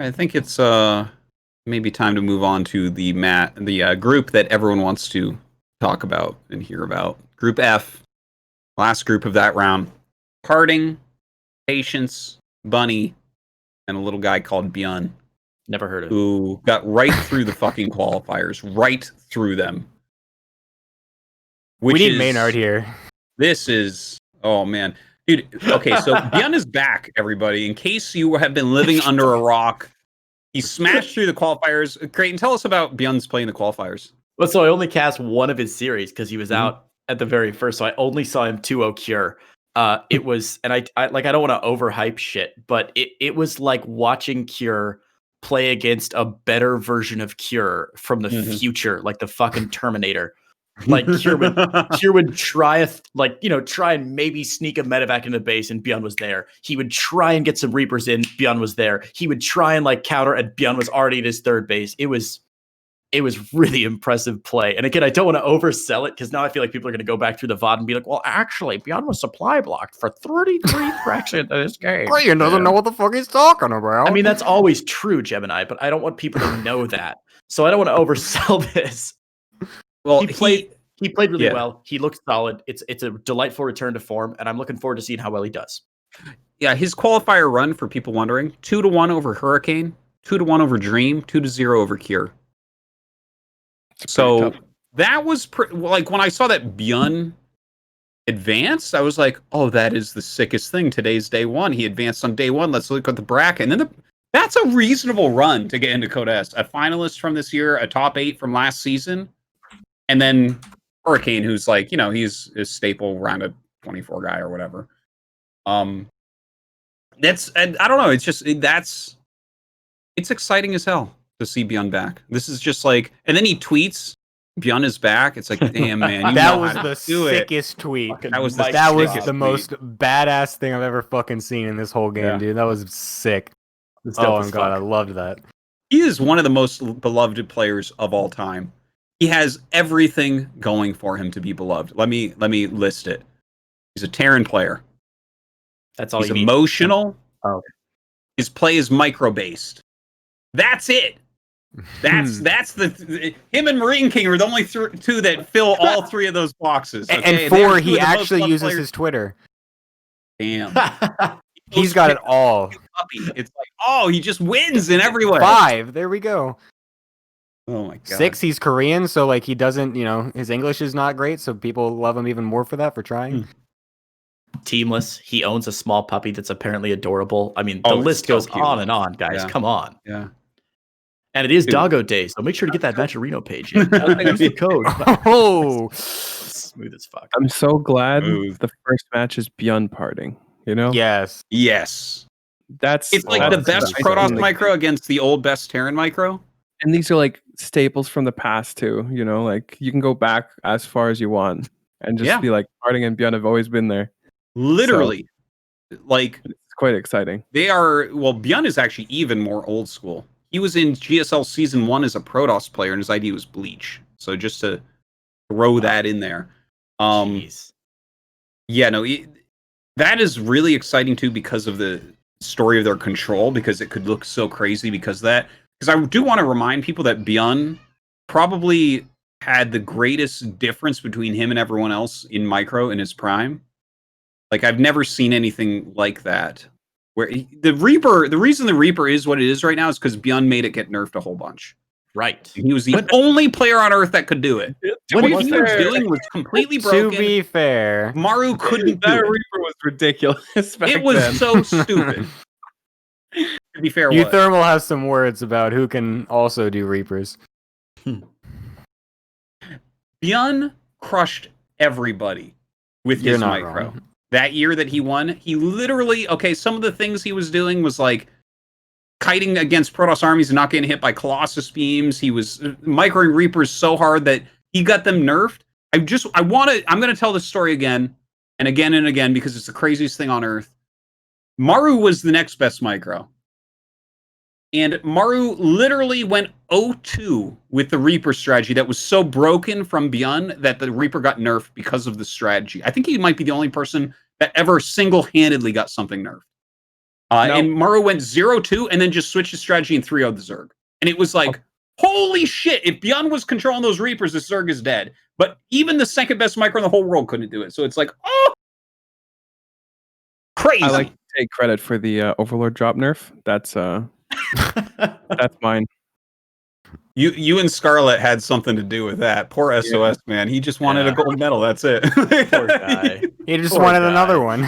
I think it's maybe time to move on to the group that everyone wants to talk about and hear about. Group F, last group of that round. Parting, Patience, Bunny, and a little guy called Bjorn. Never heard of it. Who got right through the fucking qualifiers. Right through them. We need Maynarde here. This is... Oh, man. Dude, okay, so Bjorn is back, everybody. In case you have been living under a rock, he smashed through the qualifiers. Creighton, tell us about Bjorn's playing the qualifiers. Well, so I only cast one of his series because he was out at the very first, so I only saw him 2-0 Cure. It was, and I don't want to overhype shit, but it was like watching Cure play against a better version of Cure from the future, like the fucking Terminator. Like Cure would try try and maybe sneak a medevac into base, and Bjorn was there. He would try and get some Reapers in, Bjorn was there. He would try and like counter, and Bjorn was already at his third base. It was really impressive play. And again, I don't want to oversell it because now I feel like people are going to go back through the VOD and be like, well, actually, Bjorn was supply blocked for 33 fractions of this game. Creighton doesn't know what the fuck he's talking about. I mean, that's always true, Gemini, but I don't want people to know that. So I don't want to oversell this. Well, he played really well. He looked solid. It's a delightful return to form, and I'm looking forward to seeing how well he does. Yeah, his qualifier run, for people wondering, 2-1 over Hurricane, 2-1 over Dream, 2-0 over Cure. So that was like when I saw that Bjorn advanced, I was like, oh, that is the sickest thing. Today's day one. He advanced on day one. Let's look at the bracket. And then that's a reasonable run to get into Code S. A finalist from this year, a top 8 from last season, and then Hurricane, who's like, he's a staple round of 24 guy or whatever. That's, I don't know. It's just, it's exciting as hell to see Bjorn back. This is just like, and then he tweets, Bjorn is back. It's like, damn, man. That was the sickest tweet. That was the most badass thing I've ever fucking seen in this whole game, dude. That was sick. Oh my god, I loved that. He is one of the most beloved players of all time. He has everything going for him to be beloved. Let me list it. He's a Terran player. That's all. He's emotional. Oh. His play is micro-based. That's it. That's him and Marine King are the only two that fill all 3 of those boxes. Okay? And 4, he actually uses his Twitter. Damn. He's got it all. It's like, oh, he just wins in every way. 5, there we go. Oh my god. 6, he's Korean, so like he doesn't, his English is not great, so people love him even more for that, for trying. Teamless. He owns a small puppy that's apparently adorable. I mean, the list goes on and on, guys. Yeah. Come on. Yeah. And it is Doggo Day, so make sure to get that Matcherino page. Use the code. Oh, smooth as fuck. I'm so glad the first match is Bjorn parting. Yes. It's like the best Protoss micro against the old best Terran micro. And these are like staples from the past too. Like you can go back as far as you want and just be like, parting and Bjorn have always been there. Literally. Like, it's quite exciting. Bjorn is actually even more old school. He was in GSL Season 1 as a Protoss player, and his ID was Bleach. So just to throw that in there. That is really exciting, too, because of the story of their control, because it could look so crazy because of that. Because I do want to remind people that Bjorn probably had the greatest difference between him and everyone else in Micro in his prime. Like, I've never seen anything like that. Where the reason the Reaper is what it is right now is because Bjorn made it get nerfed a whole bunch. Right. He was the only player on Earth that could do it. What he was doing was completely broken. To be fair, Maru couldn't do it. That Reaper was ridiculous. It was so stupid. To be fair, Thermal has some words about who can also do Reapers. Bjorn crushed everybody with his micro. Wrong. That year that he won, he literally, some of the things he was doing was like kiting against Protoss armies and not getting hit by Colossus beams. He was microing Reapers so hard that he got them nerfed. I'm going to tell this story again and again and again because it's the craziest thing on Earth. Maru was the next best micro. And Maru literally went 0-2 with the Reaper strategy that was so broken from Bjorn that the Reaper got nerfed because of the strategy. I think he might be the only person that ever single-handedly got something nerfed. And Maru went 0-2 and then just switched his strategy and 3-0'd the Zerg. And it was like, holy shit, if Bjorn was controlling those Reapers, the Zerg is dead. But even the second best micro in the whole world couldn't do it. So it's like, crazy. I like to take credit for the Overlord drop nerf. That's mine. You and Scarlet had something to do with that. Poor SOS, man. He just wanted a gold medal. That's it. Poor guy. He just wanted another one.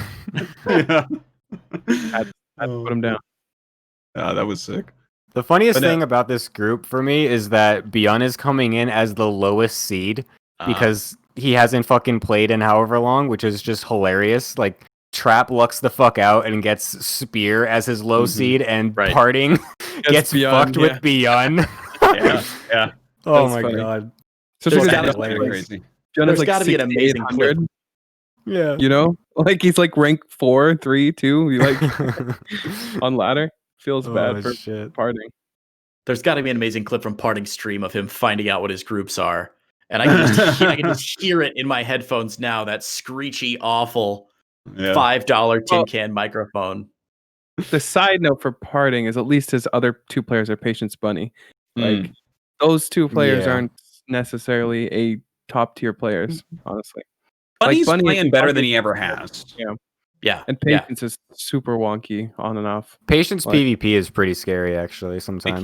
I had to put him down. That was sick. The funniest thing about this group for me is that Bjorn is coming in as the lowest seed because he hasn't fucking played in however long, which is just hilarious. Like, Trap lucks the fuck out and gets Spear as his low seed, and Parting gets fucked with Bjorn. Yeah. Oh my god. So there's crazy. There's got to be an amazing clip. Yeah. Like he's like rank 4, 3, 2. He like on ladder. Feels bad for Parting. There's got to be an amazing clip from Parting's stream of him finding out what his groups are. And I can just hear it in my headphones now, that screechy, awful $5 tin can microphone. The side note for Parting is at least his other 2 players are Patience Bunny. Like those 2 players aren't necessarily a top tier players, honestly. Bunny's playing better than he ever has. Yeah. And Patience is super wonky on and off. Patience PvP is pretty scary, actually, sometimes. It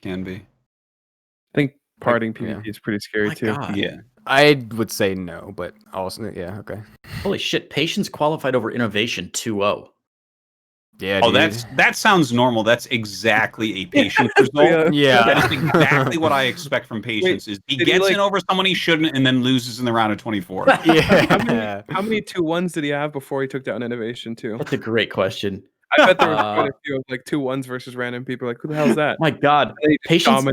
can be. I think Parting PvP is pretty scary too. God. Yeah. I would say no, but also yeah, okay. Holy shit! Patience qualified over innovation 2-0. Yeah. Oh, dude. that sounds normal. That's exactly a Patience result. Yeah. That's exactly what I expect from Patience. Is he gets in over someone he shouldn't and then loses in the round of 24. Yeah. How many 2-1s did he have before he took down innovation 2? That's a great question. I bet there was quite a few of like 2-1s versus random people. Like, who the hell's that? My God, Patience.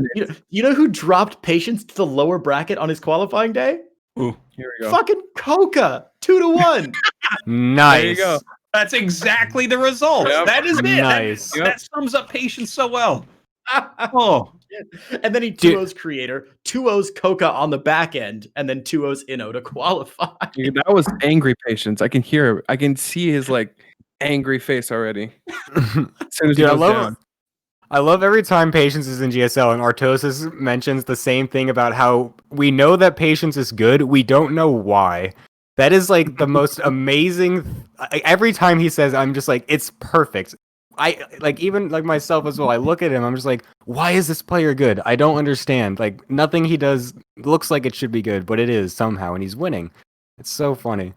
You know who dropped Patience to the lower bracket on his qualifying day? Ooh. Here we go. Fucking Coca, 2-1. Nice. There you go. That's exactly the result. Yep. That is it. Nice. That sums up Patience so well. Oh. And then he 2-0's creator, 2-0's Coca on the back end, and then 2-0's Inno to qualify. Dude, that was angry Patience. I can hear, I can see his like angry face already. As soon as he goes down. I love every time Patience is in GSL and Artosis mentions the same thing about how we know that Patience is good. We don't know why. That is like the most amazing. Every time he says, I'm just like, it's perfect. I like even like myself as well. I look at him. I'm just like, why is this player good? I don't understand. Like nothing he does looks like it should be good, but it is somehow, and he's winning. It's so funny.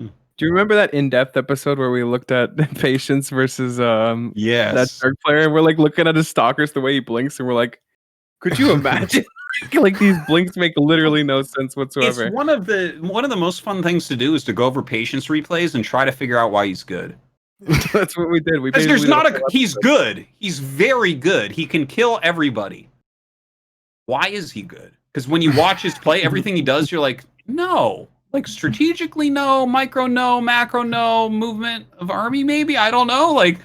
Do you remember that in-depth episode where we looked at Patience versus that third player, and we're like looking at his stalkers, the way he blinks, and we're like, could you imagine? Like these blinks make literally no sense whatsoever. It's one of the most fun things to do is to go over Patience replays and try to figure out why he's good. That's what we did. Because there's not he's good. He's very good. He can kill everybody. Why is he good? Because when you watch his play, everything he does, you're like, no. Like strategically, no. Micro, no. Macro, no. Movement of army, maybe. I don't know. Like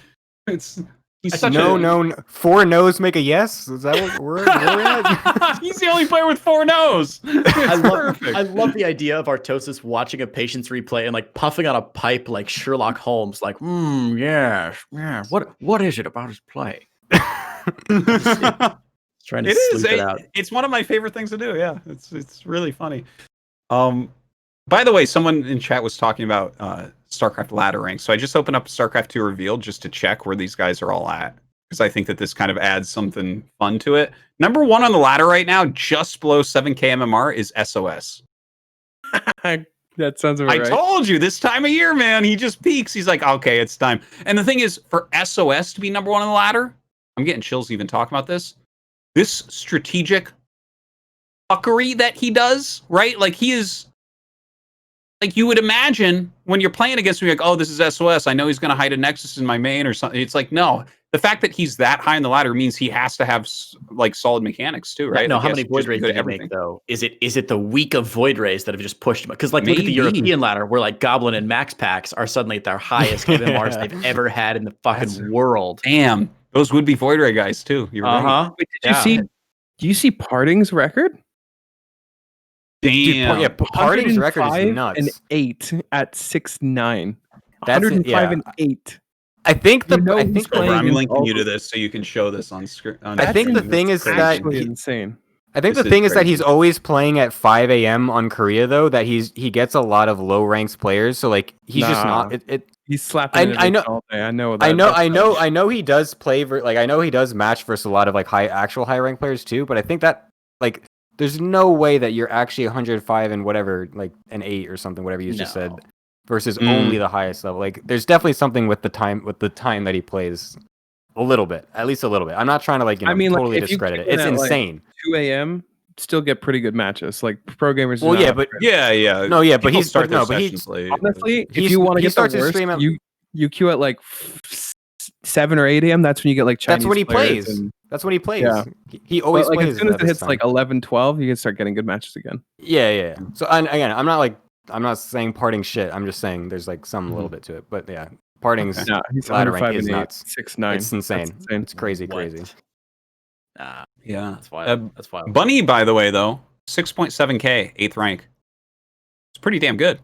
it's he's such no. 4 no's make a yes. Is that what we're at? He's the only player with 4 no's. I love the idea of Artosis watching a Patience replay and like puffing on a pipe like Sherlock Holmes, like, yeah. What is it about his play? Trying to sleep it out. It's one of my favorite things to do. Yeah, it's really funny. By the way, someone in chat was talking about Starcraft ladder rank. So I just opened up Starcraft 2 Revealed just to check where these guys are all at. Because I think that this kind of adds something fun to it. Number 1 on the ladder right now, just below 7k MMR, is SOS. That sounds about right. I told you, this time of year, man, he just peaks. He's like, okay, it's time. And the thing is, for SOS to be number 1 on the ladder, I'm getting chills even talking about this. This strategic fuckery that he does, right? Like he is... Like you would imagine when you're playing against me, like, oh, this is SOS. I know he's going to hide a Nexus in my main or something. It's like, no. The fact that he's that high in the ladder means he has to have like solid mechanics too, right? No, like, how many Void Rays did he make though? Is it the week of Void Rays that have just pushed him? Because like look at the European ladder where like Goblin and Max Packs are suddenly at their highest MMRs they've ever had in the fucking world. Damn, those would be Void Ray guys too. You're right. Wait, do you see Parting's record? Damn. Dude, Parting's record is nuts. And 8 at 6'9". That's 105 and 8. I think I'm linking you to this so you can show this on screen. I think the thing is that insane. I think the thing is that he's always playing at 5 a.m. on Korea though. That he gets a lot of low ranks players. So like he's just not. He's slapping. I know. All day. I know. I know. He does play. I know he does match versus a lot of like actual high rank players too. But I think that like. There's no way that you're actually 105 and whatever, like an 8 or something, whatever you just said, versus only the highest level. Like, there's definitely something with the time that he plays, a little bit, at least a little bit. I'm not trying to totally discredit it. It's insane. Like 2 a.m. still get pretty good matches. Like pro gamers. But honestly, if you want to get the worst, you queue at like 7 or 8 a.m. That's when you get like Chinese. That's when he plays. That's when he plays. Yeah. He always like, plays. As soon as it hits like 11, 12, you can start getting good matches again. Yeah. So again, I'm not saying Parting shit. I'm just saying there's like some little bit to it. But yeah, Parting's ladder rank is nuts. 6'9". It's insane. It's crazy. Yeah, that's wild. That's wild. Bunny, by the way, though, 6.7k, 8th rank. It's pretty damn good.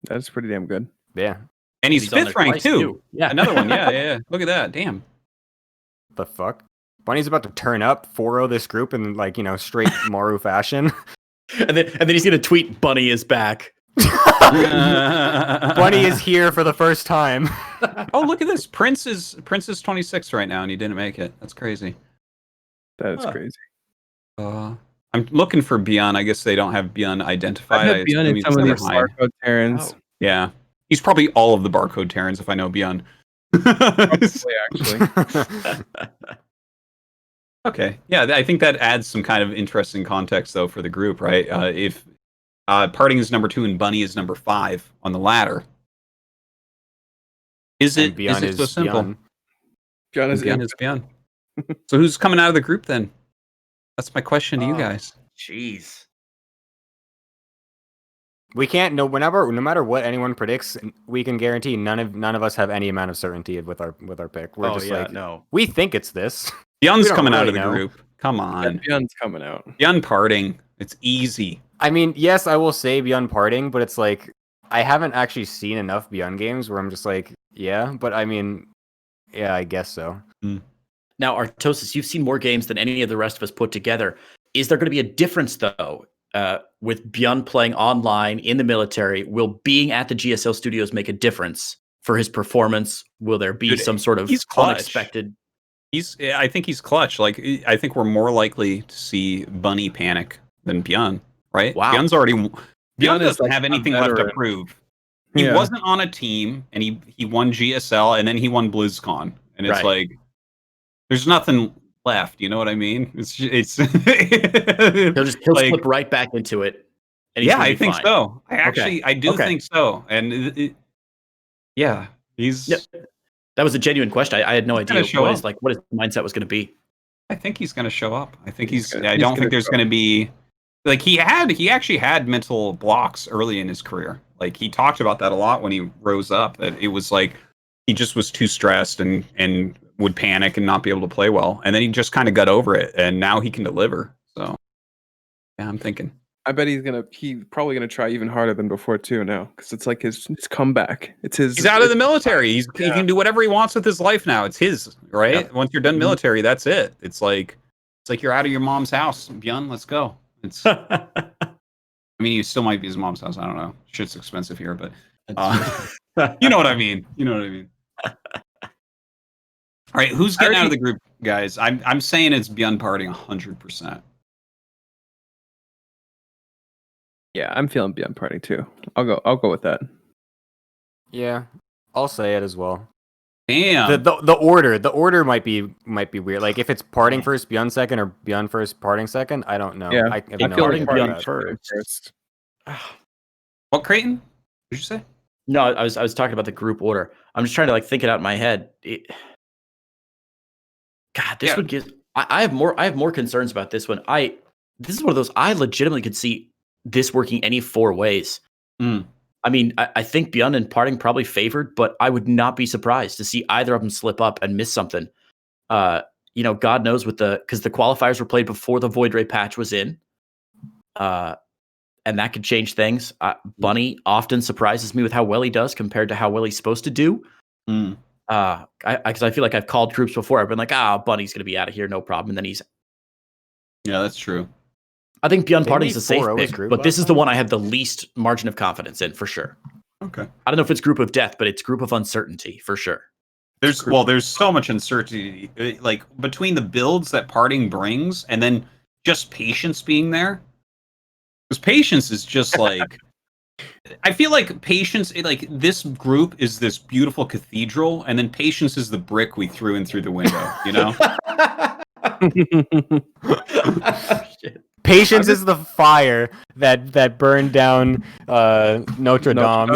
That's pretty damn good. Yeah. And he's 5th rank too. Yeah, another one. Yeah. Look at that. Damn. The fuck? Bunny's about to turn up 4-0 this group in like, straight Maru fashion. and then he's gonna tweet Bunny is back. Bunny is here for the first time. Oh, look at this. Prince is 26 right now and he didn't make it. That's crazy. That is crazy. I I'm looking for Beyond. I guess they don't have Beyond identified. I have Beyond in some of these barcode Terrans. Oh. Yeah. He's probably all of the barcode Terrans if I know Beyond. Probably, actually. Okay. Yeah, I think that adds some kind of interesting context, though, for the group, right? If Parting is number 2 and Bunny is number 5 on the ladder, is it so simple? Beyond is Beyond. So who's coming out of the group then? That's my question to you guys. Jeez. We can't know no matter what anyone predicts, we can guarantee none of us have any amount of certainty with our pick. We're just like, no. We think it's this. Beyond's coming out of the group. Come on. Beyond's coming out. Beyond Parting. It's easy. I mean, yes, I will say Beyond Parting, but it's like I haven't actually seen enough Beyond games where I'm just like, yeah, but I mean, yeah, I guess so. Now, Artosis, you've seen more games than any of the rest of us put together. Is there going to be a difference, though, with Beyond playing online in the military? Will being at the GSL studios make a difference for his performance? Will there be some sort of unexpected? I think he's clutch. Like, I think we're more likely to see Bunny panic than Beyond, right? Wow. Beyond doesn't have anything left to prove. He wasn't on a team, and he won GSL, and then he won BlizzCon, and it's like there's nothing left. You know what I mean? He'll slip right back into it. And yeah, I think so. I do think so. And he's. Yep. That was a genuine question. I had no idea what his mindset was going to be. I think he's going to show up. I think I don't think there's going to be like he actually had mental blocks early in his career. Like he talked about that a lot when he rose up. That it was like he just was too stressed and would panic and not be able to play well. And then he just kind of got over it, and now he can deliver. So yeah, I'm thinking. I bet he's probably gonna try even harder than before too now, because it's like his comeback. He's out of the military. He can do whatever he wants with his life now. It's his, right? Once you're done military, that's it. It's like you're out of your mom's house. Beyond, let's go. It's. I mean, you still might be his mom's house. I don't know. Shit's expensive here, but you know what I mean. All right, who's getting out of the group, guys? I'm saying it's Beyond Parting 100%. Yeah, I'm feeling Beyond Parting too. I'll go with that. Yeah, I'll say it as well. Damn. The order might be weird. Like if it's Parting first, Beyond second, or Beyond first, Parting second. I don't know. Yeah, I feel like Beyond first. What, Creighton? What did you say? No, I was talking about the group order. I'm just trying to think it out in my head. God, this one gives. I have more concerns about this one. This is one of those I legitimately could see this working any 4 ways. I mean, I think Beyond and Parting probably favored, but I would not be surprised to see either of them slip up and miss something. God knows because the qualifiers were played before the Void Ray patch was in, and that could change things. Bunny often surprises me with how well he does compared to how well he's supposed to do. Because I feel like I've called groups before. I've been like, Bunny's going to be out of here, no problem. And then he's. Yeah, that's true. I think Beyond Parting is a safe pick, but this is the one I have the least margin of confidence in for sure. Okay. I don't know if it's group of death, but it's group of uncertainty for sure. There's so much uncertainty, like between the builds that Parting brings and then just Patience being there. Because Patience is just like, I feel like Patience, like this group is this beautiful cathedral, and then Patience is the brick we threw in through the window, you know? Shit. Patience is the fire that burned down Notre Dame.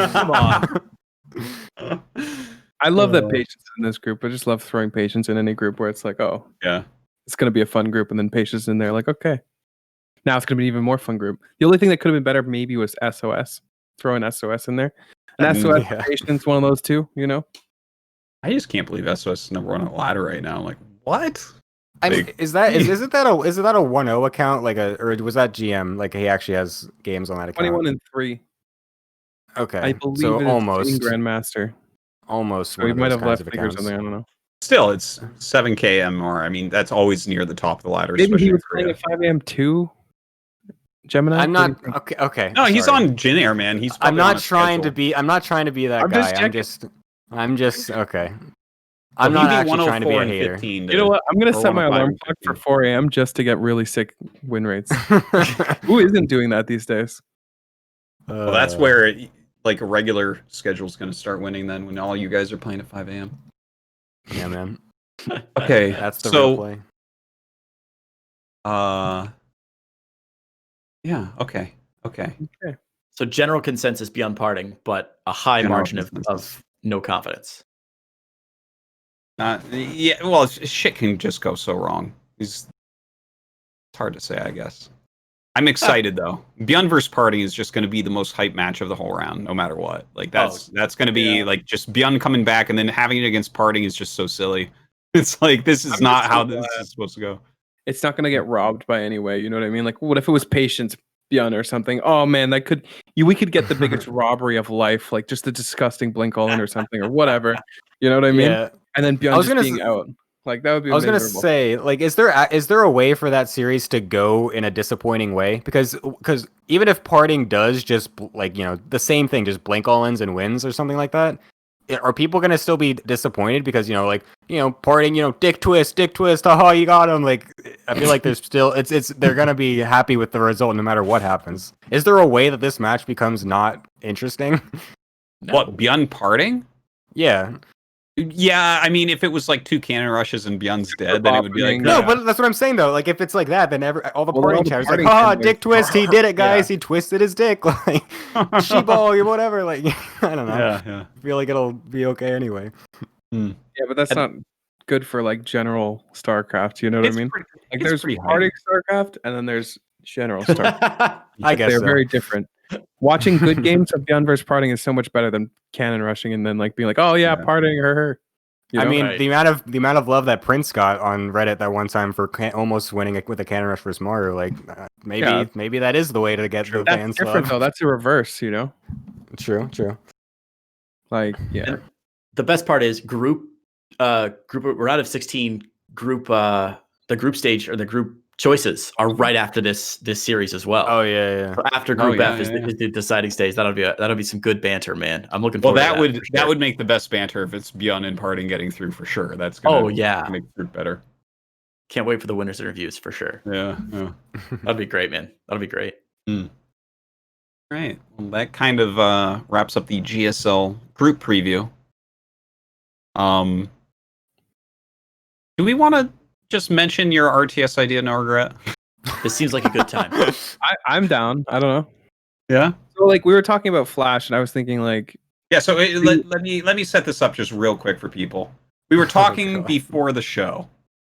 Come on. I love that Patience is in this group. I just love throwing Patience in any group where it's like, oh, yeah, it's gonna be a fun group, and then Patience in there, like, okay, now it's gonna be an even more fun group. The only thing that could have been better maybe was SOS. Throwing SOS in there, and SOS Patience, one of those two, you know. I just can't believe SOS is number 1 on the ladder right now. Like, what? I mean, is that a 1-0 account or was that GM? Like he actually has games on that account. 21-3. Okay, I believe so almost Grandmaster. Almost. So he might have left figures on there. I don't know. Still, it's 7 km or I mean, that's always near the top of the ladder. Maybe he was playing at 5 a.m. too. Gemini. I'm not okay. No, he's on Jin Air, man. I'm not trying to be that guy. I'm just I'm just okay. I'm not actually trying to be a hater. You know what? I'm gonna set my alarm clock for 4 a.m. just to get really sick win rates. Who isn't doing that these days? Well, that's where like a regular schedule is going to start winning then when all you guys are playing at 5 a.m. Yeah, man. Okay, that's the real play. Yeah. Okay. So general consensus beyond parting, but a high margin of no confidence. Yeah. Well, shit can just go so wrong. It's hard to say, I guess. I'm excited though. Beyond vs. Parting is just going to be the most hype match of the whole round, no matter what. Like that's going to be like just Beyond coming back, and then having it against Parting is just so silly. It's like this is not how this is supposed to go. It's not going to get robbed by any way. You know what I mean? Like, what if it was Patience Beyond or something? Oh man, we could get the biggest robbery of life, like just a disgusting blink all in or something or whatever. You know what I mean? Yeah. And then Beyond just being out. Like that would be. I was gonna say, like, is there a way for that series to go in a disappointing way? Because even if Parting does just like the same thing, just blink all ins and wins or something like that, are people gonna still be disappointed because Parting dick twist, haha, you got him. Like I feel like there's still they're gonna be happy with the result no matter what happens. Is there a way that this match becomes not interesting? No. What, Beyond Parting? Yeah. Yeah, I mean, if it was like 2 cannon rushes and Beyond's dead, then it would be like no. But that's what I'm saying though. Like if it's like that, then all the parting chatters like, "Ha, dick twist! He did it, guys! He twisted his dick!" Like sheeball or whatever. Like I don't know. Yeah. I feel like it'll be okay anyway. Yeah, but that's not good for like general Starcraft. You know what I mean? Like there's parting Starcraft, and then there's general Starcraft. I guess they're very different. Watching good games of Beyond vs. Parting is so much better than cannon rushing and then like being like, oh yeah, parting her. I mean, the amount of love that Prince got on Reddit that one time for almost winning it with a cannon rush versus Mario, like maybe that is the way to get the fans. That's different though. That's a reverse, True. Like yeah. The best part is group. We're out of 16 group. The group stage or the group choices are right after this series as well. Oh yeah. So after Group F is the deciding stage. That'll be some good banter, man. I'm looking forward. Well, to that would make the best banter if it's Beyond and Parting getting through for sure. That's gonna make the group better. Can't wait for the winners interviews for sure. Yeah. That'd be great, man. That'll be great. Right. Well, that kind of wraps up the GSL group preview. Do we want to just mention your RTS idea, NoRegreT? This seems like a good time. I'm down. I don't know. Yeah. So like we were talking about Flash, and I was thinking like. Yeah. So let me set this up just real quick for people. We were talking before the show,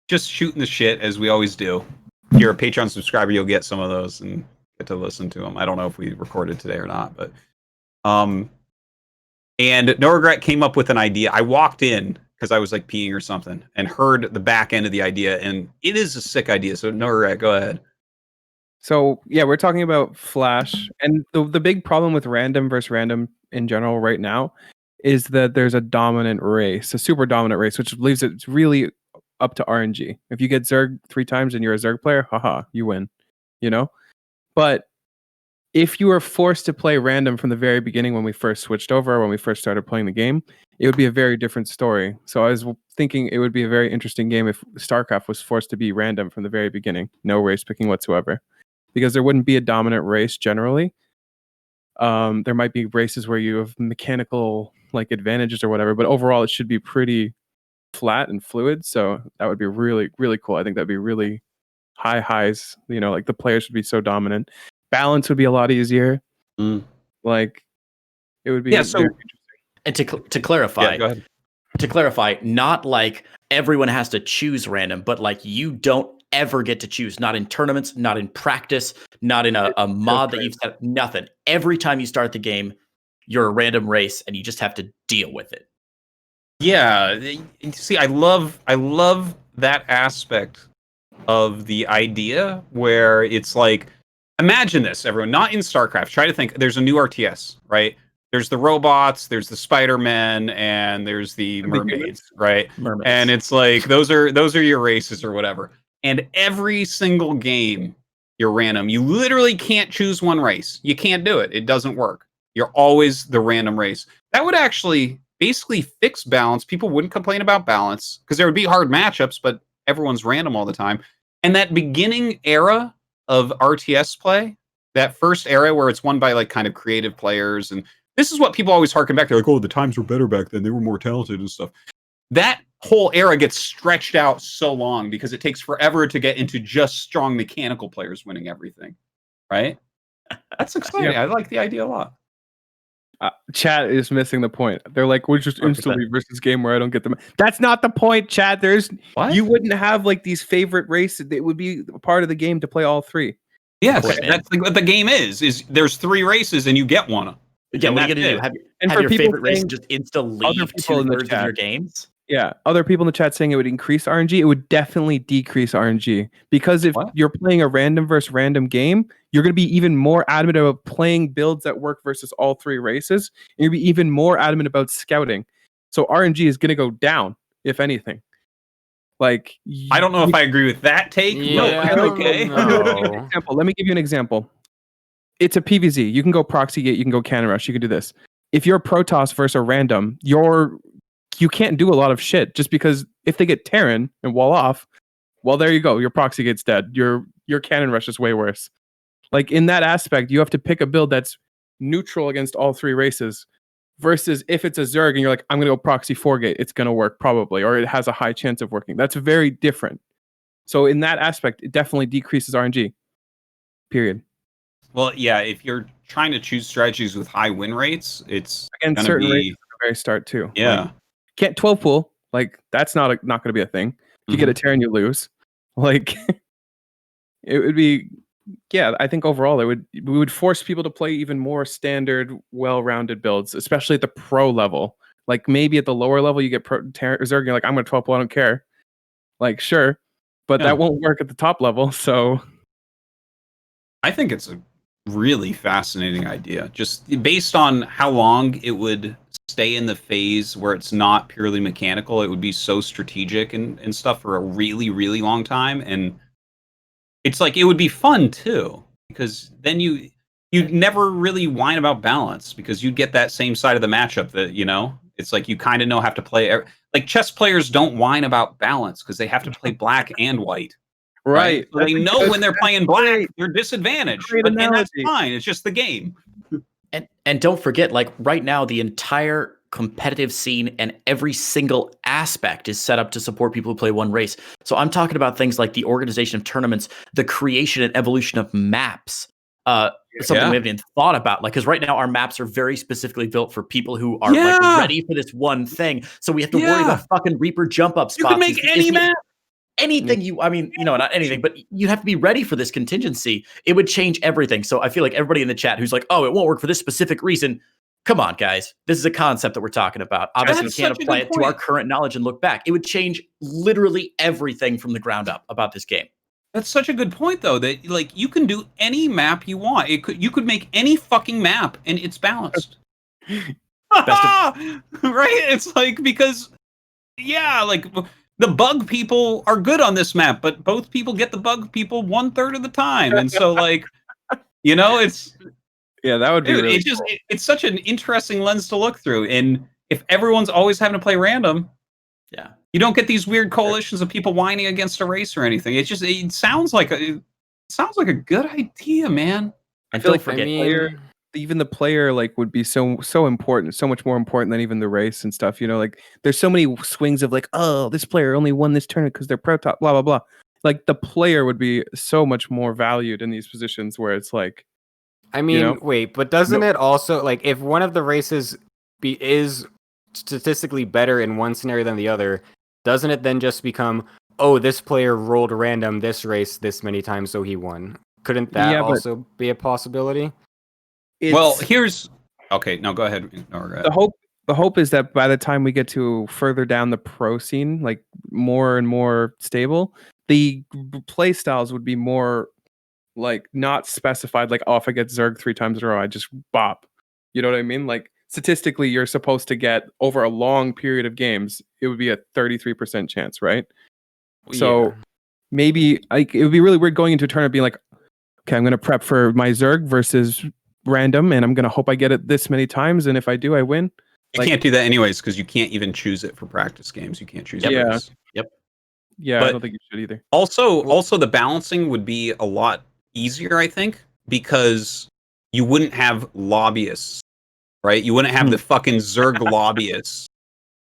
just shooting the shit as we always do. If you're a Patreon subscriber, you'll get some of those and get to listen to them. I don't know if we recorded today or not, but and NoRegreT came up with an idea. I walked in because I was like peeing or something and heard the back end of the idea, and it is a sick idea. So NoRegreT, go ahead. So yeah, we're talking about Flash, and the big problem with random versus random in general right now is that there's a dominant race, a super dominant race, which leaves it really up to RNG. If you get Zerg 3 times and you're a Zerg player, haha, you win. But if you were forced to play random from the very beginning when we first switched over, when we first started playing the game, it would be a very different story. So I was thinking it would be a very interesting game if StarCraft was forced to be random from the very beginning, no race picking whatsoever, because there wouldn't be a dominant race generally. There might be races where you have mechanical like advantages or whatever, but overall it should be pretty flat and fluid. So that would be really, really cool. I think that'd be really high highs. Like the players would be so dominant. Balance would be a lot easier. Like it would be. Yeah. So, and to clarify, go ahead. To clarify, not like everyone has to choose random, but like you don't ever get to choose. Not in tournaments, not in practice, not in a mod that you've set. Nothing. Every time you start the game, you're a random race, and you just have to deal with it. Yeah. See, I love that aspect of the idea where it's like. Imagine this, everyone, not in StarCraft. Try to think, there's a new RTS, right? There's the robots, there's the Spider-Men, and there's the mermaids, right? Mermaids. And it's like, those are your races or whatever. And every single game, you're random. You literally can't choose one race. You can't do it. It doesn't work. You're always the random race. That would actually basically fix balance. People wouldn't complain about balance because there would be hard matchups, but everyone's random all the time. And that beginning era of RTS play, that first era where it's won by like kind of creative players, and this is what people always harken back to, like, oh, the times were better back then. They were more talented and stuff. That whole era gets stretched out so long because it takes forever to get into just strong mechanical players winning everything, right? That's exciting. I like the idea a lot. Chat is missing the point. They're like, we're just 100%. instantly versus game where I don't get them. That's not the point, chat. You wouldn't have like these favorite races. It would be a part of the game to play all three. Yes, that's what the game is there's 3 races and you get one. Yeah, what are you gonna do? Have your favorite race just insta leave 2/3 of your games? Yeah, other people in the chat saying it would increase RNG. It would definitely decrease RNG because if you're playing a random versus random game, you're going to be even more adamant about playing builds that work versus all 3 races. And you'll be even more adamant about scouting. So RNG is going to go down, if anything. Like, I don't know if I agree with that take. Yeah, okay. Let me give you an example. It's a PvZ. You can go proxy gate. You can go cannon rush. You can do this. If you're Protoss versus a random, you can't do a lot of shit just because if they get Terran and wall off, well, there you go. Your proxy gate's dead. Your cannon rush is way worse. Like in that aspect, you have to pick a build that's neutral against all 3 races versus if it's a Zerg and you're like, I'm going to go proxy 4 gate, it's going to work probably, or it has a high chance of working. That's very different. So in that aspect, it definitely decreases RNG. Period. Well, yeah, if you're trying to choose strategies with high win rates, it's against certain races at the very start too. Yeah. Like, can't 12 pool, like that's not going to be a thing. If you get a Terran, you lose. Like it would be, yeah. I think overall we would force people to play even more standard, well-rounded builds, especially at the pro level. Like maybe at the lower level, you get Zerg, you're like, I'm going to 12 pool, I don't care. Like sure, but that won't work at the top level. So I think it's a really fascinating idea, just based on how long it would stay in the phase where it's not purely mechanical. It would be so strategic and stuff for a really, really long time. And it's like, it would be fun too, because then you'd never really whine about balance because you'd get that same side of the matchup that, it's like you kind of know how to play. Like chess players don't whine about balance because they have to play black and white. Right. So they know when they're playing black, they're disadvantaged. And that's fine. It's just the game. And don't forget, like right now, the entire competitive scene and every single aspect is set up to support people who play one race. So I'm talking about things like the organization of tournaments, the creation and evolution of maps. Something we haven't even thought about. Like, because right now our maps are very specifically built for people who are like ready for this one thing. So we have to worry about fucking Reaper jump up spots. You can make any map. Anything not anything, but you have to be ready for this contingency. It would change everything. So I feel like everybody in the chat who's like, oh, it won't work for this specific reason. Come on, guys. This is a concept that we're talking about. Obviously, we can't apply it to our current knowledge and look back. It would change literally everything from the ground up about this game. That's such a good point, though, that like you can do any map you want. You could make any fucking map and it's balanced. Right? It's like, because like the bug people are good on this map, but both people get the bug people 1/3 of the time. And so like, it's that would be really cool. It's such an interesting lens to look through. And if everyone's always having to play random, you don't get these weird coalitions of people whining against a race or anything. It sounds like a good idea, man. And don't forget, even the player like would be so important, so much more important than even the race and stuff. Like there's so many swings of like, oh, this player only won this tournament because they're pro top, blah blah blah. Like the player would be so much more valued in these positions where it's like, wait, but doesn't it also, like, if one of the races is statistically better in one scenario than the other, doesn't it then just become, oh, this player rolled random this race this many times, so he won? Couldn't that also be a possibility? Well, okay. No, go ahead. The hope is that by the time we get to further down the pro scene, like more and more stable, the play styles would be more like not specified. Like, oh, if I get Zerg 3 times in a row, I just bop. You know what I mean? Like statistically, you're supposed to get over a long period of games, it would be a 33% chance, right? So maybe like it would be really weird going into a tournament being like, okay, I'm going to prep for my Zerg versus random, and I'm going to hope I get it this many times, and if I do, I win. You can't do that anyways because you can't even choose it for practice games. You can't choose Yeah. race. Yeah, But I don't think you should either. Also, the balancing would be a lot easier, I think, because you wouldn't have lobbyists, right? You wouldn't have the fucking Zerg lobbyists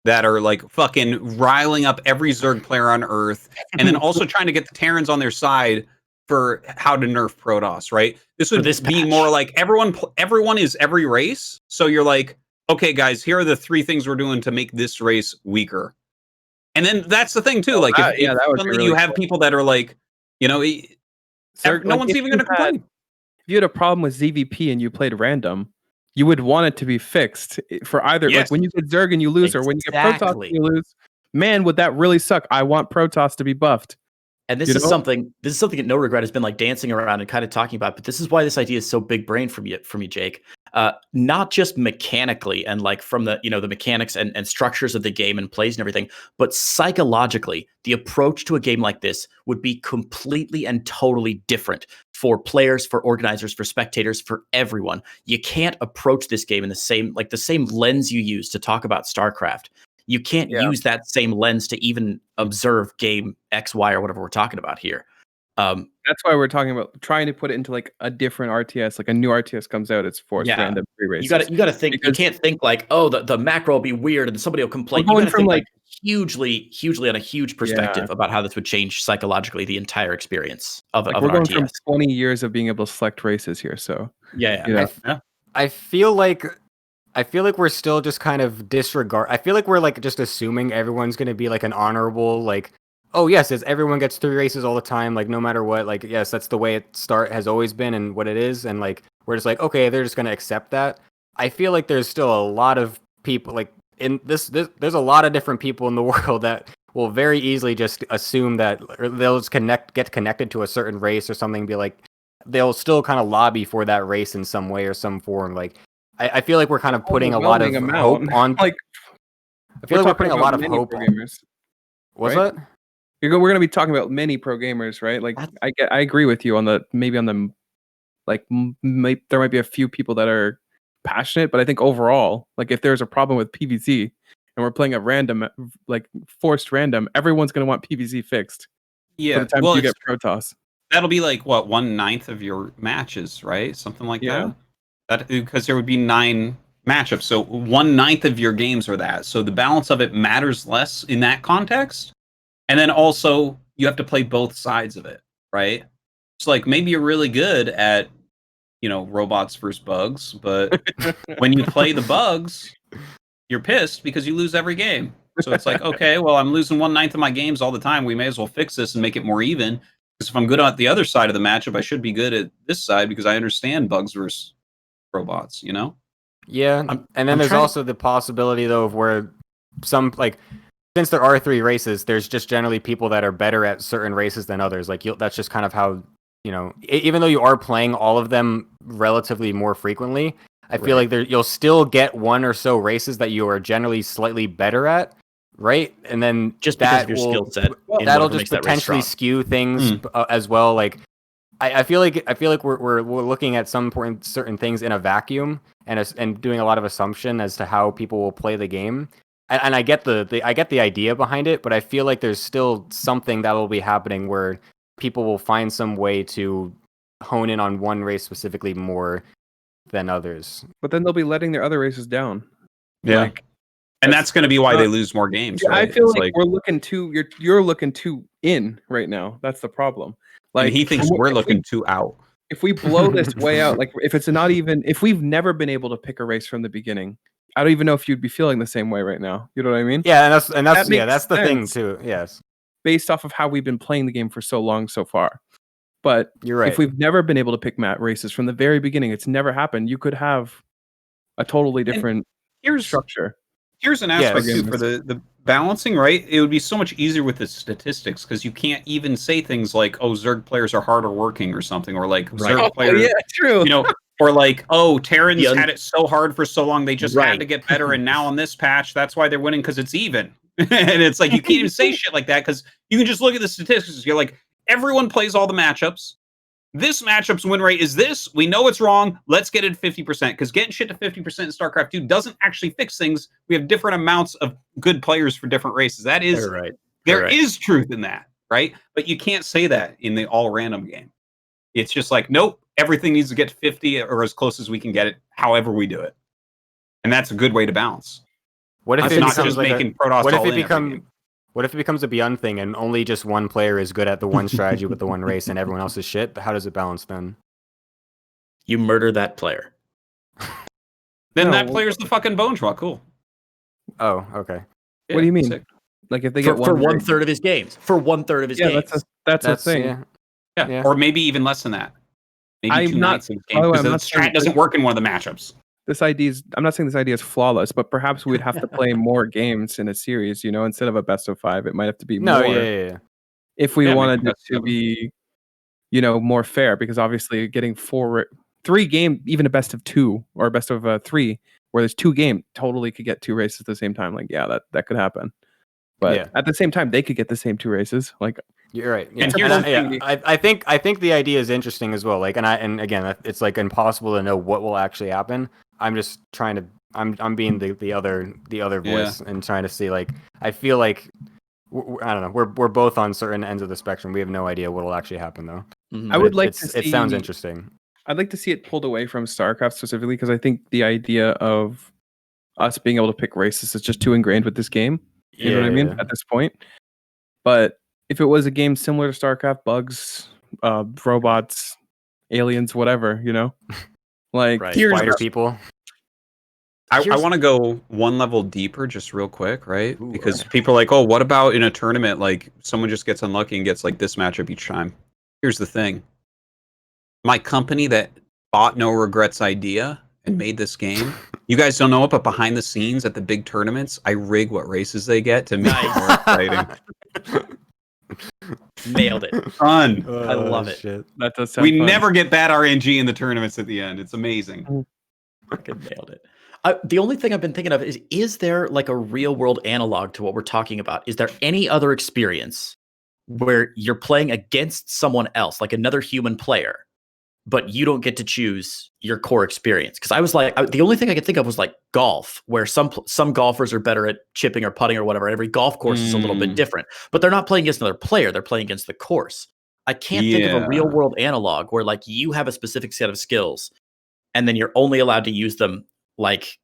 that are like fucking riling up every Zerg player on Earth, and then also trying to get the Terrans on their side for how to nerf Protoss, right? This would be more like everyone is every race. So you're like, okay, guys, here are the 3 things we're doing to make this race weaker. And then that's the thing too. Like, if suddenly really you have people that are like, you know, no one's even going to complain. If you had a problem with ZVP and you played random, you would want it to be fixed for either. Like when you get Zerg and you lose, or when you get Protoss and you lose. Man, would that really suck? I want Protoss to be buffed. And this is something that NoRegreT has been like dancing around and kind of talking about. But this is why this idea is so big brain for me, Jake. Not just mechanically and like from the the mechanics and structures of the game and plays and everything, but psychologically, the approach to a game like this would be completely and totally different for players, for organizers, for spectators, for everyone. You can't approach this game in the same lens you use to talk about Starcraft. You can't use that same lens to even observe game X, Y, or whatever we're talking about here. That's why we're talking about trying to put it into like a different RTS, like a new RTS comes out, it's forced random free races. You got to think. You can't think like, oh, the macro will be weird and somebody will complain. You got to think like hugely on a huge perspective about how this would change psychologically the entire experience of we're an going RTS. from 20 years of being able to select races here. So I feel like we're still just kind of disregard. I feel like we're like just assuming everyone's going to be like an honorable, like, oh yes, everyone gets 3 races all the time, like no matter what, like yes, that's the way it has always been and what it is, and like we're just like, okay, they're just going to accept that. I feel like there's still a lot of people like in this there's a lot of different people in the world that will very easily just assume that, or they'll just get connected to a certain race or something, be like, they'll still kind of lobby for that race in some way or some form. Like I feel like we're kind of putting a lot of hope on. Like, I feel like we're putting a lot of hope. Gamers, what's that? We're going to be talking about many pro gamers, right? Like, I agree with you on the like there might be a few people that are passionate, but I think overall, like if there's a problem with PvZ and we're playing a random, like forced random, everyone's going to want PvZ fixed. Yeah, by the time you get Protoss, that'll be like what 1/9 of your matches, right? Something like that. That because there would be 9 matchups, so 1/9 of your games are that. So the balance of it matters less in that context. And then also you have to play both sides of it, right? It's like maybe you're really good at, robots versus bugs, but when you play the bugs, you're pissed because you lose every game. So it's like, okay, well, I'm losing 1/9 of my games all the time. We may as well fix this and make it more even. Because if I'm good at the other side of the matchup, I should be good at this side because I understand bugs versus robots, Yeah, and then there's also the possibility though of where some since there are 3 races, there's just generally people that are better at certain races than others. Like that's just kind of how even though you are playing all of them relatively more frequently, I feel like you'll still get 1 or so races that you are generally slightly better at, right? And then just because of your skill set, that'll just potentially skew things as well. Like I feel like we're looking at some important certain things in a vacuum and doing a lot of assumption as to how people will play the game. And I get the idea behind it, but I feel like there's still something that will be happening where people will find some way to hone in on one race specifically more than others. But then they'll be letting their other races down. Yeah. And that's going to be why they lose more games, right? I feel like we're looking you're looking too in right now. That's the problem. Like, and he thinks we're looking too out. If we blow this way out, like if we've never been able to pick a race from the beginning, I don't even know if you'd be feeling the same way right now. You know what I mean? Yeah, and that's the thing too. Yes. Based off of how we've been playing the game for so long so far. But you're right. If we've never been able to pick races from the very beginning, it's never happened. You could have a totally different structure. Here's an aspect too for the balancing, right? It would be so much easier with the statistics because you can't even say things like, "Oh, Zerg players are harder working" or something, or like Zerg players, true. Or like, "Oh, Terrans had it so hard for so long, they just had to get better, and now on this patch, that's why they're winning because it's even." And it's like you can't even say shit like that because you can just look at the statistics. You're like, everyone plays all the matchups. this matchup's win rate is this. We know it's wrong. Let's get it 50%. Because getting shit to 50% in StarCraft 2 doesn't actually fix things. We have different amounts of good players for different races. That is right. There is truth in that, right? But you can't say that in the all random game. It's just like, nope, everything needs to get to 50 or as close as we can get it, however we do it. And that's a good way to balance. What if it's it not becomes just like making Protoss what if all it in every game? what if it becomes a Beyond thing and only just one player is good at the one strategy with the one race and everyone else is shit? How does it balance then? You murder that player. Then that player's the fucking bone draw. Cool. Oh, okay. Yeah, what do you mean? sick. Like if they for, get for 1/3 1/3 of his games. For 1/3 of his games. That's a thing. Yeah. Or maybe even less than that. Maybe I'm 2 not- nights in the game by the way, because I'm the not saying strat doesn't work in one of the matchups. I'm not saying this idea is flawless, but perhaps we'd have to play more games in a series, instead of a best of 5, it might have to be more. Yeah. If we Yeah, wanted maybe it best to of be, more fair, because obviously getting 3 game, even a best of 2 or a best of 3, where there's 2 game, totally could get 2 races at the same time. Like, yeah, that could happen. But at the same time, they could get the same 2 races. Like, you're right. Yeah. And here's the thing. I think the idea is interesting as well. Like, and again, it's like impossible to know what will actually happen. I'm just trying to. I'm being the other voice and trying to see. Like, I feel like I don't know. We're both on certain ends of the spectrum. We have no idea what will actually happen though. I would like to see. It sounds interesting. I'd like to see it pulled away from StarCraft specifically because I think the idea of us being able to pick races is just too ingrained with this game. You know what I mean? At this point. But if it was a game similar to StarCraft, bugs, robots, aliens, whatever, like spider people. I want to go one level deeper, just real quick, right? Because people are like, oh, what about in a tournament? Like someone just gets unlucky and gets like this matchup each time. Here's the thing. My company that bought NoRegreT's idea and made this game, you guys don't know it, but behind the scenes at the big tournaments, I rig what races they get to make it more exciting. Nailed it. Fun. I love it. Shit. That does sound We fun. never get bad RNG in the tournaments at the end. It's amazing. Fucking nailed it. The only thing I've been thinking of is there like a real world analog to what we're talking about? Is there any other experience where you're playing against someone else, like another human player, but you don't get to choose your core experience? Because I was like, the only thing I could think of was like golf, where some golfers are better at chipping or putting or whatever. Every golf course is a little bit different, but they're not playing against another player. They're playing against the course. I can't think of a real world analog where like you have a specific set of skills and then you're only allowed to use them like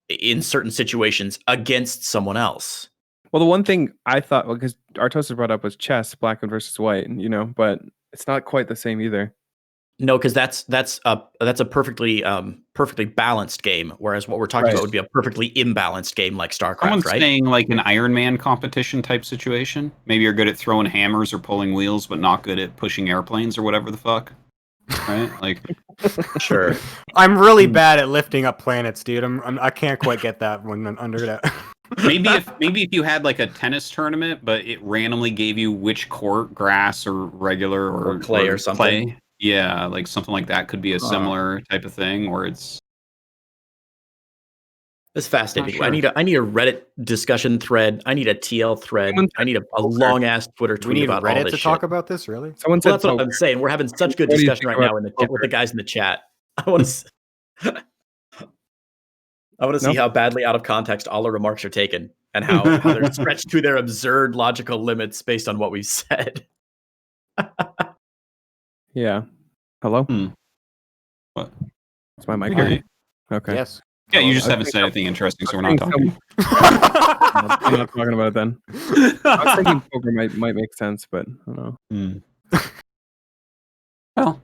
in certain situations against someone else. Well, the one thing I thought, because Artosis brought up was chess, black versus white, but it's not quite the same either. No, because that's a perfectly balanced game, whereas what we're talking about would be a perfectly imbalanced game like StarCraft. Someone's right? saying like an Iron Man competition type situation. Maybe you're good at throwing hammers or pulling wheels, but not good at pushing airplanes or whatever the fuck. Right? Like, sure. I'm really bad at lifting up planets, dude. I can't quite get that when I'm under that. maybe if you had like a tennis tournament, but it randomly gave you which court, grass or regular or clay or something. Clay. Yeah, like something like that could be a similar type of thing where it's. It's fascinating. Sure. I need a Reddit discussion thread. I need a TL thread. I need a long ass Twitter tweet about Reddit all this to shit. talk about this. Really? Someone said that's what I'm saying. We're having such good discussion right now in the with the guys in the chat. I want to. I want to see how badly out of context all our remarks are taken and how they're stretched to their absurd logical limits based on what we've said. Yeah. Hello? What? Is my mic on? Okay. Yes. Yeah, you just haven't said anything interesting, so we're not talking. I'm not talking about it then. I was thinking poker might make sense, but I don't know. Well,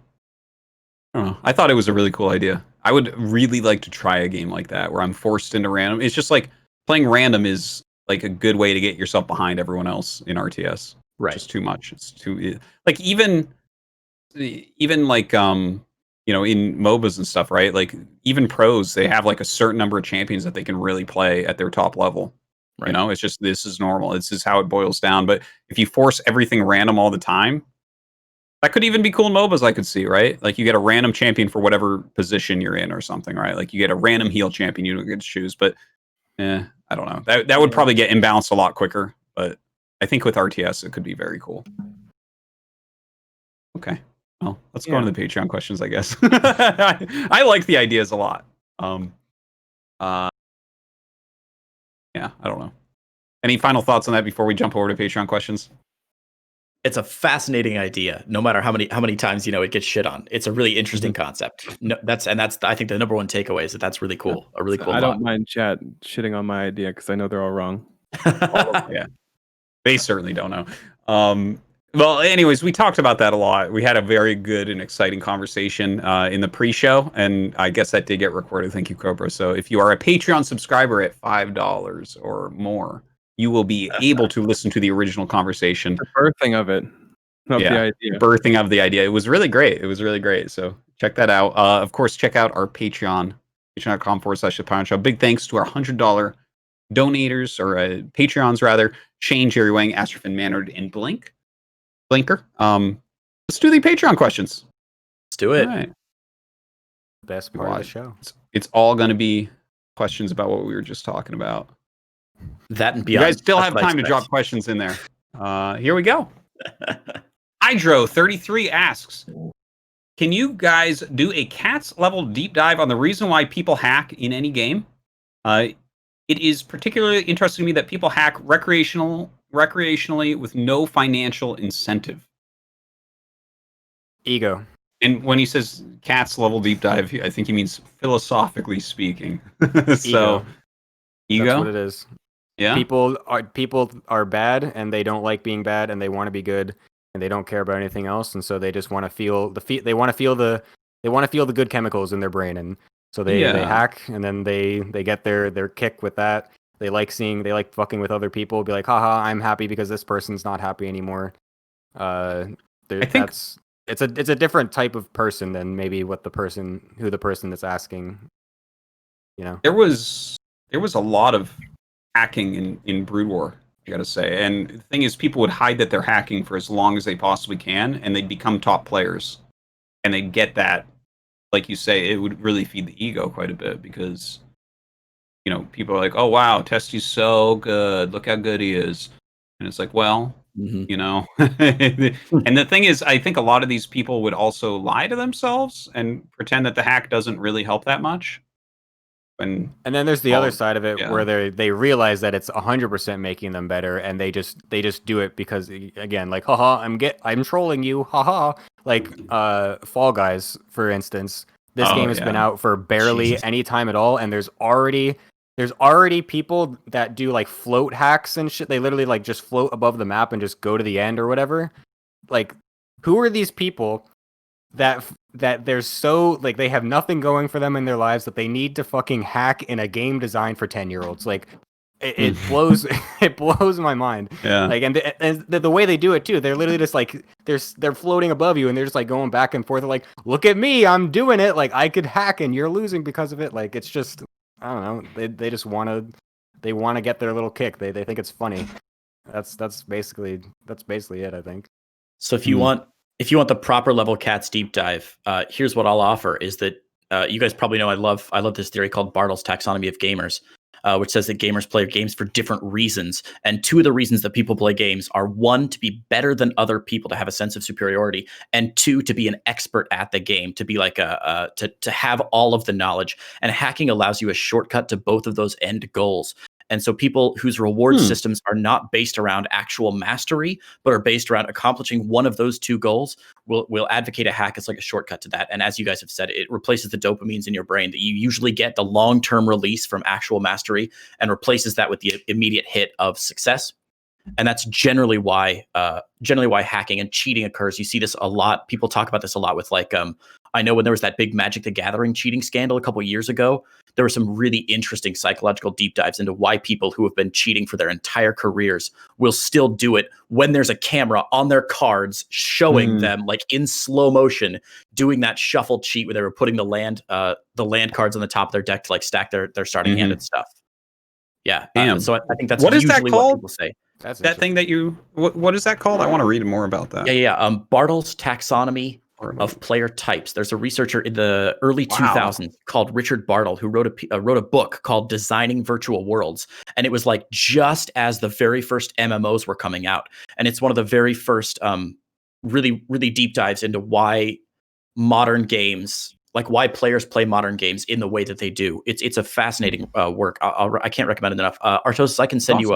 I don't know. I thought it was a really cool idea. I would really like to try a game like that where I'm forced into random. It's just like playing random is like a good way to get yourself behind everyone else in RTS. Right. It's just too much. It's too like even like in MOBAs and stuff, right? Like even pros, they have like a certain number of champions that they can really play at their top level. Right. It's just this is normal. This is how it boils down. But if you force everything random all the time, that could even be cool in MOBAs, I could see, right? Like you get a random champion for whatever position you're in or something, right? Like you get a random heal champion you don't get to choose. But I don't know. That would probably get imbalanced a lot quicker. But I think with RTS, it could be very cool. Okay. Well, let's go into the Patreon questions, I guess. I like the ideas a lot. Yeah, I don't know. Any final thoughts on that before we jump over to Patreon questions? It's a fascinating idea. No matter how many times it gets shit on, it's a really interesting concept. No, that's I think the number one takeaway is that's really cool. A really cool. I don't mind chat shitting on my idea because I know they're all wrong. Yeah, they certainly don't know. Well, anyways, we talked about that a lot. We had a very good and exciting conversation in the pre-show, and I guess that did get recorded. Thank you, Cobra. So if you are a Patreon subscriber at $5 or more, you will be able to listen to the original conversation. The birthing of it. The idea. Birthing of the idea. It was really great. So check that out. Of course, check out our Patreon, patreon.com/ThePylonShow. Big thanks to our $100 donators, or Patreons rather, Shane, Jerry Wang, Astrofin, Maynarde, and Blinker. Let's do the Patreon questions. Let's do it. All right. Best part of the show. It's all going to be questions about what we were just talking about. That and beyond. You guys still have time to drop questions in there. Here we go. Hydro33 asks, can you guys do a cats level deep dive on the reason why people hack in any game? It is particularly interesting to me that people hack recreationally with no financial incentive. Ego. And when he says cats level deep dive, I think he means philosophically speaking. So, ego. That's what it is. Yeah. People are bad, and they don't like being bad, and they want to be good, and they don't care about anything else, and so they just want to feel the good chemicals in their brain, and so they hack, and then they get their kick with that. They like fucking with other people, be like, haha, I'm happy because this person's not happy anymore. I think it's a different type of person than maybe who the person that's asking. There was a lot of hacking in Brood War, I gotta say. And the thing is, people would hide that they're hacking for as long as they possibly can, and they'd become top players. And they'd get that, like you say, it would really feed the ego quite a bit, because people are like, oh wow, Testy's so good, look how good he is. And it's like, well, and the thing is, I think a lot of these people would also lie to themselves and pretend that the hack doesn't really help that much. And then there's the other side of it, where they realize that it's 100% making them better, and they just do it because, again, like, haha, I'm trolling you, haha. Like Fall Guys, for instance. This game has been out for barely any time at all, and there's already people that do like float hacks and shit. They literally like just float above the map and just go to the end or whatever. Like, who are these people that they're so, like, they have nothing going for them in their lives that they need to fucking hack in a game designed for 10-year-olds? Like, it blows my mind. Yeah. Like, and the way they do it too, they're literally just like they're floating above you, and they're just like going back and forth. They're like, look at me, I'm doing it. Like, I could hack and you're losing because of it. Like, it's just, I don't know. They just want to get their little kick. They think it's funny. That's basically it, I think. So if you want the proper level cats deep dive, here's what I'll offer: is that you guys probably know I love this theory called Bartle's taxonomy of gamers, which says that gamers play games for different reasons. And two of the reasons that people play games are, one, to be better than other people, to have a sense of superiority, and two, to be an expert at the game, to be like to have all of the knowledge. And hacking allows you a shortcut to both of those end goals. And so people whose reward systems are not based around actual mastery, but are based around accomplishing one of those two goals, will advocate a hack as like a shortcut to that. And as you guys have said, it replaces the dopamines in your brain that you usually get the long-term release from actual mastery, and replaces that with the immediate hit of success. And that's generally why hacking and cheating occurs. You see this a lot. People talk about this a lot with, like, I know when there was that big Magic the Gathering cheating scandal a couple years ago, there were some really interesting psychological deep dives into why people who have been cheating for their entire careers will still do it when there's a camera on their cards showing them, like, in slow motion, doing that shuffle cheat where they were putting the land cards on the top of their deck to, like, stack their starting hand and stuff. Yeah. So I think that's usually what people say. That's that thing that you, what is that called? I want to read more about that. Bartle's taxonomy of player types. There's a researcher in the early 2000s called Richard Bartle who wrote a book called Designing Virtual Worlds. And it was like just as the very first MMOs were coming out. And it's one of the very first really, really deep dives into why modern games, like why players play modern games in the way that they do. It's a fascinating work. I can't recommend it enough. Artosis, I can send you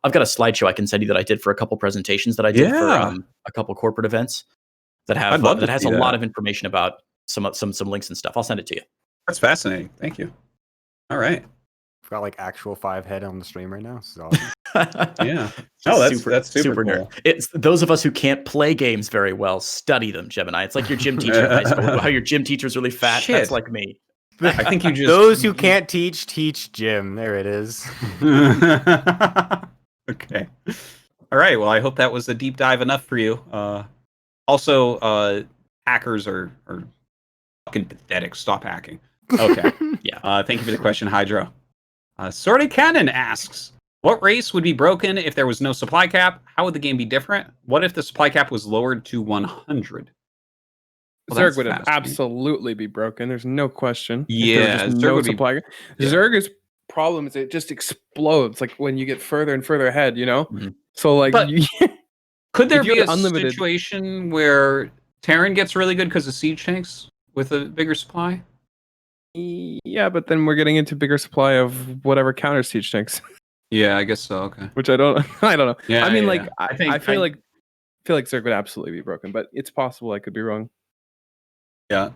I've got a slideshow I can send you that I did for a couple presentations that I did for a couple corporate events that have that has a lot of information about some links and stuff. I'll send it to you. That's fascinating. Thank you. All right. I've got like actual 5 head on the stream right now. So awesome. Yeah. Oh, that's super cool. Nerd. It's those of us who can't play games very well, study them, Gemini. It's like your gym teacher in high school. How your gym teacher's really fat. Shit. That's like me. I think you just those who can't teach gym. There it is. Okay. All right. Well, I hope that was a deep dive enough for you. Also, hackers are fucking pathetic. Stop hacking. Okay. Yeah. Thank you for the question, Hydro. Sorty Cannon asks, what race would be broken if there was no supply cap? How would the game be different? What if the supply cap was lowered to 100? Well, Zerg would absolutely be broken. There's no question. Yeah, no supply cap. Zerg's problem is it just explodes like when you get further and further ahead, you know? Mhm. So like could there be a unlimited situation where Terran gets really good because of siege tanks with a bigger supply? Yeah, but then we're getting into bigger supply of whatever counter siege tanks. Yeah, I guess so. Okay. Which I don't know. Yeah, I mean, yeah. I feel like Zerg would absolutely be broken, but it's possible I could be wrong. Yeah.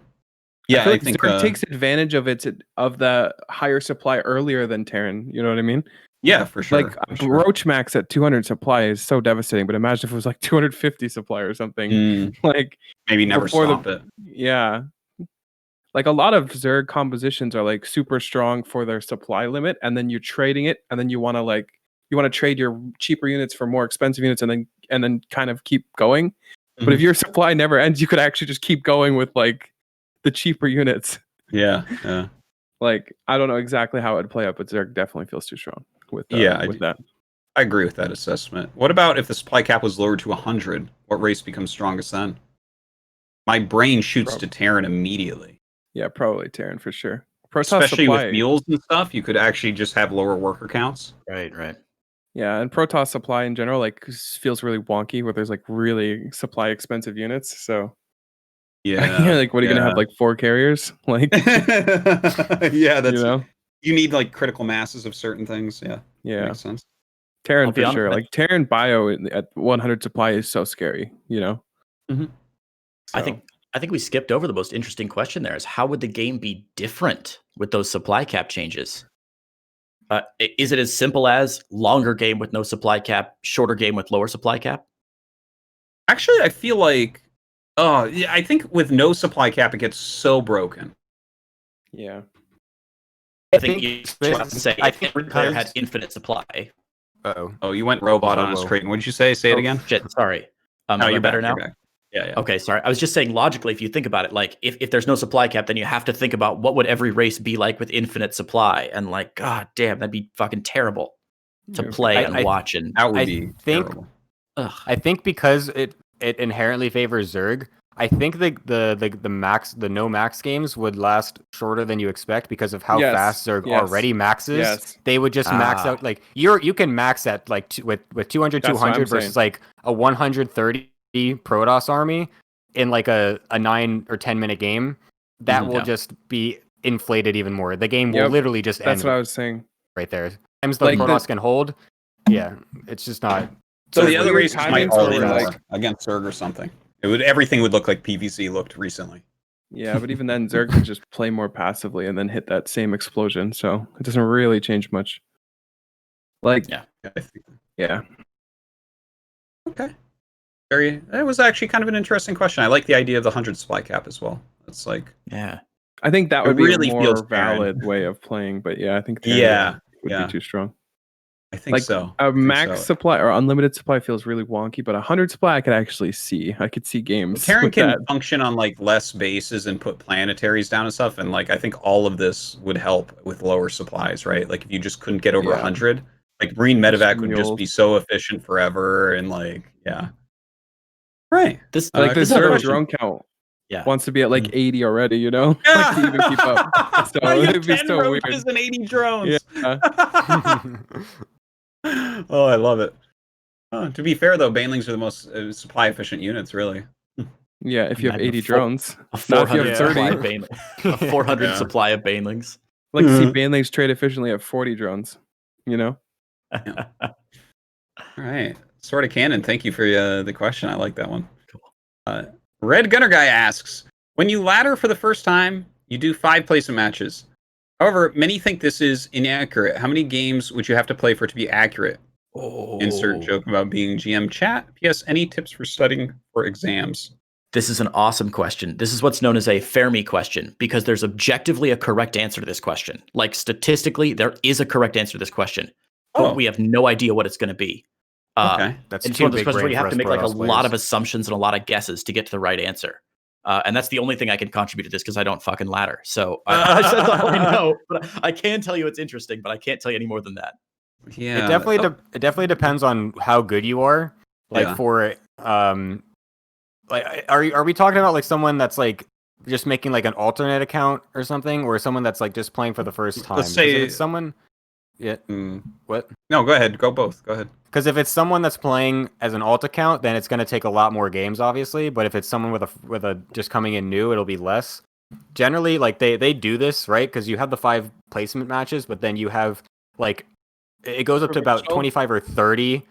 Yeah, I think Zerg takes advantage of the higher supply earlier than Terran. You know what I mean? Yeah, for sure. Like Roach Max at 200 supply is so devastating, but imagine if it was like 250 supply or something. Like maybe never stop it. Yeah. Like a lot of Zerg compositions are like super strong for their supply limit, and then you're trading it, and then you want to trade your cheaper units for more expensive units, and then kind of keep going. But if your supply never ends, you could actually just keep going with like the cheaper units. Yeah. Like I don't know exactly how it would play out, but Zerg definitely feels too strong with that. I agree with that assessment. What about if the supply cap was lowered to 100? What race becomes strongest then? My brain shoots to Terran immediately. Yeah, probably Terran for sure. Especially with mules and stuff, you could actually just have lower worker counts. Right. Yeah, and Protoss supply in general like feels really wonky where there's like really supply expensive units. So yeah, like what are you gonna have like 4 carriers? Like yeah, that's you need like critical masses of certain things. Yeah, makes sense. Terran for sure. Like Terran bio at 100 supply is so scary. You know. Mm-hmm. So. I think we skipped over the most interesting question there is how would the game be different with those supply cap changes? Is it as simple as longer game with no supply cap, shorter game with lower supply cap? Actually, I feel like, I think with no supply cap, it gets so broken. Yeah. I think you have to say if every player had infinite supply. Oh, you went robot on us, Creighton. What did you say? Say it again. Shit, sorry. No, you're better now. You're back. Yeah. Okay, sorry. I was just saying logically, if you think about it, like if there's no supply cap, then you have to think about what would every race be like with infinite supply, and like, god damn, that'd be fucking terrible to play and watch. And that would be terrible. I think because it inherently favors Zerg, I think the no max games would last shorter than you expect because of how fast Zerg already maxes. Yes. They would just max out like you can max at like with 200 versus like a 130 Protoss army in like a 9 or 10 minute game. That will just be inflated even more. The game will literally just end. That's what I was saying right there. Sometimes the Protoss can hold. Yeah, it's just not. So the other races might all in like against Zerg or something. Everything would look like PVC looked recently. Yeah, but even then, Zerg could just play more passively and then hit that same explosion. So it doesn't really change much. Like, yeah. Okay. It was actually kind of an interesting question. I like the idea of the 100 supply cap as well. It's like, I think that would be a more valid way of playing. But yeah, I think would be too strong. I think so. A max supply or unlimited supply feels really wonky, but 100 supply I could actually see. I could see games. Terran can function on like less bases and put planetaries down and stuff, and like I think all of this would help with lower supplies, right? Like if you just couldn't get over 100, like Marine Medevac would just be so efficient forever, and like right. This Zerg drone count wants to be at like 80 already, you know? Like to even keep up. So it'd be so weird. And 80 drones. Yeah. Oh, I love it. To be fair, though, banelings are the most supply efficient units, really. Yeah, if you have 80 drones. A Not if you 400 have supply 30. of a 400 Yeah. supply of banelings. Like to see banelings trade efficiently at 40 drones. You know? All right. Sword of Cannon, thank you for the question. I like that one. Cool. Red Gunner Guy asks, when you ladder for the first time, you do 5 placement matches. However, many think this is inaccurate. How many games would you have to play for it to be accurate? Oh. Insert joke about being GM chat. P.S. Any tips for studying for exams? This is an awesome question. This is what's known as a Fermi question because there's objectively a correct answer to this question. Like statistically, there is a correct answer to this question, but we have no idea what it's going to be. Okay, that's it's one of those questions where you have to make like a lot of assumptions and a lot of guesses to get to the right answer. And that's the only thing I can contribute to this because I don't fucking ladder. So that's all I know. But I can tell you it's interesting, but I can't tell you any more than that. Yeah, it definitely depends on how good you are. Like like are we talking about like someone that's like just making like an alternate account or something, or someone that's like just playing for the first time? Let's say it's someone. Yeah. What? No, go ahead. Go both. Go ahead. Because if it's someone that's playing as an alt account, then it's going to take a lot more games, obviously. But if it's someone with a just coming in new, it'll be less. Generally, like they do this right because you have the 5 placement matches, but then you have like it goes up to about 25 or 30.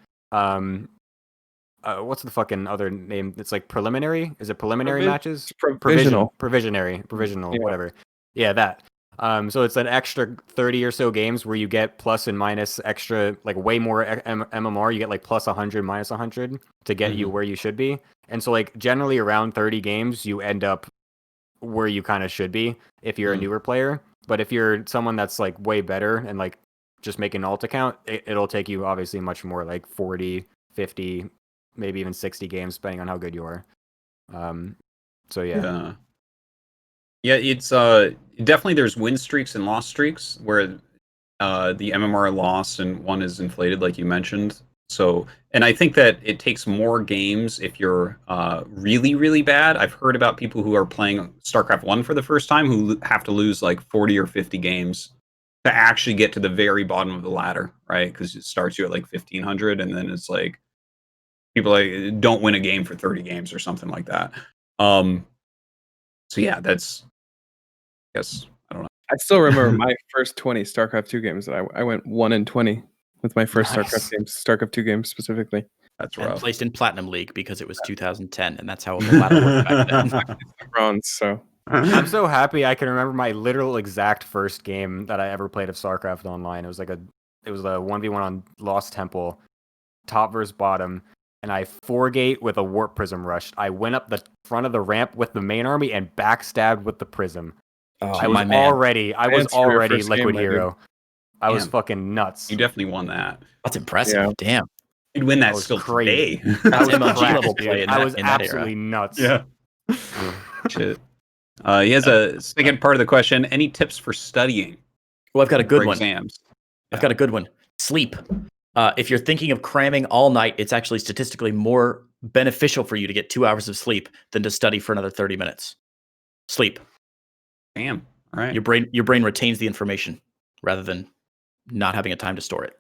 What's the fucking other name? It's like preliminary. Is it preliminary matches? Provisional. Provisional, yeah. whatever. Yeah, that. So it's an extra 30 or so games where you get plus and minus extra, like way more MMR. You get like plus 100, minus 100 to get you where you should be. And so like generally around 30 games, you end up where you kind of should be if you're a newer player. But if you're someone that's like way better and like just make an alt account, it'll take you obviously much more, like 40, 50, maybe even 60 games, depending on how good you are. So yeah. Yeah, it's definitely there's win streaks and loss streaks where the MMR lost and one is inflated, like you mentioned. So, and I think that it takes more games if you're really, really bad. I've heard about people who are playing StarCraft 1 for the first time who have to lose like 40 or 50 games to actually get to the very bottom of the ladder, right? Because it starts you at like 1500 and then it's like people like don't win a game for 30 games or something like that. So yeah, that's, I guess, I don't know. I still remember my first 20 StarCraft 2 games. I went 1-20 with my first StarCraft games, StarCraft 2 games specifically. That's rough. And placed in Platinum League because it was 2010, and that's how the ladder worked back then. Bronze, so. I'm so happy I can remember my literal exact first game that I ever played of StarCraft Online. It was a 1v1 on Lost Temple, top versus bottom, and I 4-gate with a Warp Prism rush. I went up the front of the ramp with the main army and backstabbed with the Prism. I was already Liquid Hero. I was fucking nuts. You definitely won that. That's impressive. Yeah. Damn. You'd win that still crazy. Today. That's MLG level play. I was absolutely nuts. Yeah. Shit. He has a second part of the question. Any tips for studying? Well, I've got a good one. Exams. I've got a good one. Sleep. If you're thinking of cramming all night, it's actually statistically more beneficial for you to get 2 hours of sleep than to study for another 30 minutes. Sleep. Damn. All right. Your brain retains the information rather than not having a time to store it.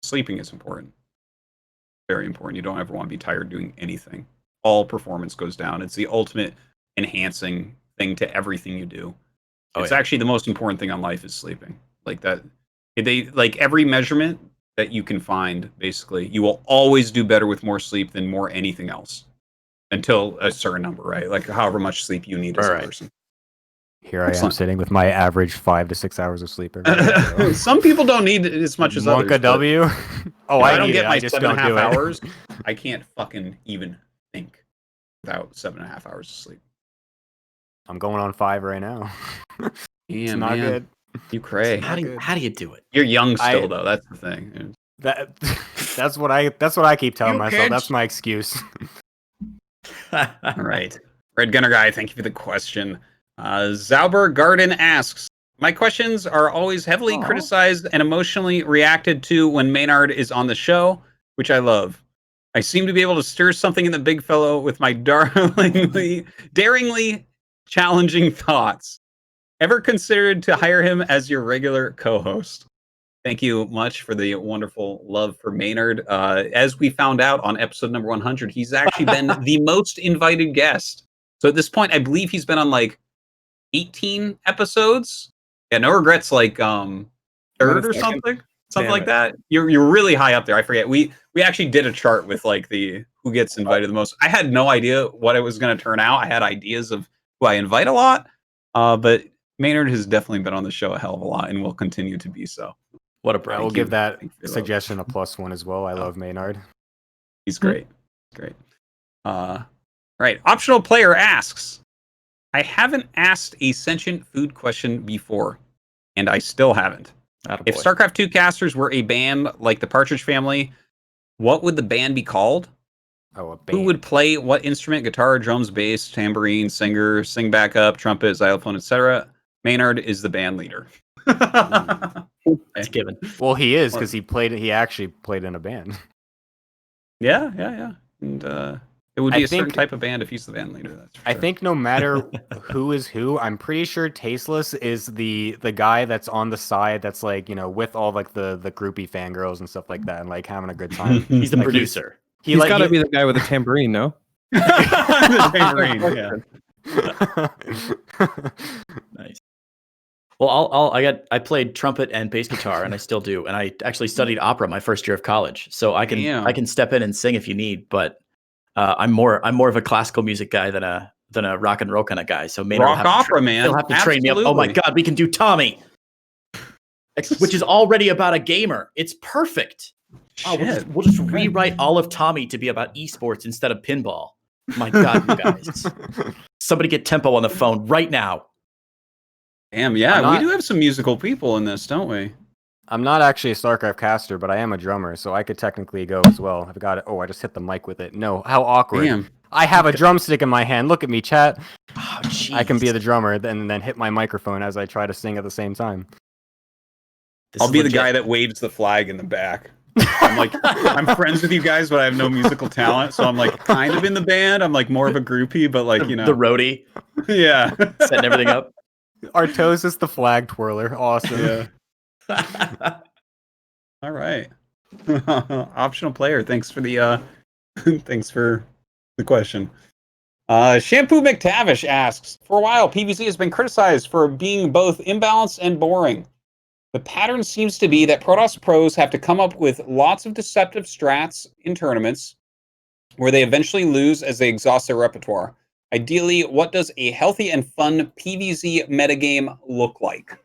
Sleeping is important. Very important. You don't ever want to be tired doing anything. All performance goes down. It's the ultimate enhancing thing to everything you do. It's actually the most important thing on life is sleeping. Like that. They like every measurement that you can find, basically, you will always do better with more sleep than more anything else. Until a certain number, right? Like however much sleep you need as a person. Here I am sitting with my average 5 to 6 hours of sleep every day. Some people don't need as much as others. Monka W. Oh, I don't get my 7.5 hours. I can't fucking even think without 7.5 hours of sleep. I'm going on 5 right now. It's not good. You cray. How do you do it? You're young still, though. That's the thing. That's what I keep telling myself. That's my excuse. All right, Red Gunner Guy. Thank you for the question. Zauber Garden asks, my questions are always heavily criticized and emotionally reacted to when Maynarde is on the show, which I love. I seem to be able to stir something in the big fellow with my daringly challenging thoughts. Ever considered to hire him as your regular co-host? Thank you much for the wonderful love for Maynard. As we found out on episode number 100, he's actually been the most invited guest. So at this point, I believe he's been on like 18 episodes. Yeah, NoRegreT's like third or something like that. You're really high up there. I forget. We actually did a chart with like the who gets invited the most. I had no idea what it was going to turn out. I had ideas of who I invite a lot, but Maynard has definitely been on the show a hell of a lot and will continue to be so. What a break. I will give that suggestion a +1 as well. I love Maynard. He's great. Great. Right. Optional player asks, I haven't asked a sentient food question before, and I still haven't. If StarCraft 2 casters were a band like the Partridge Family, what would the band be called? Oh, a band. Who would play what instrument? Guitar, drums, bass, tambourine, singer, sing backup, trumpet, xylophone, etc. Maynard is the band leader. It's given. Well, he is because he actually played in a band. Yeah. And it would be a certain type of band if he's the band leader. That's for sure. I think no matter who is who, I'm pretty sure Tasteless is the guy that's on the side that's like, with all like the groupie fangirls and stuff like that and like having a good time. He's the producer. He's got to be the guy with the tambourine, no? The tambourine, yeah. Nice. Well, I played trumpet and bass guitar, and I still do. And I actually studied opera my first year of college, so I can step in and sing if you need. But I'm more of a classical music guy than a rock and roll kind of guy. So Maynard rock opera, man. He'll have to train me up. Oh my God, we can do Tommy, which is already about a gamer. It's perfect. Oh, we'll just rewrite all of Tommy to be about esports instead of pinball. My God, you guys! Somebody get Tempo on the phone right now. Damn, yeah, we do have some musical people in this, don't we? I'm not actually a StarCraft caster, but I am a drummer, so I could technically go as well. I've got it. Oh, I just hit the mic with it. No, how awkward. Damn. I have a drumstick in my hand. Look at me, chat. Oh, geez. I can be the drummer and then hit my microphone as I try to sing at the same time. I'll be the guy that waves the flag in the back. I'm like, I'm friends with you guys, but I have no musical talent, so I'm like kind of in the band. I'm like more of a groupie, but like, the roadie. Yeah. Setting everything up. Artosis the flag twirler. Awesome. Yeah. All right. Optional player. Thanks for the question. Shampoo McTavish asks, for a while, PvZ has been criticized for being both imbalanced and boring. The pattern seems to be that Protoss pros have to come up with lots of deceptive strats in tournaments where they eventually lose as they exhaust their repertoire. Ideally, what does a healthy and fun PvZ metagame look like?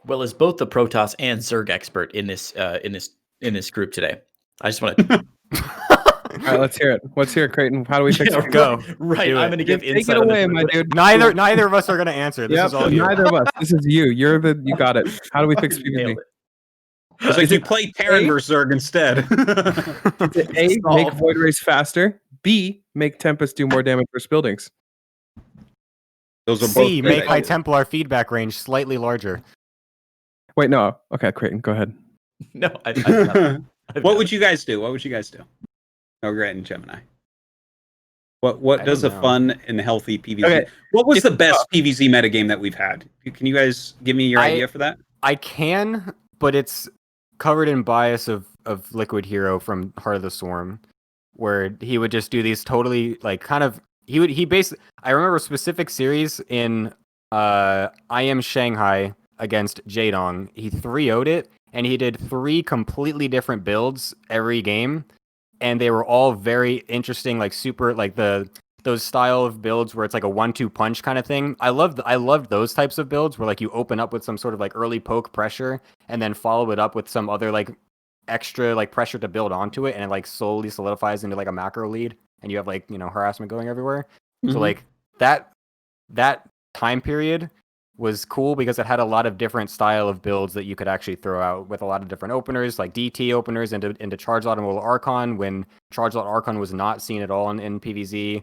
Well, as both the Protoss and Zerg expert in this group today, I just want to. All right, let's hear it. Let's hear it, Creighton. How do we fix it? Go. Right, I'm going to give Take insight. it away, my dude. Neither of us are going to answer. This is all you. Neither of us. This is you. You got it. How do we fix PvZ? It's like you play Terran versus Zerg instead. A, make Void Race faster. B, make Tempest do more damage versus buildings. Those are C, both make High Templar feedback range slightly larger. Wait, no. Okay, Creighton, go ahead. No, What would you guys do? NoRegreT and Gemini. What does a fun and healthy PvZ? Okay. What was the best PvZ metagame that we've had? Can you guys give me your idea for that? I can, but it's covered in bias of Liquid Hero from Heart of the Swarm, where he would just do these totally like kind of he basically I remember a specific series in I Am Shanghai against Jaedong. He 3-0'd it and he did 3 completely different builds every game, and they were all very interesting, like super like those style of builds where it's like a 1-2 punch kind of thing. I loved those types of builds where like you open up with some sort of like early poke pressure and then follow it up with some other like extra like pressure to build onto it, and it like slowly solidifies into like a macro lead and you have like, harassment going everywhere. Mm-hmm. So like that time period was cool because it had a lot of different style of builds that you could actually throw out with a lot of different openers, like DT openers into Charge Lot and Will Archon, when Charge Lot Archon was not seen at all in PvZ.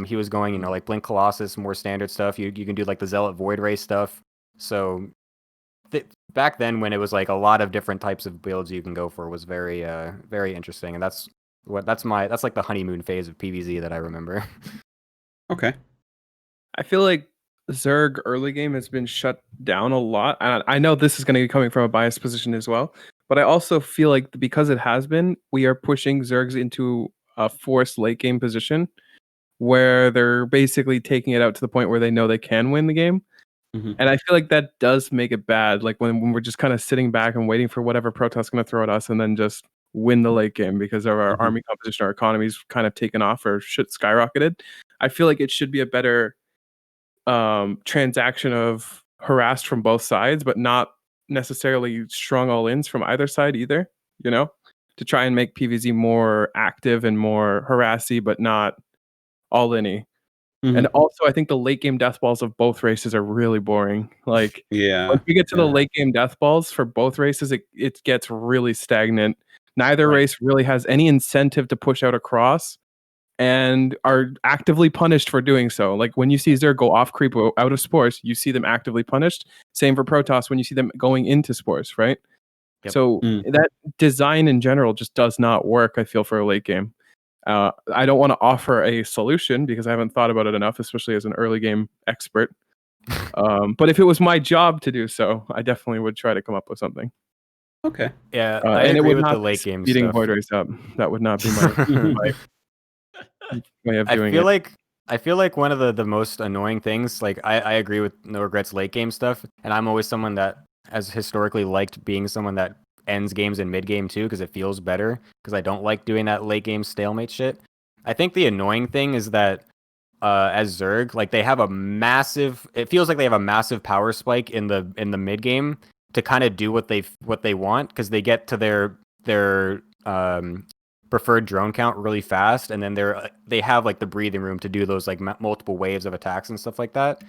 He was going, like Blink Colossus, more standard stuff. You can do like the Zealot Void Ray stuff. So back then, when it was like a lot of different types of builds you can go for, was very very interesting, and that's like the honeymoon phase of PvZ that I remember. Okay. I feel like Zerg early game has been shut down a lot. And I know this is going to be coming from a biased position as well, but I also feel like because it has been, we are pushing Zergs into a forced late game position where they're basically taking it out to the point where they know they can win the game. Mm-hmm. And I feel like that does make it bad. Like when we're just kind of sitting back and waiting for whatever Protost's going to throw at us and then just win the late game because of our army composition, our economy's kind of taken off or shit skyrocketed. I feel like it should be a better transaction of harassed from both sides, but not necessarily strong all-ins from either side either, you know, to try and make PvZ more active and more harassy, but not all-in-y. And also, I think the late game death balls of both races are really boring. Like, once we get to the late game death balls for both races, it gets really stagnant. Neither race really has any incentive to push out across and are actively punished for doing so. Like, when you see Zerg go off creep out of spores, you see them actively punished. Same for Protoss when you see them going into spores, right? Yep. So that design in general just does not work, I feel, for a late game. I don't want to offer a solution because I haven't thought about it enough, especially as an early game expert. But if it was my job to do so, I definitely would try to come up with something. Okay. Yeah, I and agree with the not late game speeding stuff. Void Race up. That would not be my way of doing it. I feel like one of the most annoying things, like I agree with NoRegreT's late game stuff, and I'm always someone that has historically liked being someone that ends games in mid game too, because it feels better, because I don't like doing that late game stalemate shit. I think the annoying thing is that as Zerg, like they have it feels like they have a massive power spike in the mid game to kind of do what they want, because they get to their preferred drone count really fast, and then they have like the breathing room to do those like multiple waves of attacks and stuff like that.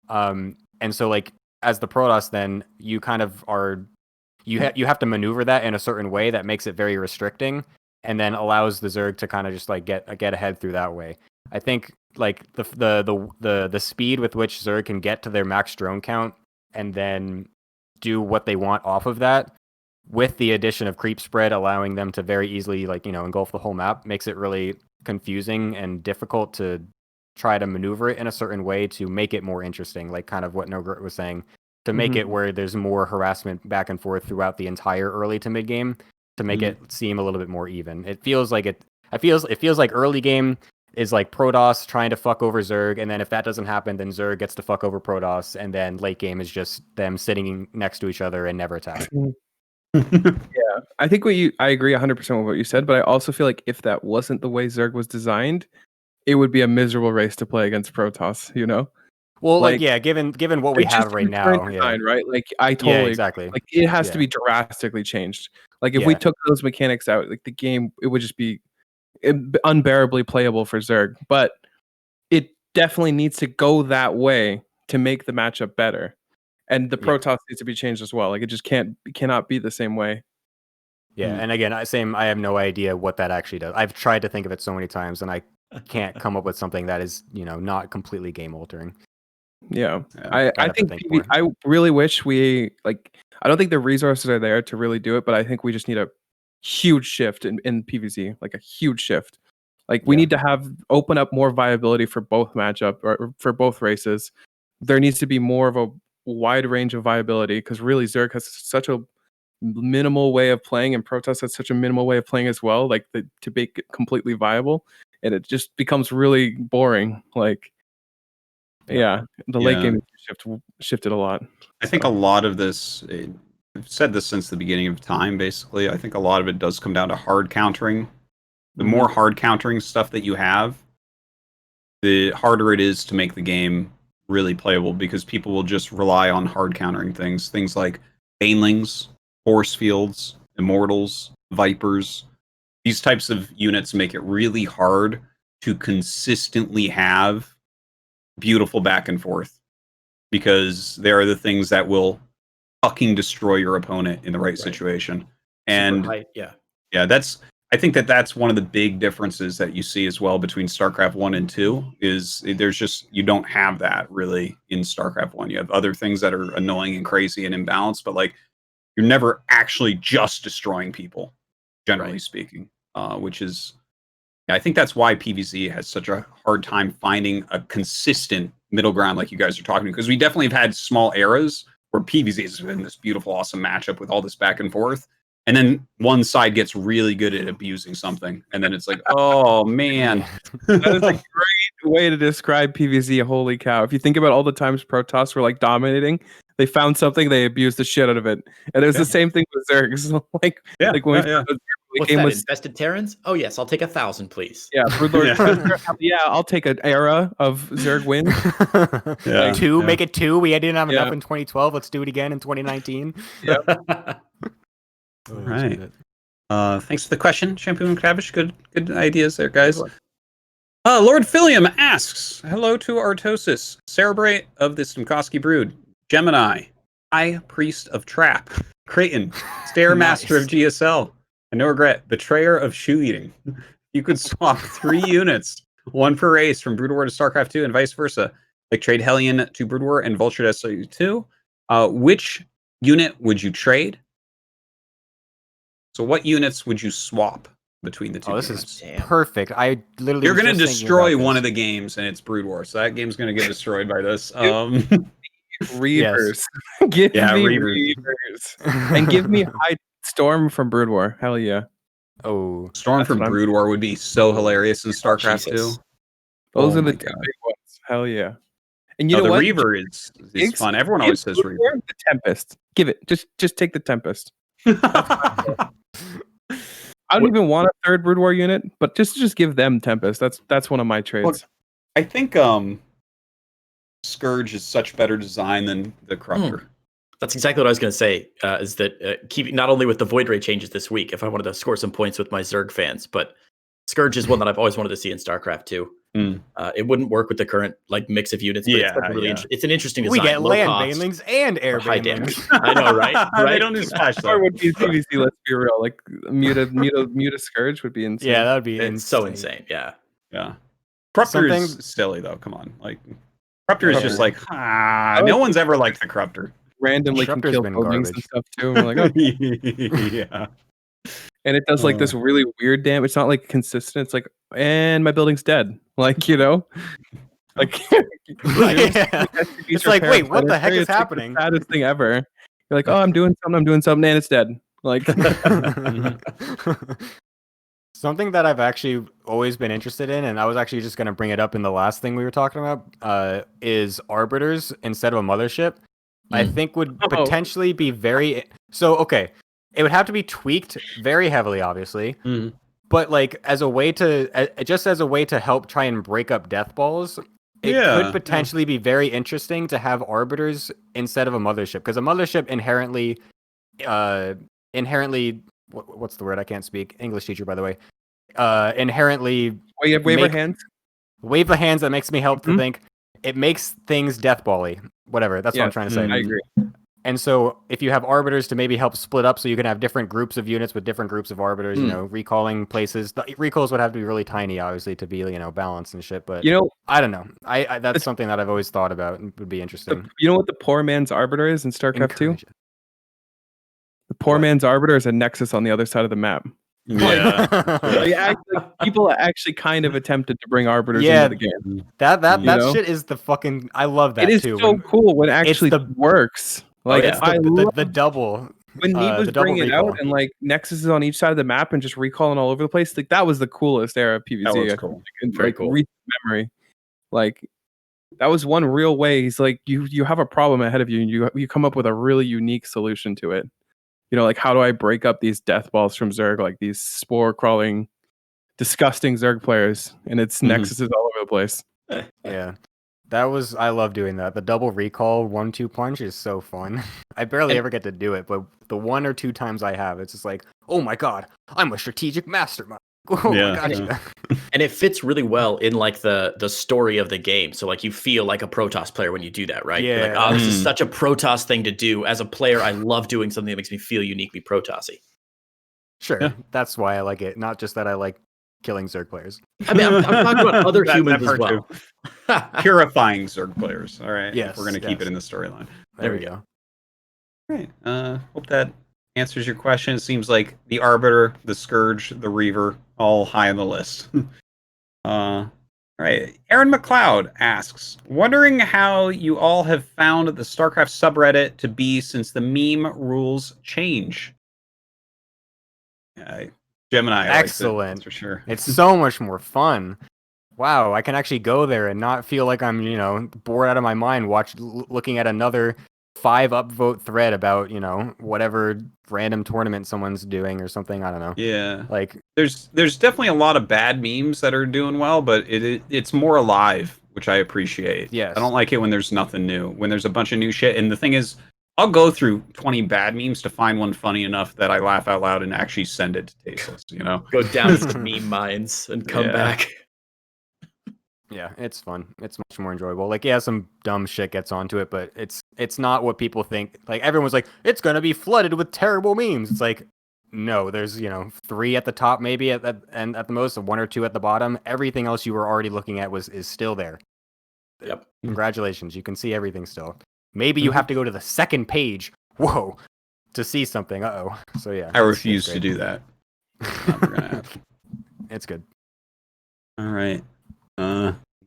And so like as the Protoss, then you kind of are you have to maneuver that in a certain way that makes it very restricting, and then allows the Zerg to kind of just like get ahead through that way. I think like the speed with which Zerg can get to their max drone count and then do what they want off of that, with the addition of creep spread allowing them to very easily like, you know, engulf the whole map, makes it really confusing and difficult to try to maneuver it in a certain way to make it more interesting, like kind of what NoRegreT was saying, to make it where there's more harassment back and forth throughout the entire early to mid game, to make it seem a little bit more even. It feels like it feels like early game is like Protoss trying to fuck over Zerg, and then if that doesn't happen, then Zerg gets to fuck over Protoss, and then late game is just them sitting next to each other and never attack. Yeah, I think I agree 100% with what you said, but I also feel like if that wasn't the way Zerg was designed, it would be a miserable race to play against Protoss, you know? Well, like yeah, given what we have right now, design, right? Like I totally exactly. Like it has to be drastically changed. Like if we took those mechanics out, like the game, it would just be unbearably playable for Zerg. But it definitely needs to go that way to make the matchup better. And the Protoss needs to be changed as well. Like it just cannot be the same way. Yeah, and again, I have no idea what that actually does. I've tried to think of it so many times, and I can't come up with something that is, you know, not completely game altering. Yeah. I think I really wish we like. I don't think the resources are there to really do it, but I think we just need a huge shift in PvZ, like a huge shift. Like we need to open up more viability for both matchup or for both races. There needs to be more of a wide range of viability, because really Zerg has such a minimal way of playing, and Protoss has such a minimal way of playing as well. Like to make it completely viable, and it just becomes really boring. Like. Yeah, the late game shifted a lot. I think a lot of this, I've said this since the beginning of time, basically. I think a lot of it does come down to hard countering. The more hard countering stuff that you have, the harder it is to make the game really playable, because people will just rely on hard countering things. Things like banelings, force fields, immortals, vipers. These types of units make it really hard to consistently have beautiful back and forth, because they are the things that will fucking destroy your opponent in the right situation. And I think that's one of the big differences that you see as well between StarCraft 1 and 2 is there's just, you don't have that really in StarCraft 1. You have other things that are annoying and crazy and imbalanced, but like you're never actually just destroying people, generally speaking, which is, I think that's why PvZ has such a hard time finding a consistent middle ground like you guys are talking, because we definitely have had small eras where PvZ has been this beautiful, awesome matchup with all this back and forth. And then one side gets really good at abusing something. And then it's like, oh, man. That is a great way to describe PvZ. Holy cow. If you think about all the times Protoss were like dominating, they found something, they abused the shit out of it. And it was the same thing with Zergs. Like when the game was Infested Terrans? Oh, yes, I'll take 1,000, please. Yeah, yeah, I'll take an era of Zerg wins. Make it 2. We didn't have enough in 2012. Let's do it again in 2019. All right. Thanks for the question, Shampoo and Cabbage. Good ideas there, guys. Lord Philium asks, hello to Artosis, Cerebrate of the Stimkowski Brood, Gemini, High Priest of Trap, Creighton, Stairmaster of GSL, and NoRegreT, Betrayer of Shoe Eating. You could swap 3 units, 1 per race, from Brood War to Starcraft 2 and vice versa. Like trade Hellion to Brood War and Vulture to SC2. Which unit would you trade? So what units would you swap between the two? This is perfect. I literally you're going to destroy one of the games, and it's Brood War, so that game's going to get destroyed by this. Reavers. Give me Reavers. And give me High Storm from Brood War. Hell yeah. Oh, Storm from Brood War would be so hilarious in StarCraft 2. Those are the 2 big ones. Hell yeah. And you know the what? Reaver is fun. Everyone always says Reaver. The Tempest. Give it. Just take the Tempest. I don't even want a 3rd Brood War unit, but just give them Tempest. That's one of my trades. Look, I think Scourge is such better design than the Corruptor. That's exactly what I was going to say. Is that keeping not only with the Void Ray changes this week, if I wanted to score some points with my Zerg fans, but Scourge is one that I've always wanted to see in StarCraft 2. It wouldn't work with the current like mix of units. But it's an interesting design. We get land banelings and air high damage. I know, right? They don't do splash though. Would be PvC. Let's be real. Like Muta Scourge would be insane. Yeah, that would be so insane. Yeah. Corruptor is silly though. Come on, like Corruptor is just like no one's ever liked the Corruptor. Randomly can kill buildings and stuff too. And we're like, yeah. And it does like this really weird damage. It's not like consistent. It's like, and my building's dead. Like, like it's like, wait, what the heck is happening? Like the saddest thing ever. You're like, oh, I'm doing something, and it's dead. Like something that I've actually always been interested in, and I was actually just going to bring it up in the last thing we were talking about, is Arbiters instead of a mothership. I think would potentially be very it would have to be tweaked very heavily, obviously. But like as a way to help try and break up death balls, it could potentially be very interesting to have Arbiters instead of a mothership, because a mothership inherently what's the word? I can't speak. English teacher, by the way. Inherently wave of hands. Wave the hands that makes me help to think. It makes things death ball-y. Whatever. That's what I'm trying to say. I agree. And so if you have Arbiters to maybe help split up, so you can have different groups of units with different groups of Arbiters, recalling places. The recalls would have to be really tiny, obviously, to be, balanced and shit. But, I don't know. I that's something that I've always thought about and would be interesting. You know what the poor man's Arbiter is in StarCraft 2? The poor man's Arbiter is a Nexus on the other side of the map. Yeah. People actually kind of attempted to bring Arbiters into the game. That shit is the fucking... I love that, too. It is so cool when it actually works. Like, the double... When Neeb was bringing it out and like Nexuses on each side of the map and just recalling all over the place, like that was the coolest era of PvZ. That was cool. Very cool. Recent memory. Like that was one real way. He's like, you have a problem ahead of you and you come up with a really unique solution to it. Like how do I break up these death balls from Zerg, like these spore crawling, disgusting Zerg players, and it's Nexuses all over the place. Yeah. I love doing that. The double recall 1-2 punch is so fun. I barely ever get to do it, but the 1 or 2 times I have, it's just like, oh my god, I'm a strategic mastermind. Oh my god. And it fits really well in like the story of the game. So like you feel like a Protoss player when you do that, right? Yeah. You're like, this is such a Protoss thing to do. As a player, I love doing something that makes me feel uniquely Protossy. Sure. That's why I like it. Not just that I like killing Zerg players. I mean, I'm talking about other humans as well. Purifying Zerg players. All right. Yes. We're going to keep it in the storyline. There we go. All right. Hope that answers your question. It seems like the Arbiter, the Scourge, the Reaver, all high on the list. All right. Aaron McLeod asks, wondering how you all have found the Starcraft subreddit to be since the meme rules change. Gemini. Excellent. That's for sure. It's so much more fun. Wow, I can actually go there and not feel like I'm, bored out of my mind looking at another 5 upvote thread about, whatever random tournament someone's doing or something. I don't know. Yeah. Like there's definitely a lot of bad memes that are doing well, but it's more alive, which I appreciate. Yes. I don't like it when there's nothing new, when there's a bunch of new shit. And the thing is, I'll go through 20 bad memes to find one funny enough that I laugh out loud and actually send it to Tasteless, Go down into meme mines and come back. Yeah, it's fun. It's much more enjoyable. Like, yeah, some dumb shit gets onto it, but it's not what people think. Like, everyone's like, it's gonna be flooded with terrible memes. It's like, no, there's 3 at the top, maybe and at the most 1 or 2 at the bottom. Everything else you were already looking at is still there. Yep. Congratulations, you can see everything still. Maybe you have to go to the second page. Whoa, to see something. So yeah, I refuse to do that. Never gonna happen. It's good. All right.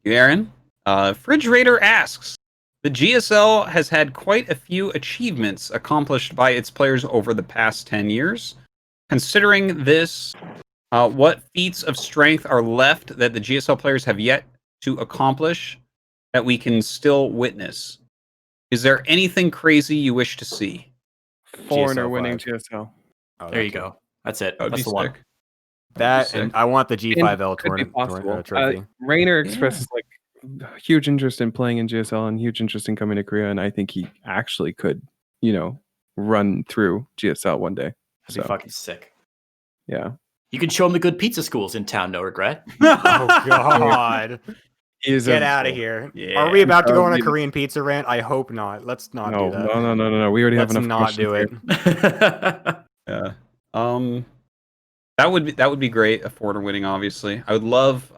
Aaron, Fridgerator asks, the GSL has had quite a few achievements accomplished by its players over the past 10 years. Considering this, what feats of strength are left that the GSL players have yet to accomplish that we can still witness? Is there anything crazy you wish to see? Foreigner winning GSL. There you go. That's it. That'd That's be the one. sick. That and I want the G5L Could be possible. trophy. Rainer expresses like huge interest in playing in GSL and huge interest in coming to Korea, and I think he actually could, run through GSL one day. That'd be fucking sick. Yeah. You can show him the good pizza schools in town, NoRegreT. Oh God. Get out of here. Yeah. Are we about to go on a Korean pizza rant? I hope not. Let's not do that. No. We already have enough. Let's not do it. Yeah. That would be great. A foreigner winning, obviously. I would love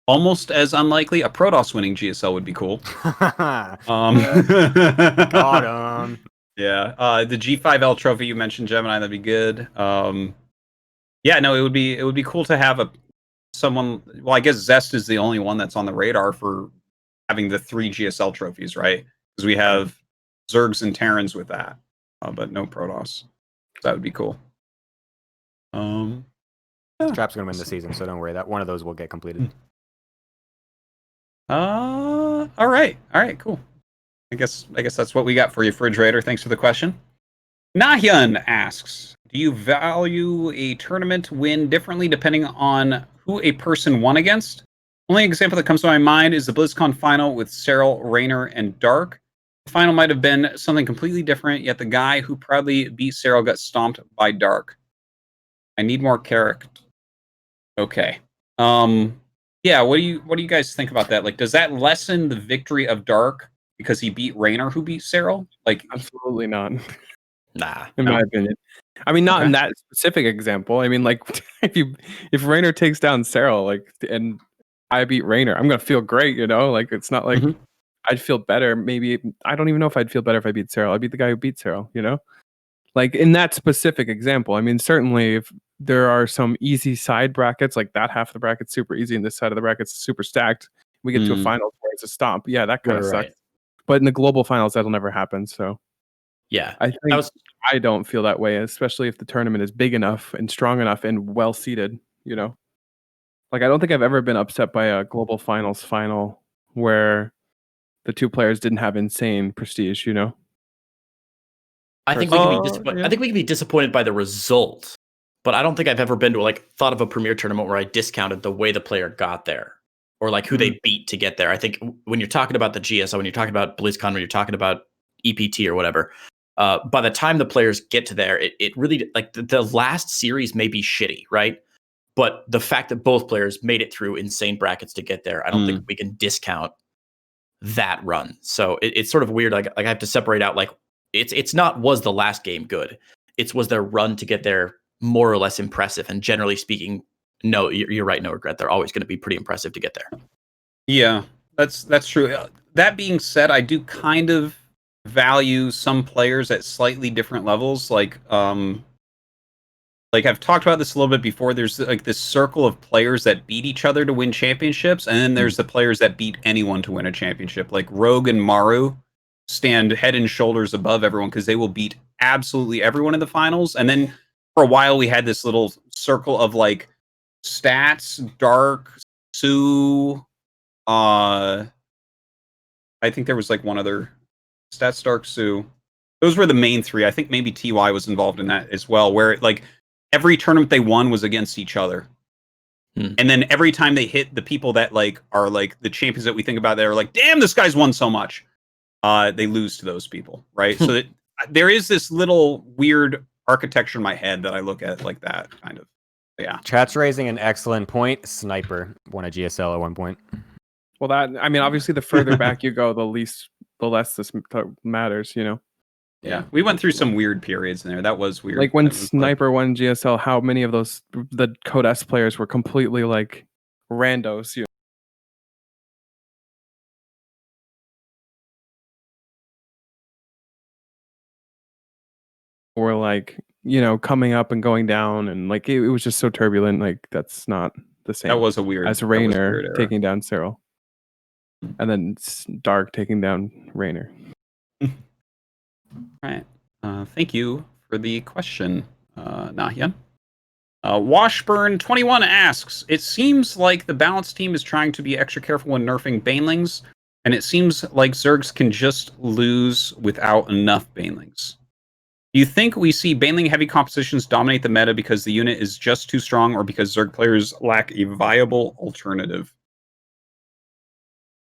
almost as unlikely a Protoss winning GSL would be cool. Got him. Yeah. The G5L trophy you mentioned, Gemini, that'd be good. Yeah, no, it would be cool to have someone. Well, I guess Zest is the only one that's on the radar for having the 3 GSL trophies, right? Because we have Zergs and Terrans with that, but no Protoss. That would be cool. Trap's gonna win the season, so don't worry. That one of those will get completed. All right, cool. I guess that's what we got for you, Fridgerator. Thanks for the question. Nahyun asks, do you value a tournament win differently depending on who a person won against? Only example that comes to my mind is the BlizzCon final with Cyril, Raynor, and Dark. The final might have been something completely different, yet the guy who proudly beat Cyril got stomped by Dark. I need more character. Okay. Yeah, what do you guys think about that? Like, does that lessen the victory of Dark because he beat Raynor who beat Cyril? Like, absolutely not. Nah. In my opinion. I mean, not in that specific example. I mean, like, if Raynor takes down Cyril, like, and I beat Raynor, I'm gonna feel great, Like, it's not like I'd feel better. Maybe I don't even know if I'd feel better if I beat Cyril. I beat the guy who beat Cyril, Like in that specific example. I mean, certainly if there are some easy side brackets, like that half of the bracket's super easy and this side of the bracket's super stacked, we get to a finals where it's a stomp. Yeah, that kind of sucks. But in the global finals, that'll never happen. So yeah, I think I don't feel that way, especially if the tournament is big enough and strong enough and well seated, Like I don't think I've ever been upset by a global finals final where the 2 players didn't have insane prestige, I think we can be disappointed. I think we can be disappointed by the result, but I don't think I've ever been to thought of a premier tournament where I discounted the way the player got there or like who they beat to get there. I think when you're talking about the GSL, when you're talking about BlizzCon, when you're talking about EPT or whatever, by the time the players get to there, it really like the last series may be shitty, right? But the fact that both players made it through insane brackets to get there, I don't think we can discount that run. So it's sort of weird. Like I have to separate out it's not was the last game good. It's was their run to get there more or less impressive. And generally speaking, no, you're right, NoRegreT. They're always going to be pretty impressive to get there. Yeah, that's true. That being said, I do kind of value some players at slightly different levels. Like like I've talked about this a little bit before. There's like this circle of players that beat each other to win championships, and then there's the players that beat anyone to win a championship. Like Rogue and Maru stand head and shoulders above everyone because they will beat absolutely everyone in the finals. And then for a while we had this little circle of like Stats, Dark, Sue. I think there was like one other. Stats, Dark, Sue. Those were the main three. I think maybe TY was involved in that as well, where like every tournament they won was against each other. And then every time they hit the people that like are like the champions that we think about that are like, damn, this guy's won so much. They lose to those people, right? So that there is this little weird architecture in my head that I look at like that kind of. Yeah. Chat's raising an excellent point. Sniper won a GSL at one point. Well, that I mean, obviously, the further back you go, the less this matters, you know. Yeah, we went through some weird periods in there. That was weird. Like when Sniper won GSL, how many of those the Code S players were completely like randos, you know? Or like, you know, coming up and going down, and like it was just so turbulent. Like that's not the same. That was a weird as Raynor taking down Cyril, and then Dark taking down Raynor. Right. Thank you for the question, Nahyan. Washburn21 asks, it seems like the balanced team is trying to be extra careful when nerfing banelings, and it seems like Zergs can just lose without enough banelings. Do you think we see baneling-heavy compositions dominate the meta because the unit is just too strong, or because Zerg players lack a viable alternative?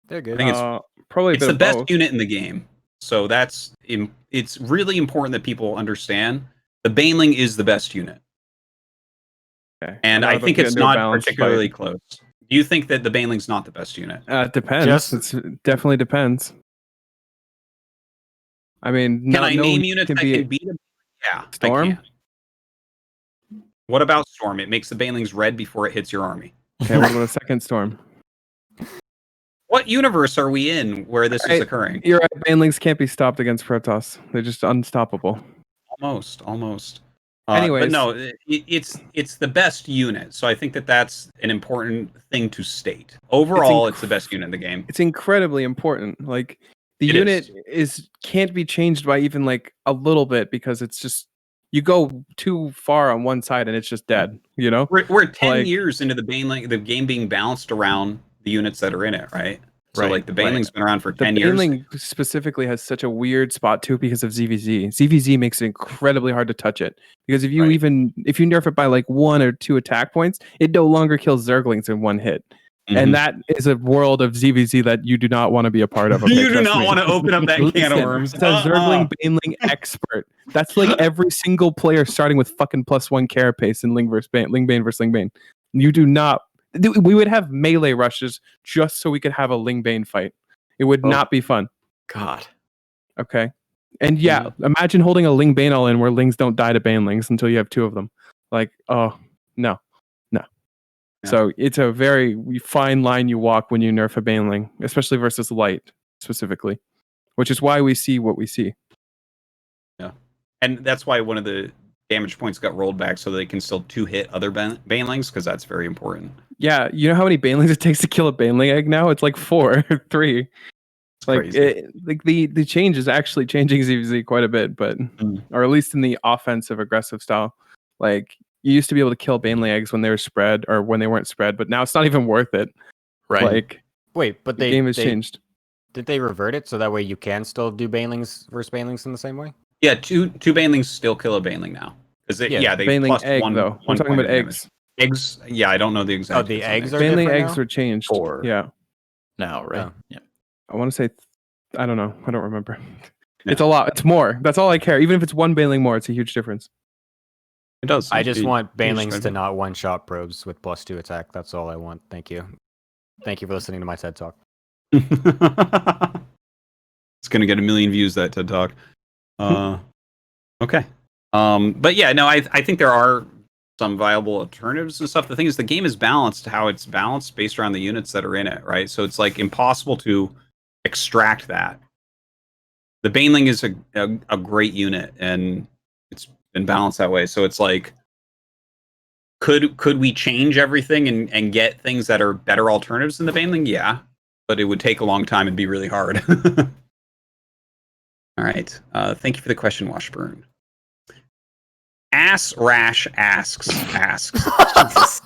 They're good. I think probably it's the best unit in the game. So it's really important that people understand the baneling is the best unit. Okay. And I think it's not particularly close. Do you think that the baneling's not the best unit? It depends. It definitely depends. I mean, can I name units that can beat them? Yeah, Storm? I can. What about Storm? It makes the banelings red before it hits your army. Okay, what about a second Storm? What universe are we in where this is occurring? You're right. Banelings can't be stopped against Protoss. They're just unstoppable. Almost. Anyways, but no, it's the best unit. So I think that's an important thing to state. Overall, it's the best unit in the game. It's incredibly important. Like the unit can't be changed by even like a little bit, because it's just you go too far on one side and it's just dead. You know, we're 10 years into the game being balanced around the units that are in it, right? So like the baneling's been around for 10 years. The baneling specifically has such a weird spot too because of ZVZ. ZVZ makes it incredibly hard to touch it, because if you if you nerf it by like 1 or 2 attack points, it no longer kills Zerglings in one hit. And that is a world of ZVZ that you do not want to be a part of. Okay, you do not want to open up that can of worms. It's a Zergling baneling expert. That's like every single player starting with fucking +1 carapace in Ling Bane versus Ling Bane. You do not. We would have melee rushes just so we could have a Ling Bane fight. It would not be fun. God. Okay. And imagine holding a Ling Bane all in where Lings don't die to banelings until you have 2 of them. Like, oh, no. Yeah. So it's a very fine line you walk when you nerf a baneling, especially versus light specifically, which is why we see what we see. Yeah. And that's why one of the damage points got rolled back so they can still 2-hit other banelings, because that's very important. Yeah, you know how many banelings it takes to kill a baneling egg now? It's like 4 or 3. Like the change is actually changing ZVZ quite a bit, but or at least in the offensive aggressive style. Like you used to be able to kill baneling eggs when they were spread or when they weren't spread, but now it's not even worth it. Right. Like wait, but the game has changed. Did they revert it so that way you can still do banelings versus banelings in the same way? Yeah, two banelings still kill a baneling now. Because they baneling plus egg, 1. Though. We're talking about eggs. Eggs, yeah, I don't know the exact. Oh, the eggs are baneling different eggs now? were changed. 4. Yeah. Now, right? Oh. Yeah. I want to say, I don't know. I don't remember. Yeah. It's a lot. It's more. That's all I care. Even if it's 1 baneling more, it's a huge difference. It does. I just want banelings to not one-shot probes with +2 attack. That's all I want. Thank you. Thank you for listening to my TED Talk. It's going to get 1 million views, that TED Talk. Okay. But yeah, no, I think there are some viable alternatives and stuff. The thing is, the game is balanced how it's balanced based around the units that are in it, right? So it's like impossible to extract that. The baneling is a great unit, and it's been balanced that way. So it's like Could we change everything and get things that are better alternatives than the baneling? Yeah, but it would take a long time and be really hard. All right. Thank you for the question, Washburn. Ass Rash asks. Jesus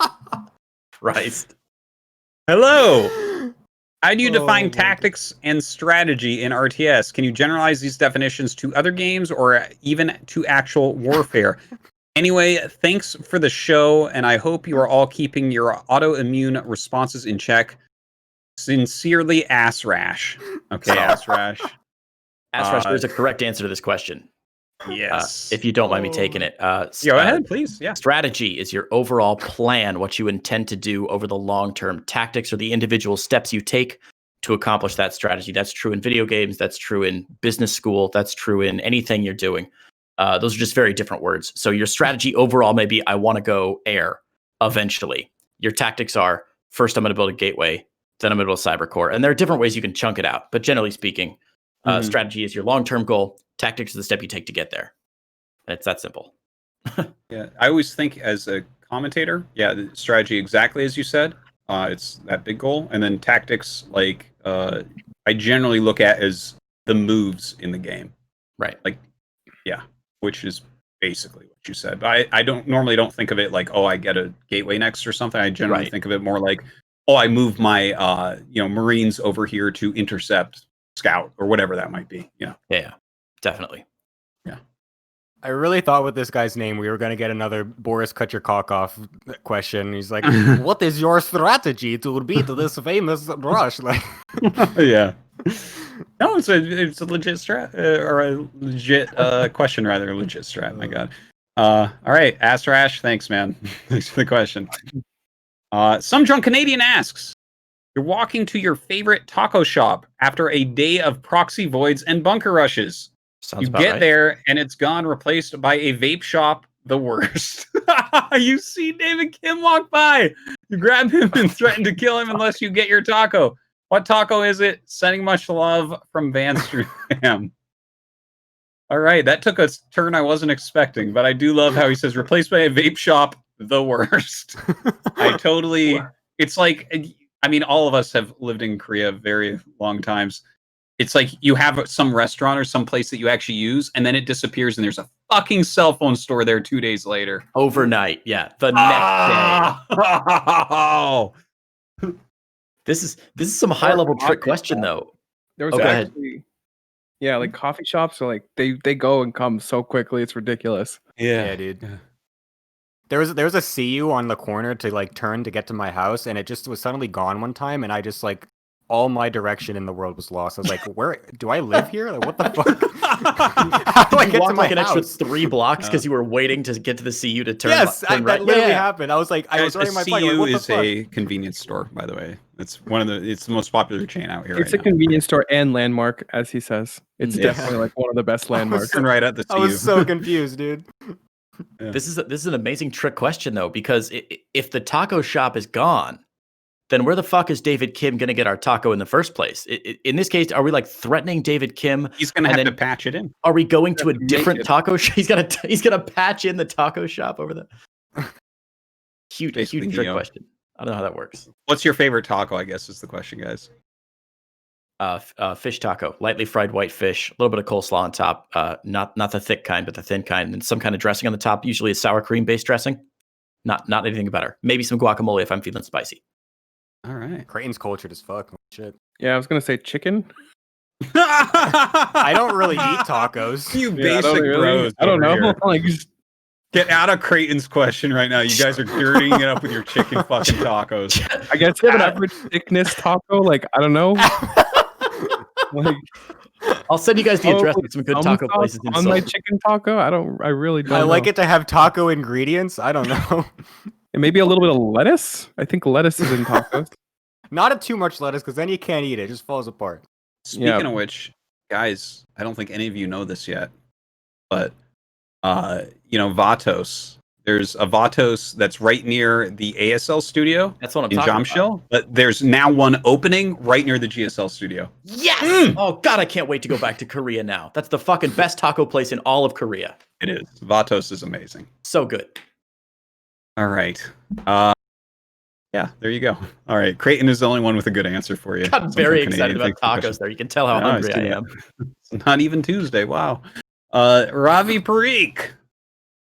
Christ. Hello. How do you define tactics and strategy in RTS? Can you generalize these definitions to other games or even to actual warfare? Anyway, thanks for the show, and I hope you are all keeping your autoimmune responses in check. Sincerely, Ass Rash. Okay, Ass Rash. Ass Rash, there's a correct answer to this question. Yes. If you don't mind me taking it. Go ahead, please. Yeah. Strategy is your overall plan, what you intend to do over the long term. Tactics are the individual steps you take to accomplish that strategy. That's true in video games. That's true in business school. That's true in anything you're doing. Those are just very different words. So your strategy overall may be, I want to go air eventually. Your tactics are, first I'm going to build a gateway, then I'm going to build a cyber core. And there are different ways you can chunk it out. But generally speaking, strategy is your long-term goal. Tactics is the step you take to get there. And it's that simple. Yeah, I always think as a commentator, the strategy exactly as you said. It's that big goal. And then tactics, like I generally look at as the moves in the game. Right. Like, yeah. Which is basically what you said. But I don't think of it like, I get a gateway next or something. I generally think of it more like, I move my Marines over here to intercept scout or whatever that might be. Yeah, definitely. Yeah. I really thought with this guy's name we were going to get another Boris cut your cock off question. He's like, what is your strategy to beat this famous rush? Like, yeah. No, it's a legit strat or a legit question rather. A legit strat. My God. All right, Ass Rash. Thanks, man. Thanks for the question. Some drunk Canadian asks, you're walking to your favorite taco shop after a day of proxy voids and bunker rushes. Sounds you about get right. there and it's gone, replaced by a vape shop. The worst. You see David Kim walk by. You grab him and threaten to kill him unless you get your taco. What taco is it? Sending much love from Van Strudam. All right, that took a turn I wasn't expecting, but I do love how he says replaced by a vape shop. The worst. I totally. It's like, I mean, all of us have lived in Korea very long times. It's like you have some restaurant or some place that you actually use, and then it disappears, and there's a fucking cell phone store there 2 days later. Overnight, yeah. The next day. Oh. This is some high level trick question though. There was actually, like coffee shops are like they go and come so quickly, it's ridiculous. Yeah, dude. There was a CU on the corner to like turn to get to my house, and it just was suddenly gone one time, and I just like all my direction in the world was lost. I was like, where do I live here? Like, what the fuck? How do I get to my an house? extra 3 blocks because you were waiting to get to the CU to turn. Yes, turn that literally happened. I was like, I was running my bike. CU Like, what the is fuck? a convenience store, by the way. It's it's the most popular chain out here. It's a convenience store and landmark, as he says. It's definitely like one of the best landmarks. Right at the CU. I was so confused, dude. Yeah. This is an amazing trick question though, because if the taco shop is gone, then where the fuck is David Kim going to get our taco in the first place? In this case, are we like threatening David Kim? He's going to have to patch it in. Are we going to a different taco shop? He's gonna patch in the taco shop over there. Huge trick question. I don't know how that works. What's your favorite taco? I guess is the question, guys. Fish taco, lightly fried white fish, a little bit of coleslaw on top. Not the thick kind, but the thin kind, and some kind of dressing on the top. Usually a sour cream based dressing. Not anything better. Maybe some guacamole if I'm feeling spicy. All right. Creighton's cultured as fuck. Shit. Yeah, I was gonna say chicken. I don't really eat tacos. You basic bros. I don't know. Like, get out of Creighton's question right now. You guys are dirtying it up with your chicken fucking tacos. I guess you have an average thickness taco. Like, I don't know. Like, I'll send you guys the address with some good taco places in on Seoul. my chicken taco. I really don't. I like it to have taco ingredients. I don't know. And maybe a little bit of lettuce. I think lettuce is in tacos. Not too much lettuce, because then you can't eat it. It just falls apart. Speaking of which, guys, I don't think any of you know this yet, but Vatos. There's a Vatos that's right near the ASL studio. That's what I'm in talking Jamshil, but there's now one opening right near the GSL studio. Yes! Oh god, I can't wait to go back to Korea now. That's the fucking best taco place in all of Korea. It is. Vatos is amazing. So good. All right. Yeah, there you go. All right. Creighton is the only one with a good answer for you. I'm very excited about tacos there. You can tell how hungry I am. It's not even Tuesday. Wow. Ravi Parikh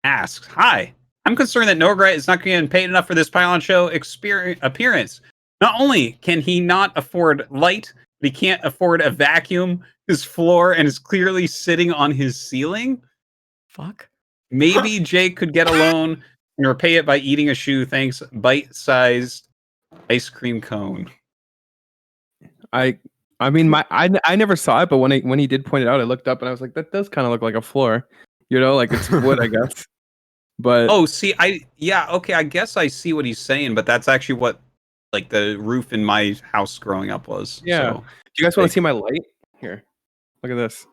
asks, "Hi, I'm concerned that NoRegreT is not getting paid enough for this Pylon Show appearance. Not only can he not afford light, but he can't afford a vacuum, his floor, and is clearly sitting on his ceiling. Fuck. Maybe Jake could get a loan and repay it by eating a shoe. Thanks, bite-sized ice cream cone." I mean, I never saw it, but when he did point it out, I looked up and I was like, that does kind of look like a floor, like it's wood, I guess. But see, I guess I see what he's saying, but that's actually what like the roof in my house growing up was. Yeah. So, do you guys want to see my light? Here, look at this.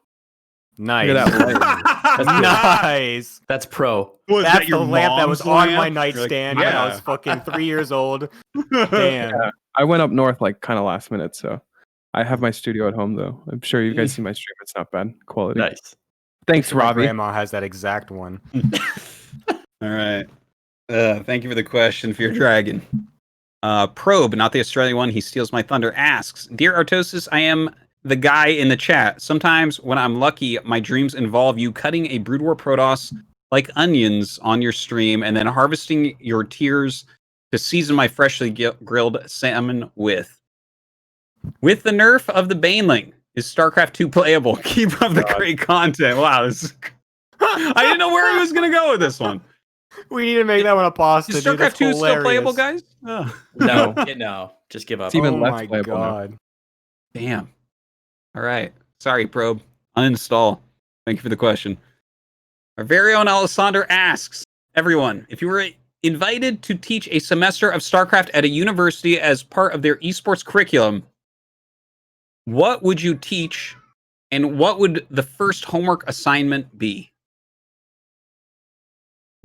Nice. Look at that light. Nice. That's pro. That's the lamp that was on my lamp? nightstand Like, when I was fucking 3 years old. Damn. Yeah, I went up north like kind of last minute, so I have my studio at home though. I'm sure you guys see my stream. It's not bad quality. Nice. Thanks, My Robbie. grandma has that exact one. All right. Thank you for the question, Fear Dragon. Probe, not the Australian one, he steals my thunder, asks, "Dear Artosis, I am the guy in the chat. Sometimes when I'm lucky, my dreams involve you cutting a Brood War Protoss like onions on your stream and then harvesting your tears to season my freshly grilled salmon with. With the nerf of the Baneling, is StarCraft 2 playable? Keep up the great content." Wow, I didn't know where he was going to go with this one. We need to make that one a pasta. Is StarCraft 2 still playable, guys? Oh. No, just give up. It's even Oh less my playable now. god. Damn. All right. Sorry, Probe. Uninstall. Thank you for the question. Our very own Alessandro asks, "Everyone, if you were invited to teach a semester of StarCraft at a university as part of their esports curriculum, what would you teach and what would the first homework assignment be?"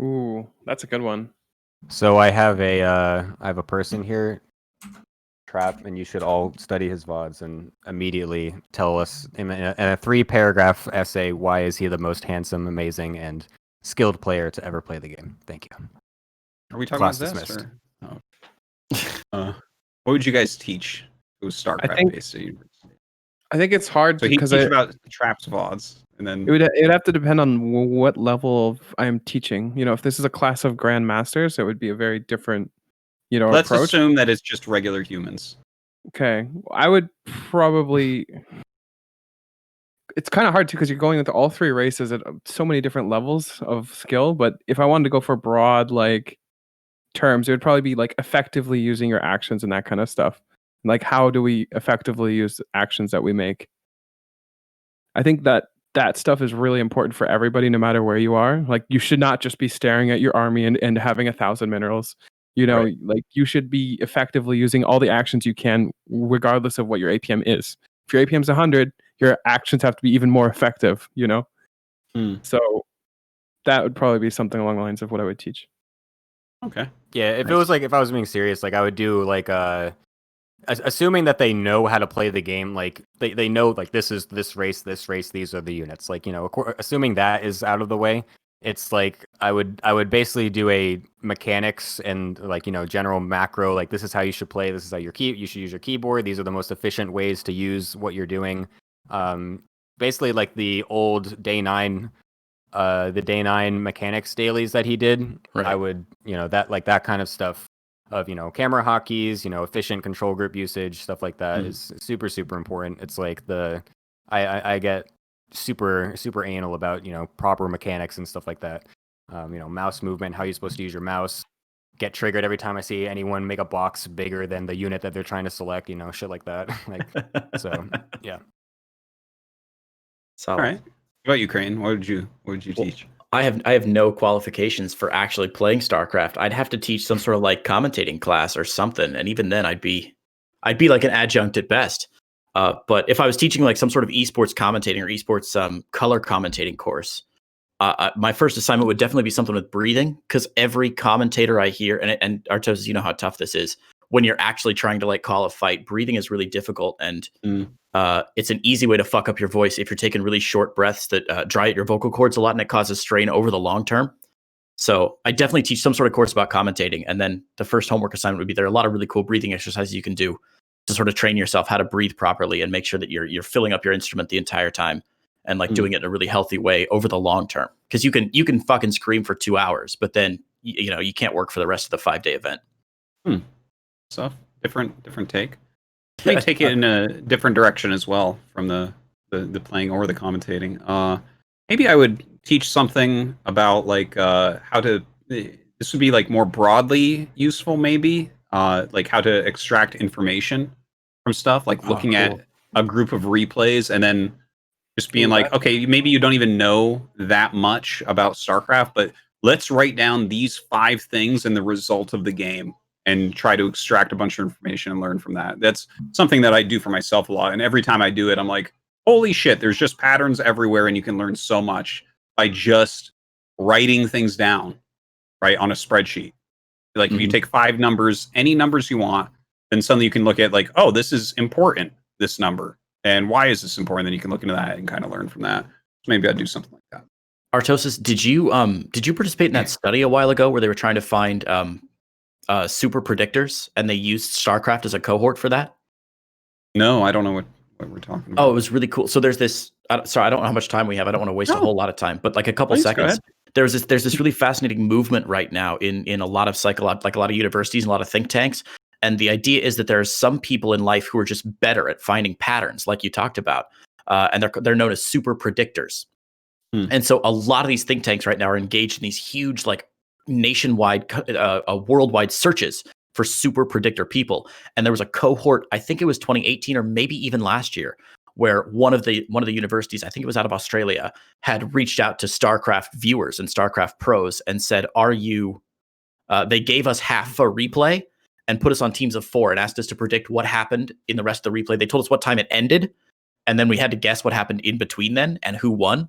Ooh, that's a good one. So I have a person here, Trap, and you should all study his VODs and immediately tell us in a 3-paragraph essay why is he the most handsome, amazing, and skilled player to ever play the game. Thank you. Are we talking Class about this? dismissed. What would you guys teach? It was StarCraft based. I think it's hard So because teach about Trap's VODs, and then it would have to depend on what level of I am teaching. If this is a class of grandmasters, it would be a very different, let's approach. assume that it's just regular humans. Okay, I would probably. It's kind of hard too because you're going into all 3 races at so many different levels of skill. But if I wanted to go for broad terms, it would probably be effectively using your actions and that kind of stuff. Like, how do we effectively use actions that we make? I think that stuff is really important for everybody, no matter where you are. You should not just be staring at your army and having 1,000 minerals. Right. You should be effectively using all the actions you can, regardless of what your APM is. If your APM is 100, your actions have to be even more effective, So that would probably be something along the lines of what I would teach. Okay. Yeah, if it was if I was being serious, I would do assuming that they know how to play the game, they know this is this race, these are the units. Assuming that is out of the way, it's I would basically do a mechanics and general macro, this is how you should play, this is how you should use your keyboard, these are the most efficient ways to use what you're doing. Basically the old day 9 the day 9 mechanics dailies that he did. Right. I would that kind of stuff of camera hotkeys, efficient control group usage, stuff like that is super important. It's I get super anal about proper mechanics and stuff like that. Mouse movement, how you're supposed to use your mouse. Get triggered every time I see anyone make a box bigger than the unit that they're trying to select, shit like that. So yeah. Solid. All right. What about you, Crane? What would you teach? I have no qualifications for actually playing StarCraft. I'd have to teach some sort of commentating class or something, and even then, I'd be like an adjunct at best. But if I was teaching some sort of esports commentating or esports color commentating course, my first assignment would definitely be something with breathing, because every commentator I hear, and Artosis, you know how tough this is when you're actually trying to call a fight. Breathing is really difficult, and it's an easy way to fuck up your voice if you're taking really short breaths that dry out your vocal cords a lot, and it causes strain over the long term. So I definitely teach some sort of course about commentating. And then the first homework assignment would be there are a lot of really cool breathing exercises you can do to sort of train yourself how to breathe properly and make sure that you're filling up your instrument the entire time and like doing it in a really healthy way over the long term. Because you can fucking scream for 2 hours, but then you can't work for the rest of the 5-day event. So different take. Let me take it in a different direction as well from the playing or the commentating. Maybe I would teach something about like how to. This would be like more broadly useful, maybe like how to extract information from stuff, like looking at a group of replays and then just being like, okay, maybe you don't even know that much about StarCraft, but let's write down these 5 things and the result of the game and try to extract a bunch of information and learn from that. That's something that I do for myself a lot. And every time I do it, I'm like, holy shit, there's just patterns everywhere and you can learn so much by just writing things down, right, on a spreadsheet. Like if you take 5 numbers, any numbers you want, then suddenly you can look at like, oh, this is important, this number. And why is this important? Then you can look into that and kind of learn from that. So maybe I'd do something like that. Artosis, did you participate in that study a while ago where they were trying to find super predictors and they used StarCraft as a cohort for that? No, I don't know what we're talking about. Oh, it was really cool. So there's this. Sorry, I don't know how much time we have. I don't want to waste a whole lot of time, but like a couple seconds. There's this really fascinating movement right now in a lot of like a lot of universities and a lot of think tanks. And the idea is that there are some people in life who are just better at finding patterns, like you talked about, and they're known as super predictors. And so a lot of these think tanks right now are engaged in these huge, like nationwide, worldwide searches for super predictor people. And there was a cohort, I think it was 2018 or maybe even last year, where one of the universities, I think it was out of Australia, had reached out to StarCraft viewers and StarCraft pros and said, "Are you?" They gave us half a replay and put us on teams of 4 and asked us to predict what happened in the rest of the replay. They told us what time it ended, and then we had to guess what happened in between then and who won.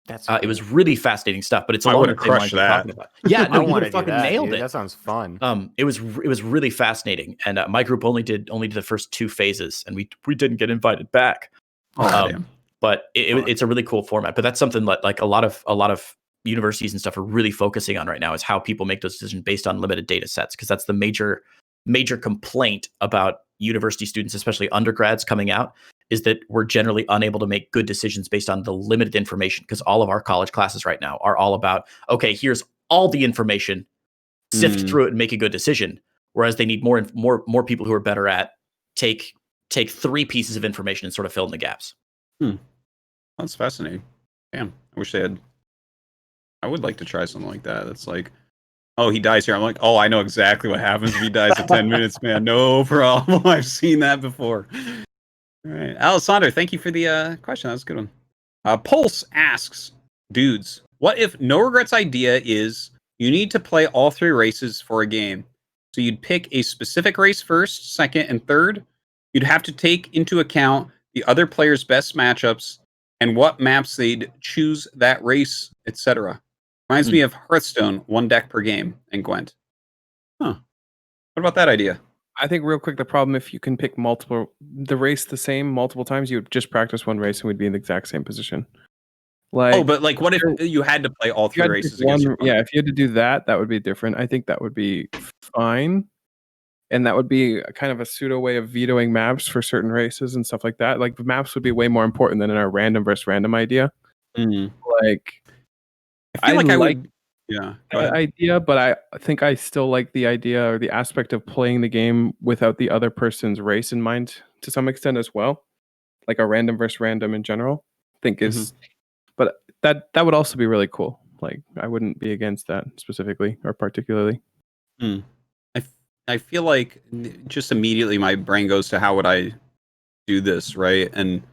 That's it was really fascinating stuff, but it's I along would the have same lines crushed we're that. talking about. Yeah, no, I you want would to have fucking that, nailed dude. it. That sounds fun. It was really fascinating, and my group only did the first 2 phases, and we didn't get invited back. Damn. But it's a really cool format. But that's something that like a lot of universities and stuff are really focusing on right now is how people make those decisions based on limited data sets, because that's the major complaint about university students, especially undergrads coming out, is that we're generally unable to make good decisions based on the limited information, because all of our college classes right now are all about, okay, here's all the information, sift through it and make a good decision. Whereas they need more people who are better at take 3 pieces of information and sort of fill in the gaps. That's fascinating. Damn, I wish they had. I would like to try something like that. That's like, oh, he dies here. I'm like, oh, I know exactly what happens if he dies in 10 minutes, man. No problem. I've seen that before. All right, Alessandro, thank you for the question. That was a good one. Pulse asks, dudes, what if NoRegreT's idea is you need to play all 3 races for a game? So you'd pick a specific race first, second, and third. You'd have to take into account the other players' best matchups and what maps they'd choose that race, etc. Reminds me of Hearthstone, 1 deck per game, and Gwent. Huh. What about that idea? I think real quick, the problem if you can pick the race the same multiple times, you would just practice one race and we'd be in the exact same position. Like, but like, what if you had to play all 3 races against your if you had to do that, that would be different. I think that would be fine. And that would be kind of a pseudo way of vetoing maps for certain races and stuff like that. Like, the maps would be way more important than in our random versus random idea. Like, I feel like I would. Yeah, that idea, but I think I still like the idea or the aspect of playing the game without the other person's race in mind to some extent as well. Like a random versus random in general, I think is, but that would also be really cool. Like, I wouldn't be against that specifically or particularly. I feel like just immediately my brain goes to how would I do this, right? And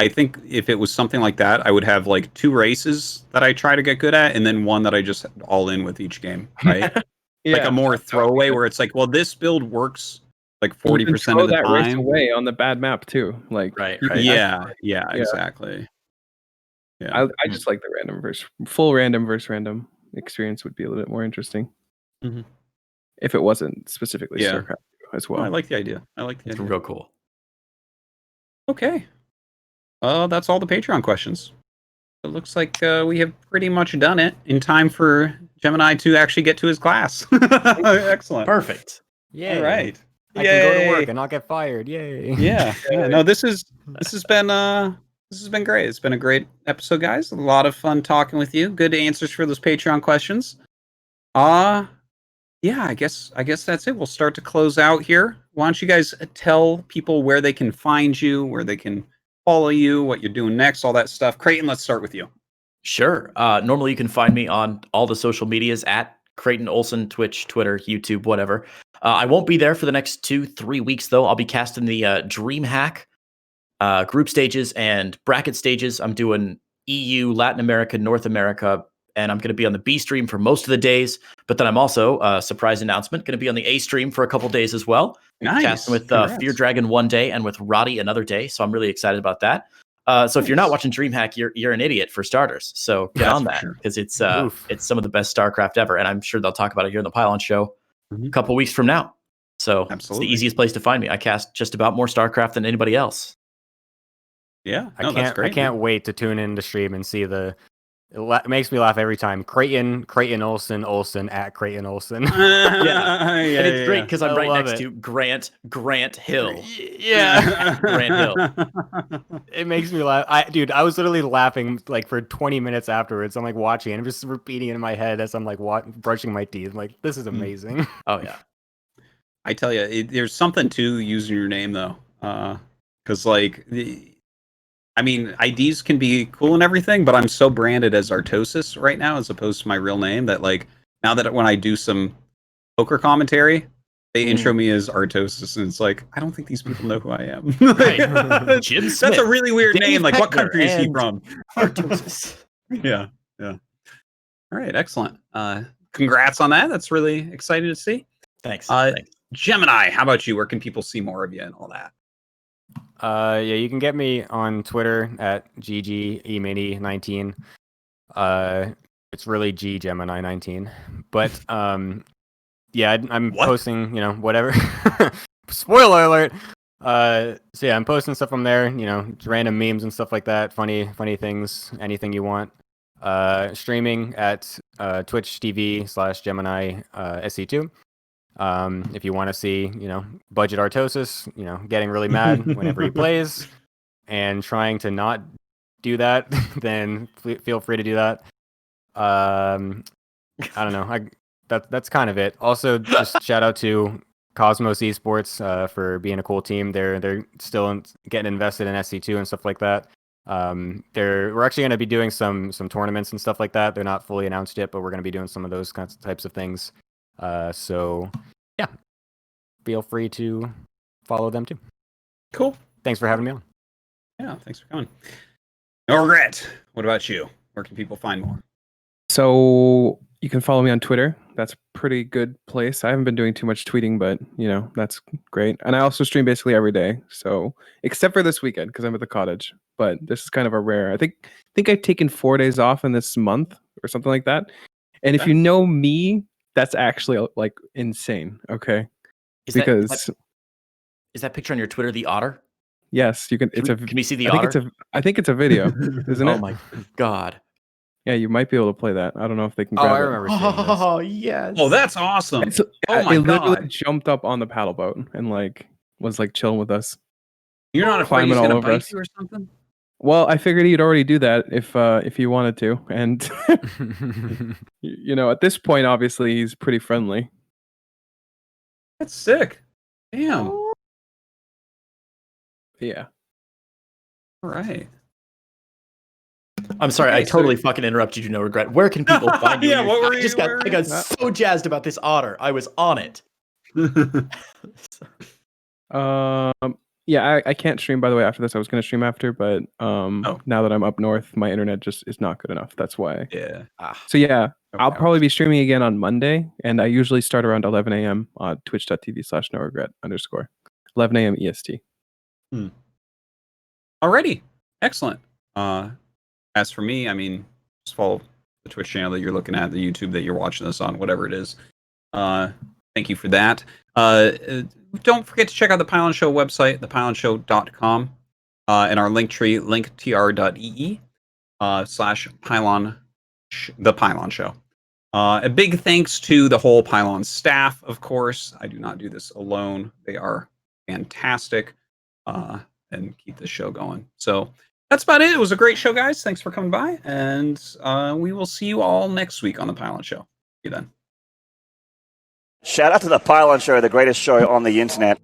I think if it was something like that, I would have like 2 races that I try to get good at, and then one that I just all in with each game, right? Like a more throwaway where it's like, well, this build works like 40% of the that time. race away on the bad map too. Like, right. Yeah, exactly. Yeah, I just like the full random versus random experience would be a little bit more interesting. If it wasn't specifically StarCraft as well. I like the idea. It's real cool. Okay. That's all the Patreon questions. it looks like we have pretty much done it in time for Gemini to actually get to his class. Excellent. Perfect. Yeah. All right. I can go to work and not get fired. Yay. Yeah. No, this has been great. It's been a great episode, guys. A lot of fun talking with you. Good answers for those Patreon questions. Yeah, I guess that's it. We'll start to close out here. Why don't you guys tell people where they can find you, where they can follow you, what you're doing next, all that stuff. Creighton, let's start with you. Sure. Normally you can find me on all the social medias at Creighton Olsen, Twitch, Twitter, YouTube, whatever. I won't be there for the next 2-3 weeks, though. I'll be casting the DreamHack group stages and bracket stages. I'm doing EU, Latin America, North America, and I'm going to be on the B stream for most of the days. But then I'm also, surprise announcement, going to be on the A stream for a couple days as well. Nice. Casting with Fear Dragon one day and with Roddy another day. So I'm really excited about that. So if you're not watching DreamHack, you're an idiot for starters. So get on that because it's some of the best Starcraft ever, and I'm sure they'll talk about it here on the Pylon Show a couple weeks from now. So It's the easiest place to find me. I cast just about more Starcraft than anybody else. Yeah, that's great. I can't wait to tune in to stream and see it makes me laugh every time. Creighton Olsen at Creighton Olsen. And it's great because I'm right next to Grant Hill. Yeah. Grant Hill. It makes me laugh. I was literally laughing like for 20 minutes afterwards. I'm like watching it. I'm just repeating it in my head as I'm like brushing my teeth. I'm like, this is amazing. Oh yeah. I tell you, there's something to using your name though. Because IDs can be cool and everything, but I'm so branded as Artosis right now as opposed to my real name that now that when I do some poker commentary, they intro me as Artosis, and it's like, I don't think these people know who I am. Jim Smith, that's a really weird Dave name. Like, what Heckler country is he from? Artosis. Yeah. All right, excellent. Congrats on that. That's really exciting to see. Thanks. Gemini, how about you? Where can people see more of you and all that? You can get me on Twitter at GGEmini19. It's really GGemini19. But I'm posting, whatever. Spoiler alert. I'm posting stuff from there, random memes and stuff like that, funny things, anything you want. Streaming at Twitch TV/Gemini SC2. If you want to see, budget Artosis, getting really mad whenever he plays and trying to not do that, then feel free to do that. I don't know. That's kind of it. Also, just shout out to Cosmos Esports for being a cool team. They're still getting invested in SC2 and stuff like that. We're actually going to be doing some tournaments and stuff like that. They're not fully announced yet, but we're going to be doing some of those types of things. Feel free to follow them too. Cool. Thanks for having me on. Yeah, thanks for coming. NoRegreT, what about you? Where can people find more? So you can follow me on Twitter. That's a pretty good place. I haven't been doing too much tweeting, but that's great. And I also stream basically every day. So except for this weekend because I'm at the cottage. But this is kind of a rare. I think I've taken 4 days off in this month or something like that. And if you know me, that's actually like insane. Okay. Is that picture on your Twitter the otter? Yes, you can. Can we see the otter? I think it's a video, isn't it? Oh my god! Yeah, you might be able to play that. I don't know if they can. Grab I remember seeing this. Oh yes! Oh, that's awesome! It literally jumped up on the paddle boat and was chilling with us. You're not afraid he's gonna bite you or something? Well, I figured he'd already do that if he wanted to, and at this point, obviously, he's pretty friendly. That's sick. Damn. Yeah. All right. I'm sorry, I totally fucking interrupted you. NoRegreT. Where can people find you? Yeah, what were you? I got so jazzed about this otter. I was on it. Yeah, I can't stream, by the way, after this. I was going to stream after, but now that I'm up north, my internet just is not good enough. That's why. Yeah. So yeah, I'll probably be streaming again on Monday, and I usually start around 11 a.m. on twitch.tv/NoRegreT_. 11 a.m. EST. Alrighty. Excellent. As for me, just follow the Twitch channel that you're looking at, the YouTube that you're watching this on, whatever it is. Thank you for that. Don't forget to check out the Pylon Show website, thepylonshow.com, and our link tree, linktr.ee. /Pylon, the Pylon Show. A big thanks to the whole Pylon staff, of course. I do not do this alone. They are fantastic and keep the show going. So that's about it. It was a great show, guys. Thanks for coming by. And we will see you all next week on the Pylon Show. See you then. Shout out to the Pylon Show, the greatest show on the internet.